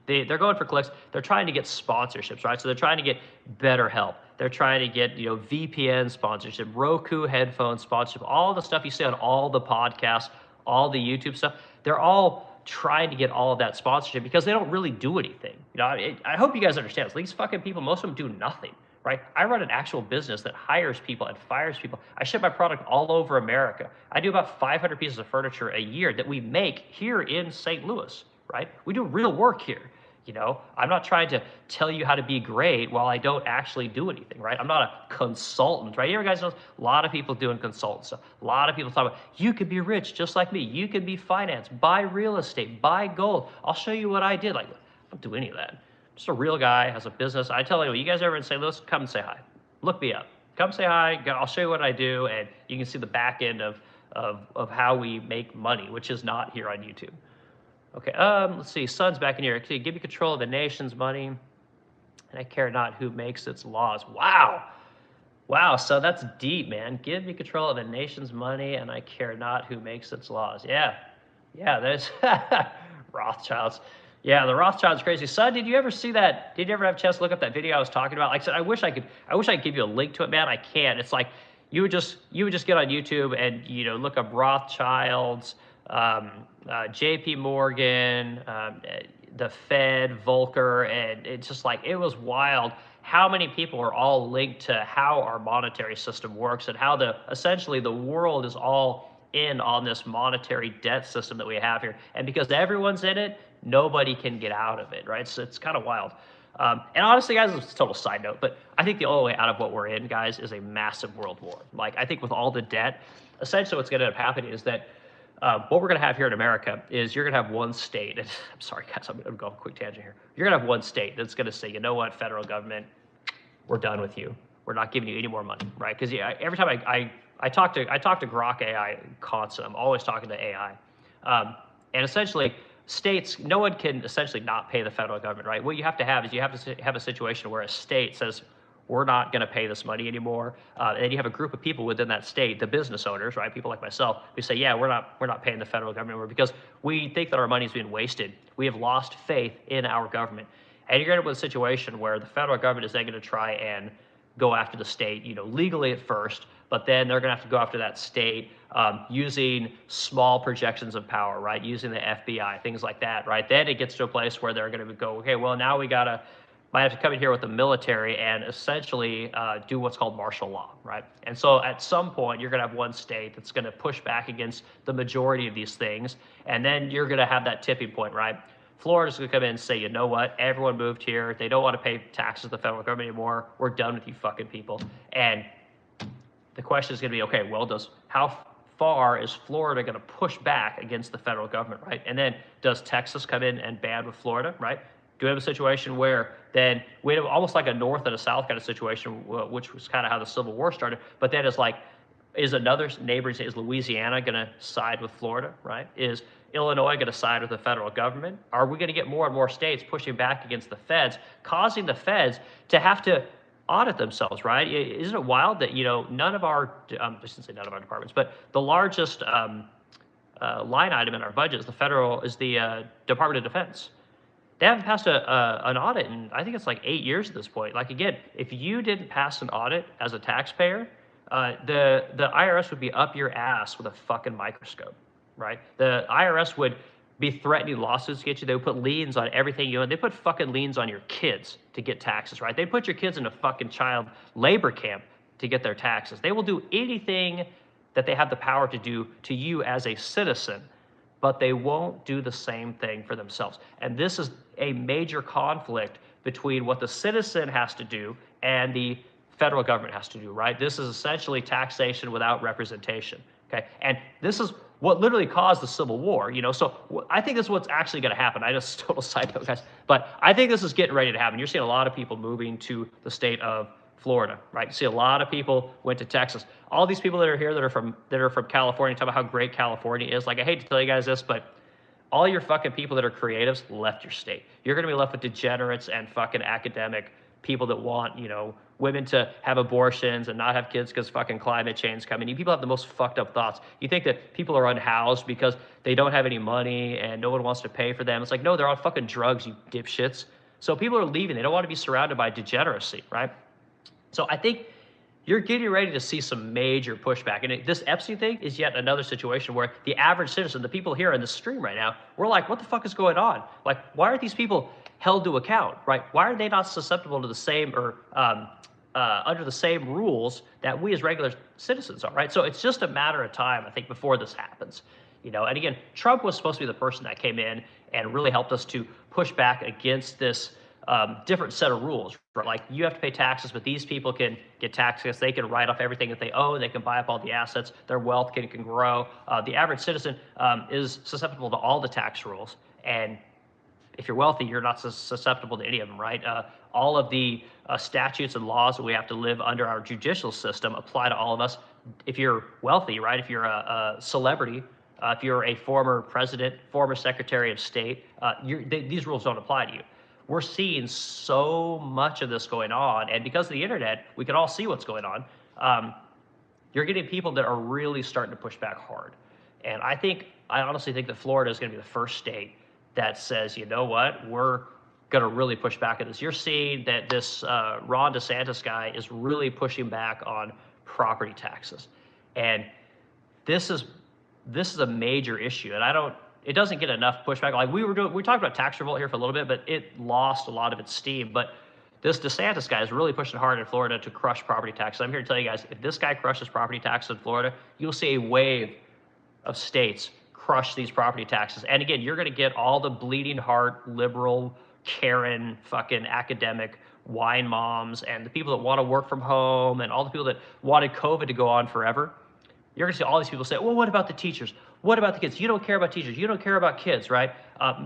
They're going for clicks. They're trying to get sponsorships, right? So they're trying to get BetterHelp. They're trying to get, VPN sponsorship, Roku headphone sponsorship, all the stuff you see on all the podcasts, all the YouTube stuff. They're all trying to get all of that sponsorship because they don't really do anything. I hope you guys understand this. These fucking people, most of them do nothing, right? I run an actual business that hires people and fires people. I ship my product all over America. I do about 500 pieces of furniture a year that we make here in St. Louis, right? We do real work here. I'm not trying to tell you how to be great while I don't actually do anything, right? I'm not a consultant, right? You guys know a lot of people doing consultant stuff. A lot of people talk about, you could be rich just like me. You could be financed, buy real estate, buy gold. I'll show you what I did. Like, I don't do any of that. I'm just a real guy, has a business. I tell you guys ever in St. Louis, come and say hi. Look me up. Come say hi. I'll show you what I do, and you can see the back end of how we make money, which is not here on YouTube. Okay, let's see. Son's back in here. Give me control of the nation's money, and I care not who makes its laws. Wow. Wow, so that's deep, man. Give me control of the nation's money, and I care not who makes its laws. Yeah, yeah, there's Rothschilds. Yeah, the Rothschilds crazy. Son, did you ever see that? Did you ever have a chance to look up that video I was talking about? Like I said, I wish I could give you a link to it, man. I can't. It's like you would just get on YouTube and look up Rothschilds, J.P. Morgan, the Fed, Volcker, and it's just like it was wild how many people are all linked to how our monetary system works and how essentially the world is all in on this monetary debt system that we have here. And because everyone's in it, nobody can get out of it, right? So it's kind of wild. And honestly, guys, it's a total side note, but I think the only way out of what we're in, guys, is a massive world war. Like, I think with all the debt, essentially what's going to end up happening is that what we're going to have here in America is you're going to have one state. And I'm sorry, guys, I'm going to go on a quick tangent here. You're going to have one state that's going to say, you know what, federal government, we're done with you. We're not giving you any more money, right? Because every time I talk to Grok AI constantly, I'm always talking to AI, and essentially states, no one can essentially not pay the federal government, right? What you have to have is you have to have a situation where a state says, we're not going to pay this money anymore. And then you have a group of people within that state, the business owners, right? People like myself, who say, yeah, we're not paying the federal government anymore because we think that our money is being wasted. We have lost faith in our government. And you're going to end up with a situation where the federal government is then going to try and go after the state, legally at first, but then they're going to have to go after that state using small projections of power, right? Using the FBI, things like that, right? Then it gets to a place where they're going to go, okay, well, now might have to come in here with the military and essentially do what's called martial law, right? And so at some point, you're going to have one state that's going to push back against the majority of these things, and then you're going to have that tipping point, right? Florida's going to come in and say, you know what, everyone moved here. They don't want to pay taxes to the federal government anymore. We're done with you fucking people. And the question is going to be, okay, well, how far is Florida going to push back against the federal government, right? And then does Texas come in and ban with Florida, right? Do we have a situation where then we have almost like a north and a south kind of situation, which was kind of how the Civil War started, but then it's like, is another neighboring state, is Louisiana going to side with Florida, right? Is Illinois going to side with the federal government? Are we going to get more and more states pushing back against the feds, causing the feds to have to audit themselves, right? Isn't it wild that, none of our, I shouldn't say none of our departments, but the largest line item in our budget is the Department of Defense. They haven't passed an audit in, I think it's like 8 years at this point. Like, again, if you didn't pass an audit as a taxpayer, the IRS would be up your ass with a fucking microscope, right? The IRS would be threatening lawsuits to get you. They would put liens on everything you own. They put fucking liens on your kids to get taxes, right? They put your kids in a fucking child labor camp to get their taxes. They will do anything that they have the power to do to you as a citizen, but they won't do the same thing for themselves. And this is a major conflict between what the citizen has to do and the federal government has to do, right? This is essentially taxation without representation, okay? And this is what literally caused the Civil War, So I think this is what's actually going to happen. I just total side note, guys, but I think this is getting ready to happen. You're seeing a lot of people moving to the state of Florida, right? You see a lot of people went to Texas. All these people that are here that are from California, talk about how great California is. Like, I hate to tell you guys this, but all your fucking people that are creatives left your state. You're going to be left with degenerates and fucking academic people that want, women to have abortions and not have kids because fucking climate change is coming. You people have the most fucked up thoughts. You think that people are unhoused because they don't have any money and no one wants to pay for them. It's like, no, they're on fucking drugs, you dipshits. So people are leaving. They don't want to be surrounded by degeneracy, right? So I think you're getting ready to see some major pushback. And this Epstein thing is yet another situation where the average citizen, the people here in the stream right now, we're like, what the fuck is going on? Like, why aren't these people held to account, right? Why are they not susceptible to the same or under the same rules that we as regular citizens are, right? So it's just a matter of time, I think, before this happens. And again, Trump was supposed to be the person that came in and really helped us to push back against this different set of rules, right? Like, you have to pay taxes, but these people can get taxes. They can write off everything that they owe. They can buy up all the assets. Their wealth can grow. The average citizen is susceptible to all the tax rules. And if you're wealthy, you're not susceptible to any of them, right? All of the statutes and laws that we have to live under our judicial system apply to all of us. If you're wealthy, right? If you're a celebrity, if you're a former president, former secretary of state, these rules don't apply to you. We're seeing so much of this going on, and because of the internet, we can all see what's going on. You're getting people that are really starting to push back hard. And I honestly think that Florida is going to be the first state that says, you know what, we're going to really push back at this. You're seeing that this Ron DeSantis guy is really pushing back on property taxes. And this is a major issue. And it doesn't get enough pushback. Like we talked about tax revolt here for a little bit, but it lost a lot of its steam. But this DeSantis guy is really pushing hard in Florida to crush property taxes. I'm here to tell you guys, if this guy crushes property taxes in Florida, you'll see a wave of states crush these property taxes. And again, you're going to get all the bleeding heart, liberal, Karen, fucking academic wine moms and the people that want to work from home and all the people that wanted COVID to go on forever. You're going to see all these people say, well, what about the teachers? What about the kids? You don't care about teachers. You don't care about kids, right?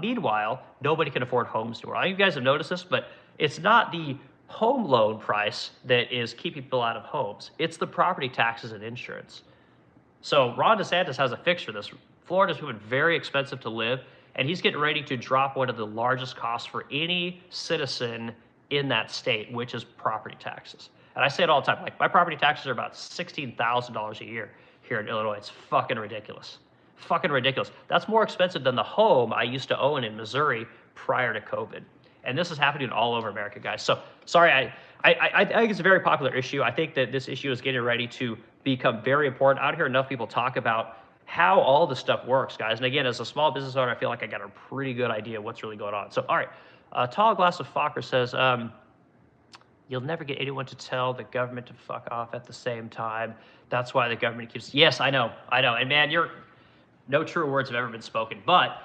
Meanwhile, nobody can afford homes anymore. You guys have noticed this, but it's not the home loan price that is keeping people out of homes. It's the property taxes and insurance. So Ron DeSantis has a fix for this. Florida's becoming very expensive to live, and he's getting ready to drop one of the largest costs for any citizen in that state, which is property taxes. And I say it all the time, like my property taxes are about $16,000 a year here in Illinois. It's fucking ridiculous. Fucking ridiculous. That's more expensive than the home I used to own in Missouri prior to COVID. And this is happening all over America, guys. So sorry, I think it's a very popular issue. I think that this issue is getting ready to become very important. I don't hear enough people talk about how all this stuff works, guys. And again, as a small business owner, I feel like I got a pretty good idea of what's really going on. So, all right, Tall Glass of Fokker says, you'll never get anyone to tell the government to fuck off at the same time. That's why the government keeps, yes, I know. And man, no true words have ever been spoken, but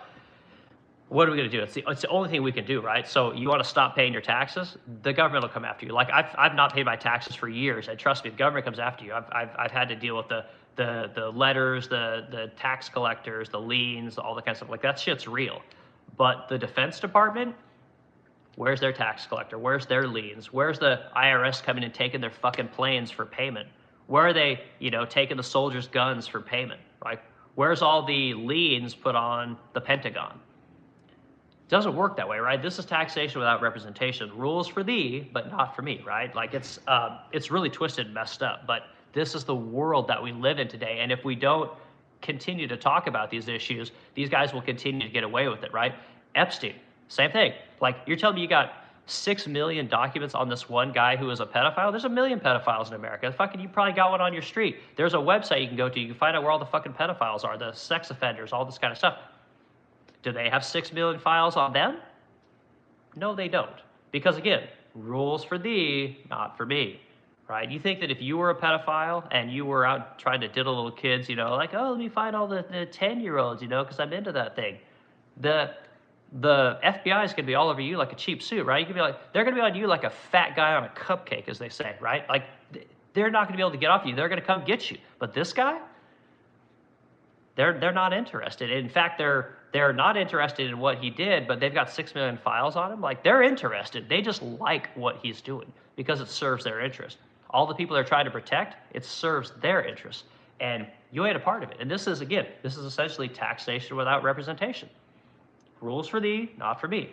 what are we going to do? It's the only thing we can do, right? So you want to stop paying your taxes? The government will come after you. Like I've not paid my taxes for years, and trust me, the government comes after you. I've had to deal with the letters, the tax collectors, the liens, all the kind of stuff. Like that shit's real. But the Defense Department, where's their tax collector? Where's their liens? Where's the IRS coming and taking their fucking planes for payment? Where are they, taking the soldiers' guns for payment, right? Where's all the liens put on the Pentagon? It doesn't work that way, right? This is taxation without representation. Rules for thee, but not for me, right? Like it's really twisted and messed up, but this is the world that we live in today. And if we don't continue to talk about these issues, these guys will continue to get away with it, right? Epstein, same thing. Like you're telling me you got 6 million documents on this one guy who is a pedophile? There's a million pedophiles in America. Fucking, you probably got one on your street. There's a website you can go to. You can find out where all the fucking pedophiles are, the sex offenders, all this kind of stuff. Do they have 6 million files on them? No, they don't. Because again, rules for thee, not for me, right? You think that if you were a pedophile and you were out trying to diddle little kids, like, oh, let me find all the 10-year-olds, because I'm into that thing. The FBI is going to be all over you like a cheap suit, right? They're going to be on you like a fat guy on a cupcake, as they say, right? Like, they're not going to be able to get off you. They're going to come get you. But this guy, they're not interested. In fact, they're not interested in what he did, but they've got 6 million files on him. Like, they're interested. They just like what he's doing because it serves their interest. All the people they're trying to protect, it serves their interest. And you ain't a part of it. And this is essentially taxation without representation. Rules for thee, not for me.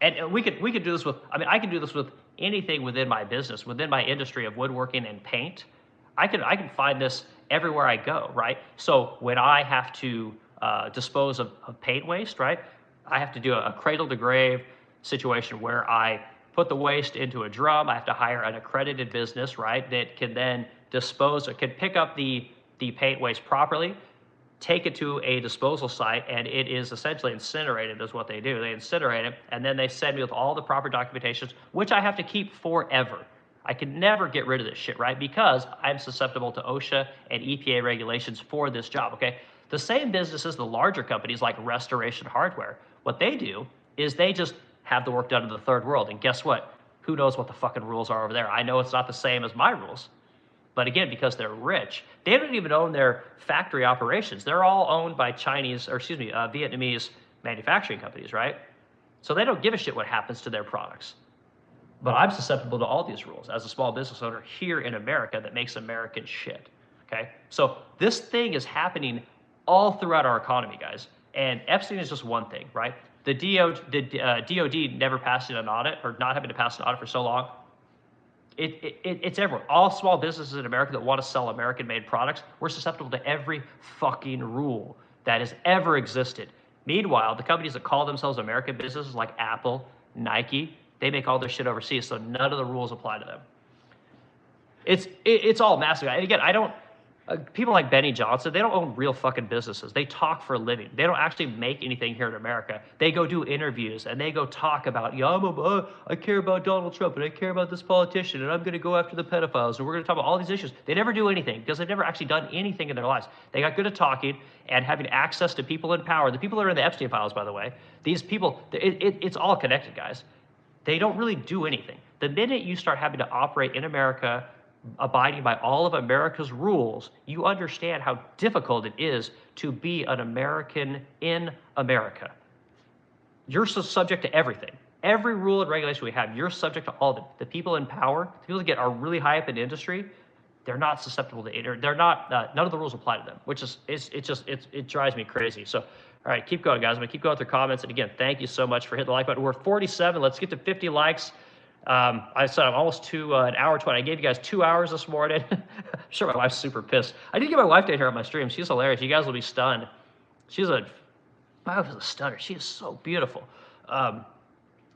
And we could do this with, I can do this with anything within my business, within my industry of woodworking and paint. I can find this everywhere I go, right? So when I have to dispose of paint waste, right? I have to do a cradle to grave situation where I put the waste into a drum. I have to hire an accredited business, right? That can then can pick up the paint waste properly, take it to a disposal site, and it is essentially incinerated is what they do. They incinerate it, and then they send me with all the proper documentations, which I have to keep forever. I can never get rid of this shit, right? Because I'm susceptible to OSHA and EPA regulations for this job, okay? The same businesses, the larger companies like Restoration Hardware, what they do is they just have the work done in the third world. And guess what? Who knows what the fucking rules are over there? I know it's not the same as my rules. But again, because they're rich, they don't even own their factory operations. They're all owned by Vietnamese manufacturing companies, right? So they don't give a shit what happens to their products. But I'm susceptible to all these rules as a small business owner here in America that makes American shit, okay? So this thing is happening all throughout our economy, guys. And Epstein is just one thing, right? The DOD never passing an audit, or not having to pass an audit for so long. It's everywhere. All small businesses in America that want to sell American-made products, we're susceptible to every fucking rule that has ever existed. Meanwhile, the companies that call themselves American businesses like Apple, Nike, they make all their shit overseas, so none of the rules apply to them. It's all massive. And again, I don't. People like Benny Johnson, they don't own real fucking businesses. They talk for a living. They don't actually make anything here in America. They go do interviews and they go talk about, I care about Donald Trump and I care about this politician and I'm going to go after the pedophiles and we're going to talk about all these issues. They never do anything because they've never actually done anything in their lives. They got good at talking and having access to people in power. The people that are in the Epstein files, by the way, these people, it's all connected, guys. They don't really do anything. The minute you start having to operate in America, abiding by all of America's rules, you understand how difficult it is to be an American in America. You're so subject to everything. Every rule and regulation we have, you're subject to all of it. The people in power, the people that are really high up in the industry, they're not susceptible to it. They're not. None of the rules apply to them, which is it drives me crazy. So, all right, keep going, guys. I'm gonna keep going through comments. And again, thank you so much for hitting the like button. We're 47. Let's get to 50 likes. I said I'm almost to an hour 20. I gave you guys 2 hours this morning. I'm sure my wife's super pissed. I did get my wife down here on my stream. She's hilarious. You guys will be stunned. My wife is a stunner. She is so beautiful. I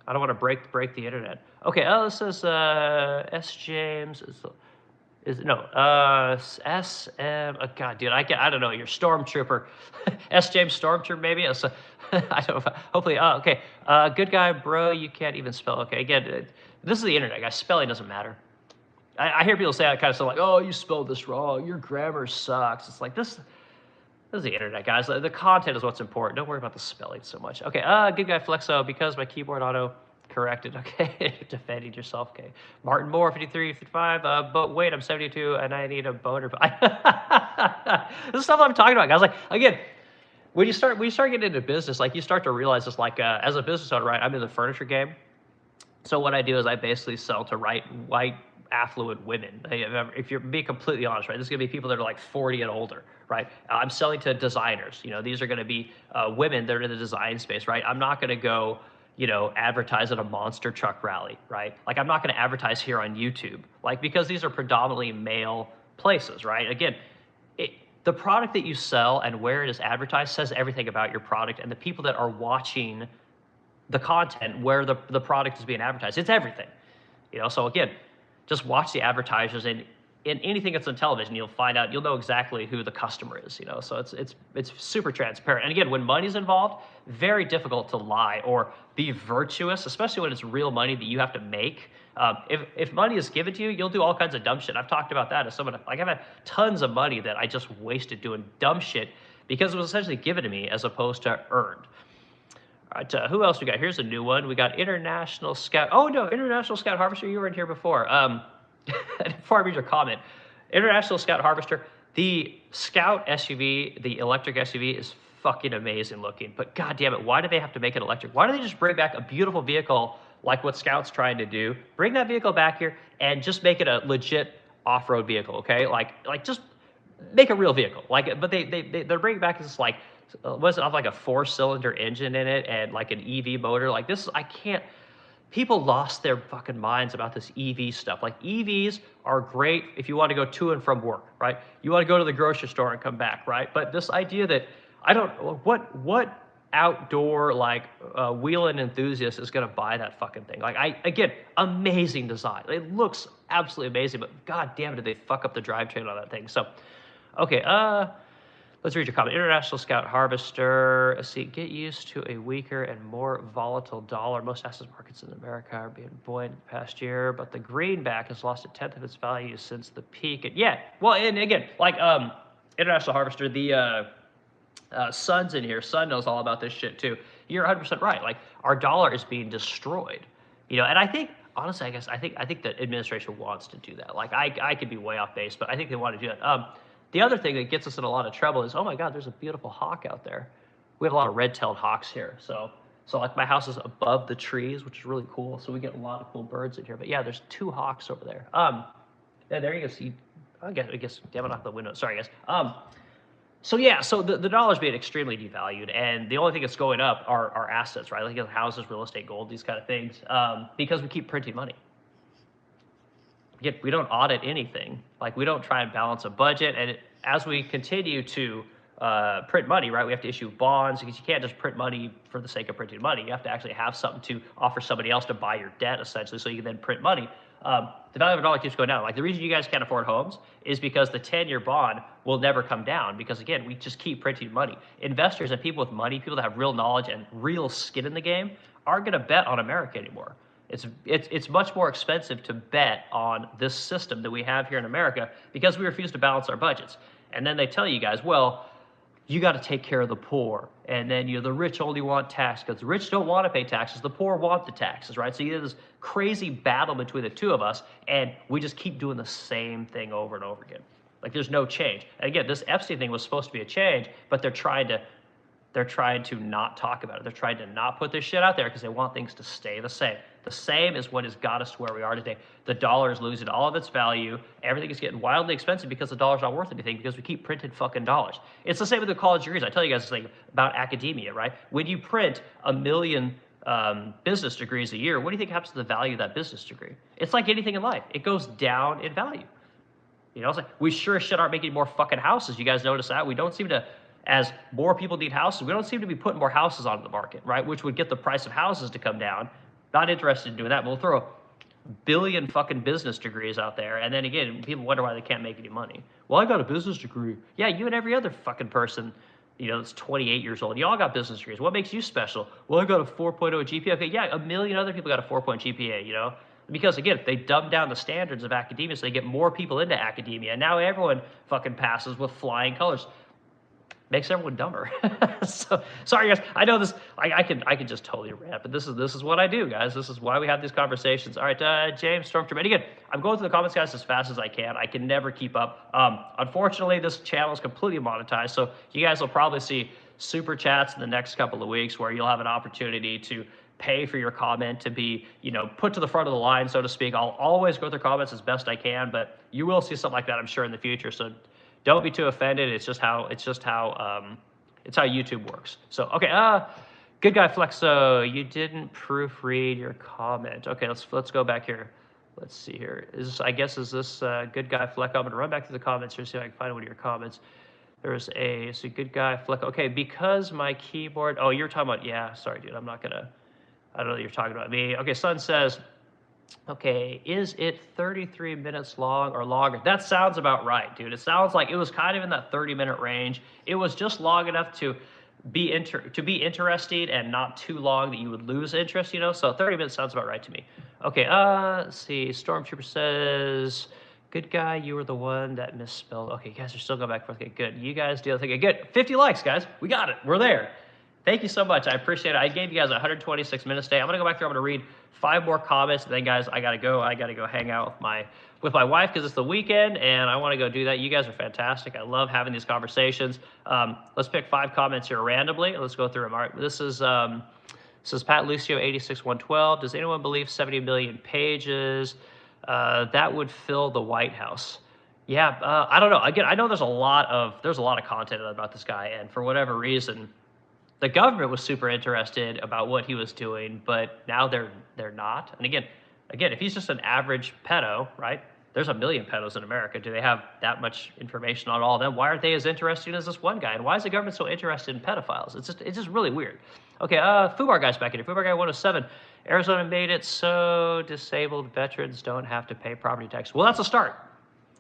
don't want to break the internet. Okay. Oh, this is S James. SM. Oh, God, dude. I don't know. You're Stormtrooper. S James Stormtrooper, maybe. So, I don't know. Hopefully. Oh, okay. Good guy, bro. You can't even spell. Okay. Again. This is the internet, guys. Spelling doesn't matter. I hear people say that kind of stuff like, oh, you spelled this wrong. Your grammar sucks. It's like, this is the internet, guys. The content is what's important. Don't worry about the spelling so much. Okay, good guy, Flexo, because my keyboard auto-corrected. Okay, defending yourself. Okay, Martin Moore, 53, 55. But wait, I'm 72, and I need a boner. This is stuff I'm talking about, guys. Like, again, when you start getting into business, like, you start to realize it's like, as a business owner, right, I'm in the furniture game. So what I do is I basically sell to white affluent women. If you're being completely honest, right, this is gonna be people that are like 40 and older, right? I'm selling to designers. These are gonna be women that are in the design space, right? I'm not gonna go, advertise at a monster truck rally, right? Like, I'm not gonna advertise here on YouTube, like, because these are predominantly male places, right? Again, the product that you sell and where it is advertised says everything about your product and the people that are watching the content where the product is being advertised. It's everything, So again, just watch the advertisers, and in anything that's on television, you'll know exactly who the customer is, So it's super transparent. And again, when money's involved, very difficult to lie or be virtuous, especially when it's real money that you have to make. If money is given to you, you'll do all kinds of dumb shit. I've talked about that as someone, like, I've had tons of money that I just wasted doing dumb shit because it was essentially given to me as opposed to earned. All right, who else we got? Here's a new one. We got International Scout. Oh, no, International Scout Harvester. You were in here before. Before I read your comment, International Scout Harvester, the Scout SUV, the electric SUV, is fucking amazing looking. But God damn it, why do they have to make it electric? Why don't they just bring back a beautiful vehicle like what Scout's trying to do? Bring that vehicle back here and just make it a legit off-road vehicle, okay? Like just make a real vehicle. But they're bringing back this, like, was it like a 4-cylinder engine in it and like an EV motor? Like, this, I can't. People lost their fucking minds about this EV stuff. Like, EVs are great if you want to go to and from work, right? You want to go to the grocery store and come back, right? But this idea that what outdoor, like, wheeling enthusiast is going to buy that fucking thing? Like, again, amazing design. It looks absolutely amazing, but God damn it, did they fuck up the drivetrain on that thing? So, okay, let's read your comment. International Scout Harvester. Let's see. Get used to a weaker and more volatile dollar. Most asset markets in America are being buoyant the past year, but the greenback has lost 1/10 of its value since the peak. And yeah, well, and again, like, International Harvester, the Sun's in here. Sun knows all about this shit too. You're 100% right. Like, our dollar is being destroyed. And I think, honestly, I think the administration wants to do that. Like, I could be way off base, but I think they want to do that. The other thing that gets us in a lot of trouble is, oh my God, there's a beautiful hawk out there. We have a lot of red-tailed hawks here. So like, my house is above the trees, which is really cool. So we get a lot of cool birds in here. But yeah, there's 2 hawks over there. Yeah, there you go. See, I guess, damn it, off the window. Sorry, guys. So yeah, so the dollar's being extremely devalued, and the only thing that's going up are assets, right? Like houses, real estate, gold, these kind of things, because we keep printing money. Again, we don't audit anything. Like we don't try and balance a budget, and as we continue to print money, right? We have to issue bonds because you can't just print money for the sake of printing money. You have to actually have something to offer somebody else to buy your debt, essentially, so you can then print money. The value of a dollar keeps going down. Like the reason you guys can't afford homes is because the 10-year bond will never come down because again, we just keep printing money. Investors and people with money, people that have real knowledge and real skin in the game, aren't going to bet on America anymore. It's much more expensive to bet on this system that we have here in America because we refuse to balance our budgets. And then they tell you guys, well, you got to take care of the poor. And then the rich only want tax because the rich don't want to pay taxes. The poor want the taxes, right? So you have this crazy battle between the two of us, and we just keep doing the same thing over and over again. Like there's no change. And again, this Epstein thing was supposed to be a change, but they're trying to not talk about it. They're trying to not put this shit out there because they want things to stay the same. The same is what has got us to where we are today. The dollar is losing all of its value. Everything is getting wildly expensive because the dollar's not worth anything because we keep printing fucking dollars. It's the same with the college degrees. I tell you guys this thing about academia, right? When you print 1 million business degrees a year, what do you think happens to the value of that business degree? It's like anything in life. It goes down in value. It's like we sure as shit aren't making more fucking houses. You guys notice that? We don't seem to, as more people need houses, we don't seem to be putting more houses onto the market, right? Which would get the price of houses to come down. Not interested in doing that. We'll throw 1 billion fucking business degrees out there, and then again, people wonder why they can't make any money. Well, I got a business degree. Yeah, you and every other fucking person, that's 28 years old. You all got business degrees. What makes you special? Well, I got a 4.0 GPA. Okay, yeah, 1 million other people got a 4-point GPA, Because again, they dumb down the standards of academia, so they get more people into academia. And now everyone fucking passes with flying colors. Makes everyone dumber. So sorry guys, I know this. I can just totally rant, but this is what I do, guys. This is why we have these conversations. All right, James Stormtrooper. And again, I'm going through the comments, guys, as fast as I can. I can never keep up. Unfortunately, this channel is completely monetized, so you guys will probably see super chats in the next couple of weeks where you'll have an opportunity to pay for your comment to be, put to the front of the line, so to speak. I'll always go through comments as best I can, but you will see something like that, I'm sure, in the future. So don't be too offended. It's how YouTube works. So okay, good guy Flexo, you didn't proofread your comment. Okay, let's go back here. Let's see here. Is this good guy Fleck? I'm gonna run back to the comments here, see if I can find one of your comments. There's a good guy Fleck. Okay, because my keyboard. Oh, you're talking about, yeah. Sorry, dude. I don't know that you're talking about me. Okay, Sun says, okay, is it 33 minutes long or longer? That sounds about right, dude. It sounds like it was kind of in that 30-minute range. It was just long enough to be interesting and not too long that you would lose interest, So 30 minutes sounds about right to me. Okay, let's see. Stormtrooper says, good guy, you were the one that misspelled. Okay, you guys are still going back and forth. Okay, good. You guys do the thing. Good. 50 likes, guys. We got it. We're there. Thank you so much. I appreciate it. I gave you guys 126 minutes today. I'm going to go back through. I'm going to read 5 more comments. And then, guys, I got to go. I got to go hang out with my wife because it's the weekend, and I want to go do that. You guys are fantastic. I love having these conversations. Let's pick 5 comments here randomly. Let's go through them. All right. This is Pat Lucio 86112. Does anyone believe 70 million pages? That would fill the White House. Yeah, I don't know. Again, I know there's a lot of content about this guy, and for whatever reason, the government was super interested about what he was doing, but now they're not. And again, if he's just an average pedo, right? There's 1 million pedos in America. Do they have that much information on all of them? Why aren't they as interested as this one guy? And why is the government so interested in pedophiles? It's just really weird. Okay, Fubar guy's back in here. Fubar guy 107. Arizona made it so disabled veterans don't have to pay property tax. Well, that's a start.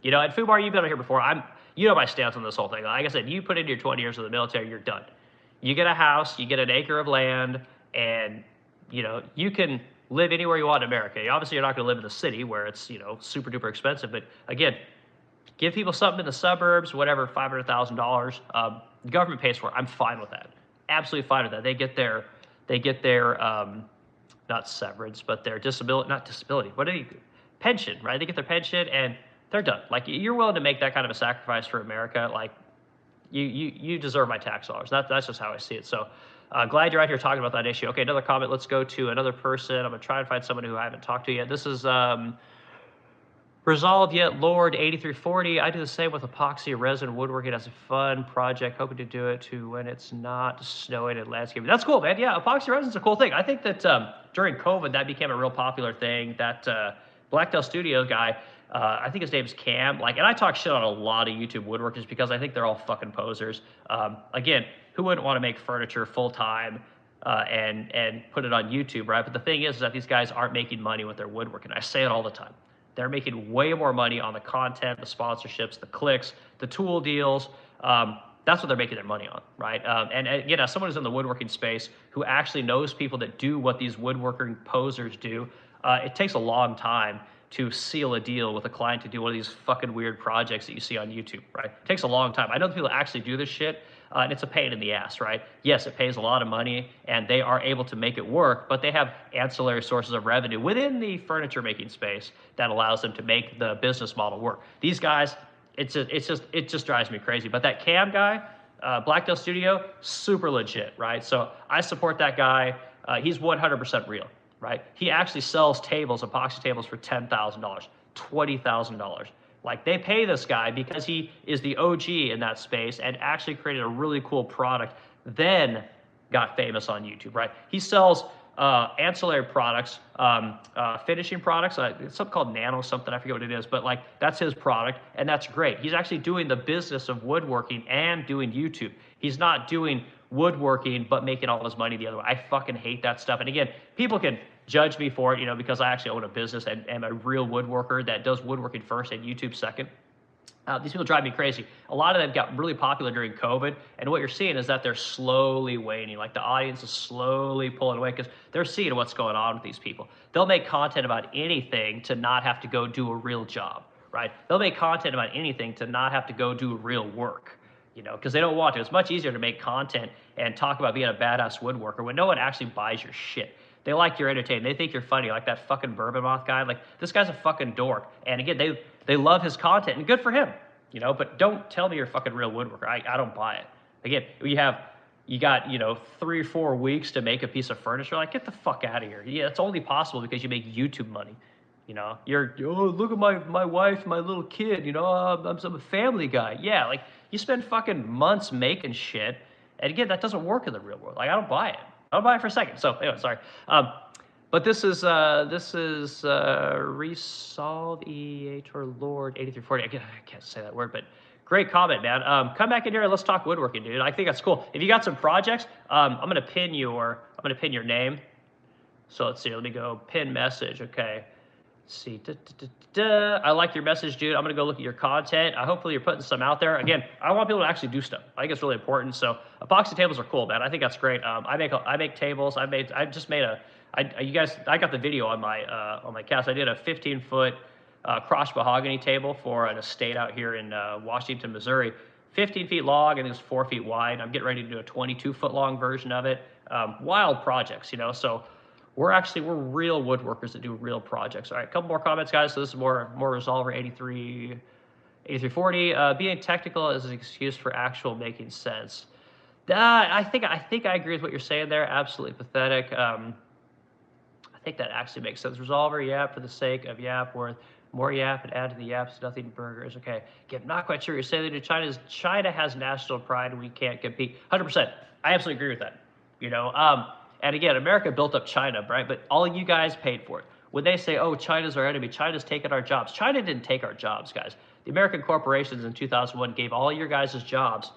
And Fubar, you've been on here before. My stance on this whole thing. Like I said, you put in your 20 years of the military, you're done. You get a house, you get an acre of land, and you can live anywhere you want in America. Obviously, you're not going to live in the city where it's super duper expensive. But again, give people something in the suburbs, whatever, $500,000. The government pays for it. I'm fine with that. Absolutely fine with that. They get their not severance, but their pension, right? They get their pension and they're done. Like you're willing to make that kind of a sacrifice for America, like. You deserve my tax dollars. That's just how I see it. So glad you're out here talking about that issue. Okay, another comment. Let's go to another person. I'm going to try and find someone who I haven't talked to yet. This is Resolved yet, Lord 8340. I do the same with epoxy resin woodworking as a fun project, hoping to do it to when it's not snowing and landscaping. That's cool, man. Yeah, epoxy resin's a cool thing. I think that during COVID, that became a real popular thing. That Blacktail Studio guy, I think his name's Cam. Like, and I talk shit on a lot of YouTube woodworkers because I think they're all fucking posers. Again, who wouldn't want to make furniture full time? And put it on YouTube, right? But the thing is that these guys aren't making money with their woodworking. I say it all the time. They're making way more money on the content, the sponsorships, the clicks, the tool deals. That's what they're making their money on, right? And again, as someone who's in the woodworking space who actually knows people that do what these woodworking posers do, it takes a long time to seal a deal with a client to do one of these fucking weird projects that you see on YouTube, right? It takes a long time. I know people that actually do this shit, and it's a pain in the ass, right? Yes, it pays a lot of money, and they are able to make it work, but they have ancillary sources of revenue within the furniture making space that allows them to make the business model work. These guys, it just drives me crazy. But that Cam guy, Blacktail Studio, super legit, right? So I support that guy. He's 100% real, right? He actually sells tables, epoxy tables, for $10,000, $20,000. Like, they pay this guy because he is the OG in that space and actually created a really cool product, then got famous on YouTube, right? He sells ancillary products, finishing products. It's something called Nano something, I forget what it is, but like, that's his product, and that's great. He's actually doing the business of woodworking and doing YouTube. He's not doing woodworking but making all his money the other way. I fucking hate that stuff. And again, people can judge me for it, you know, because I actually own a business and am a real woodworker that does woodworking first and YouTube second. These people drive me crazy. A lot of them got really popular during COVID, and what you're seeing is that they're slowly waning. Like, the audience is slowly pulling away because they're seeing what's going on with these people. They'll make content about anything to not have to go do a real job, right? They'll make content about anything to not have to go do real work, you know, because they don't want to. It's much easier to make content and talk about being a badass woodworker when no one actually buys your shit. They like your entertainment. They think you're funny, like that fucking Bourbon Moth guy. Like, this guy's a fucking dork. And again, they love his content, and good for him, you know, but don't tell me you're a fucking real woodworker. I don't buy it. Again, you got, you know, 3 or 4 weeks to make a piece of furniture. Like, get the fuck out of here. Yeah, it's only possible because you make YouTube money. You know, oh, look at my wife, my little kid, you know, I'm a family guy. Yeah, like, you spend fucking months making shit, and again, that doesn't work in the real world. Like, I don't buy it. I don't buy it for a second. So anyway, sorry. But this is Resolve or Lord 8340. I can't say that word, but great comment, man. Come back in here and let's talk woodworking, dude. I think that's cool. If you got some projects, I'm gonna pin your name. So let's see. Let me go pin message. Okay. Let's see. I like your message, dude. I'm gonna go look at your content. Hopefully you're putting some out there. Again, I want people to actually do stuff. I think it's really important. So epoxy tables are cool, man. I think that's great. I make tables. I got the video on my cast. I did a 15-foot crotch mahogany table for an estate out here in Washington, Missouri. 15 feet long, and it was 4 feet wide. I'm getting ready to do a 22-foot long version of it. Wild projects, you know. So we're real woodworkers that do real projects. All right, a couple more comments, guys. So this is more Resolver 8340. Being technical is an excuse for actual making sense. I think I agree with what you're saying there. Absolutely pathetic. I think that actually makes sense. Resolver, yap, for the sake of yap, worth more yap and add to the yaps, nothing burgers. Okay, again, not quite sure. You're saying that China has national pride and we can't compete. 100%. I absolutely agree with that. You know, and again, America built up China, right? But all you guys paid for it. When they say, oh, China's our enemy, China's taking our jobs. China didn't take our jobs, guys. The American corporations in 2001 gave all your guys' jobs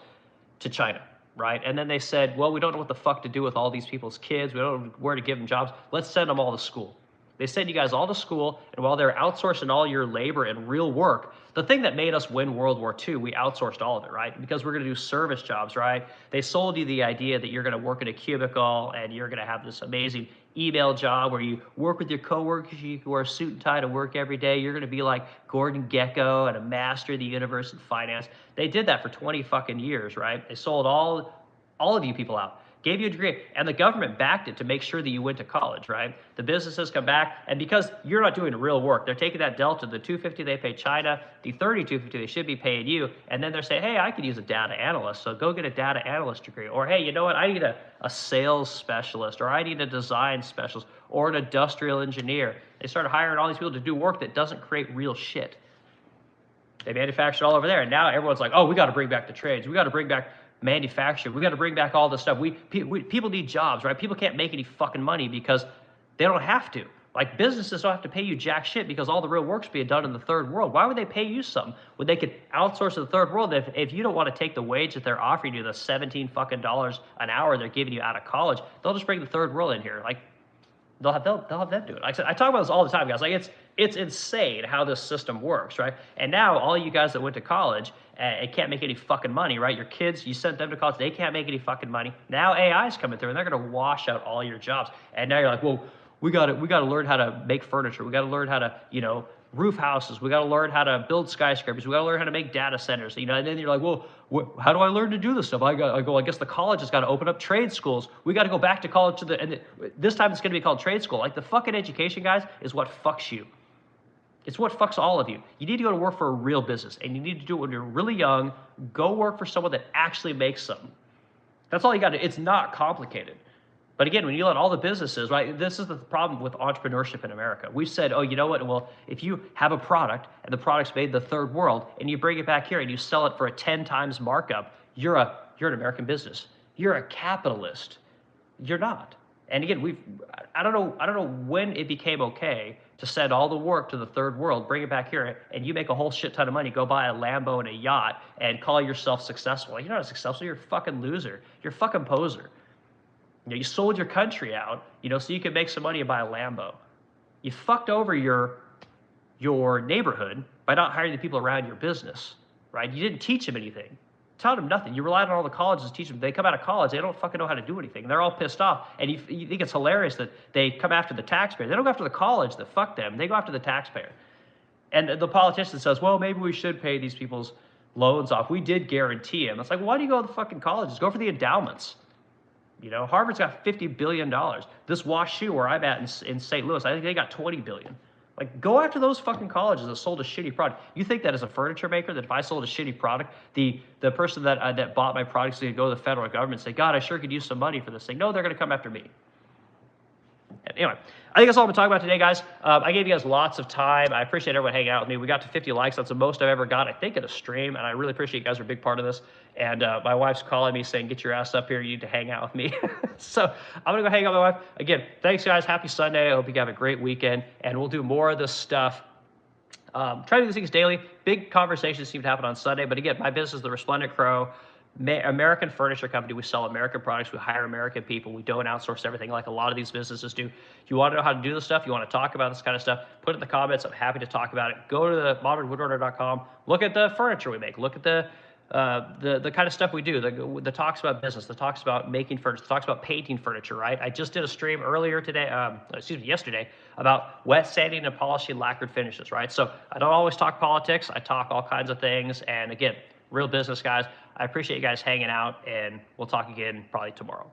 to China, right? And then they said, well, we don't know what the fuck to do with all these people's kids. We don't know where to give them jobs. Let's send them all to school. They send you guys all to school, and while they're outsourcing all your labor and real work, the thing that made us win World War II, we outsourced all of it, right? Because we're going to do service jobs, right? They sold you the idea that you're going to work in a cubicle and you're going to have this amazing email job where you work with your coworkers, you wear a suit and tie to work every day. You're going to be like Gordon Gekko and a master of the universe in finance. They did that for 20 fucking years, right? They sold all of you people out. gave you a degree, and the government backed it to make sure that you went to college, right? The businesses come back, and because you're not doing real work, they're taking that delta, the $250 they pay China, the $32.50 they should be paying you, and then they're saying, hey, I could use a data analyst, so go get a data analyst degree. Or, hey, you know what, I need a sales specialist, or I need a design specialist, or an industrial engineer. They started hiring all these people to do work that doesn't create real shit. They manufacture all over there, and now everyone's like, oh, we got to bring back the trades. We got to bring back manufacturing. We got to bring back all this stuff. People need jobs, right? People can't make any fucking money because they don't have to. Like, businesses don't have to pay you jack shit because all the real work's being done in the third world. Why would they pay you something when they could outsource to the third world? If you don't want to take the wage that they're offering you, the $17 fucking an hour they're giving you out of college, they'll just bring the third world in here. Like, they'll have them do it. Like I said, I talk about this all the time, guys. Like, it's insane how this system works, right? And now all you guys that went to college and can't make any fucking money, right? Your kids, you sent them to college, they can't make any fucking money. Now AI's coming through, and they're gonna wash out all your jobs. And now you're like, well, we gotta learn how to make furniture. We gotta learn how to, roof houses. We gotta learn how to build skyscrapers. We gotta learn how to make data centers. And then you're like, well, how do I learn to do this stuff? I guess the college has got to open up trade schools. We got to go back to college and this time it's going to be called trade school. Like, the fucking education, guys, is what fucks you. It's what fucks all of you. You need to go to work for a real business, and you need to do it when you're really young. Go work for someone that actually makes something. That's all you got to do. It's not complicated. But again, when you let all the businesses, right, this is the problem with entrepreneurship in America. We've said, oh, you know what? Well, if you have a product and the product's made in the third world and you bring it back here and you sell it for a 10 times markup, you're an American business. You're a capitalist. You're not. And again, I don't know when it became okay to send all the work to the third world, bring it back here, and you make a whole shit ton of money, go buy a Lambo and a yacht, and call yourself successful. You're not successful. You're a fucking loser. You're a fucking poser. You sold your country out, so you could make some money and buy a Lambo. You fucked over your neighborhood by not hiring the people around your business, right? You didn't teach them anything. Taught them nothing. You relied on all the colleges to teach them. They come out of college, they don't fucking know how to do anything. They're all pissed off. And you think it's hilarious that they come after the taxpayer. They don't go after the college that fuck them. They go after the taxpayer. And the politician says, well, maybe we should pay these people's loans off. We did guarantee them. It's like, why do you go to the fucking colleges? Go for the endowments. Harvard's got $50 billion. This WashU, where I'm at in St. Louis, I think they got $20 billion. Like, go after those fucking colleges that sold a shitty product. You think that as a furniture maker, that if I sold a shitty product, the person that bought my products is going to go to the federal government and say, God, I sure could use some money for this thing. No, they're going to come after me. Anyway, I think that's all I'm going to talk about today, guys. I gave you guys lots of time. I appreciate everyone hanging out with me. We got to 50 likes. That's the most I've ever got, I think, in a stream, and I really appreciate you guys are a big part of this. And my wife's calling me saying, get your ass up here. You need to hang out with me. So I'm going to go hang out with my wife. Again, thanks, guys. Happy Sunday. I hope you have a great weekend, and we'll do more of this stuff. Try to do these things daily. Big conversations seem to happen on Sunday, but again, my business is the Resplendent Crow. American furniture company. We sell American products. We hire American people. We don't outsource everything like a lot of these businesses do. If you want to know how to do this stuff, you want to talk about this kind of stuff, put it in the comments. I'm happy to talk about it. Go to the modernwoodworker.com. Look at the furniture we make. Look at the kind of stuff we do. The talks about business. The talks about making furniture. The talks about painting furniture. Right. I just did a stream earlier today. Yesterday about wet sanding and polishing lacquered finishes. Right. So I don't always talk politics. I talk all kinds of things. And again, real business, guys. I appreciate you guys hanging out, and we'll talk again probably tomorrow.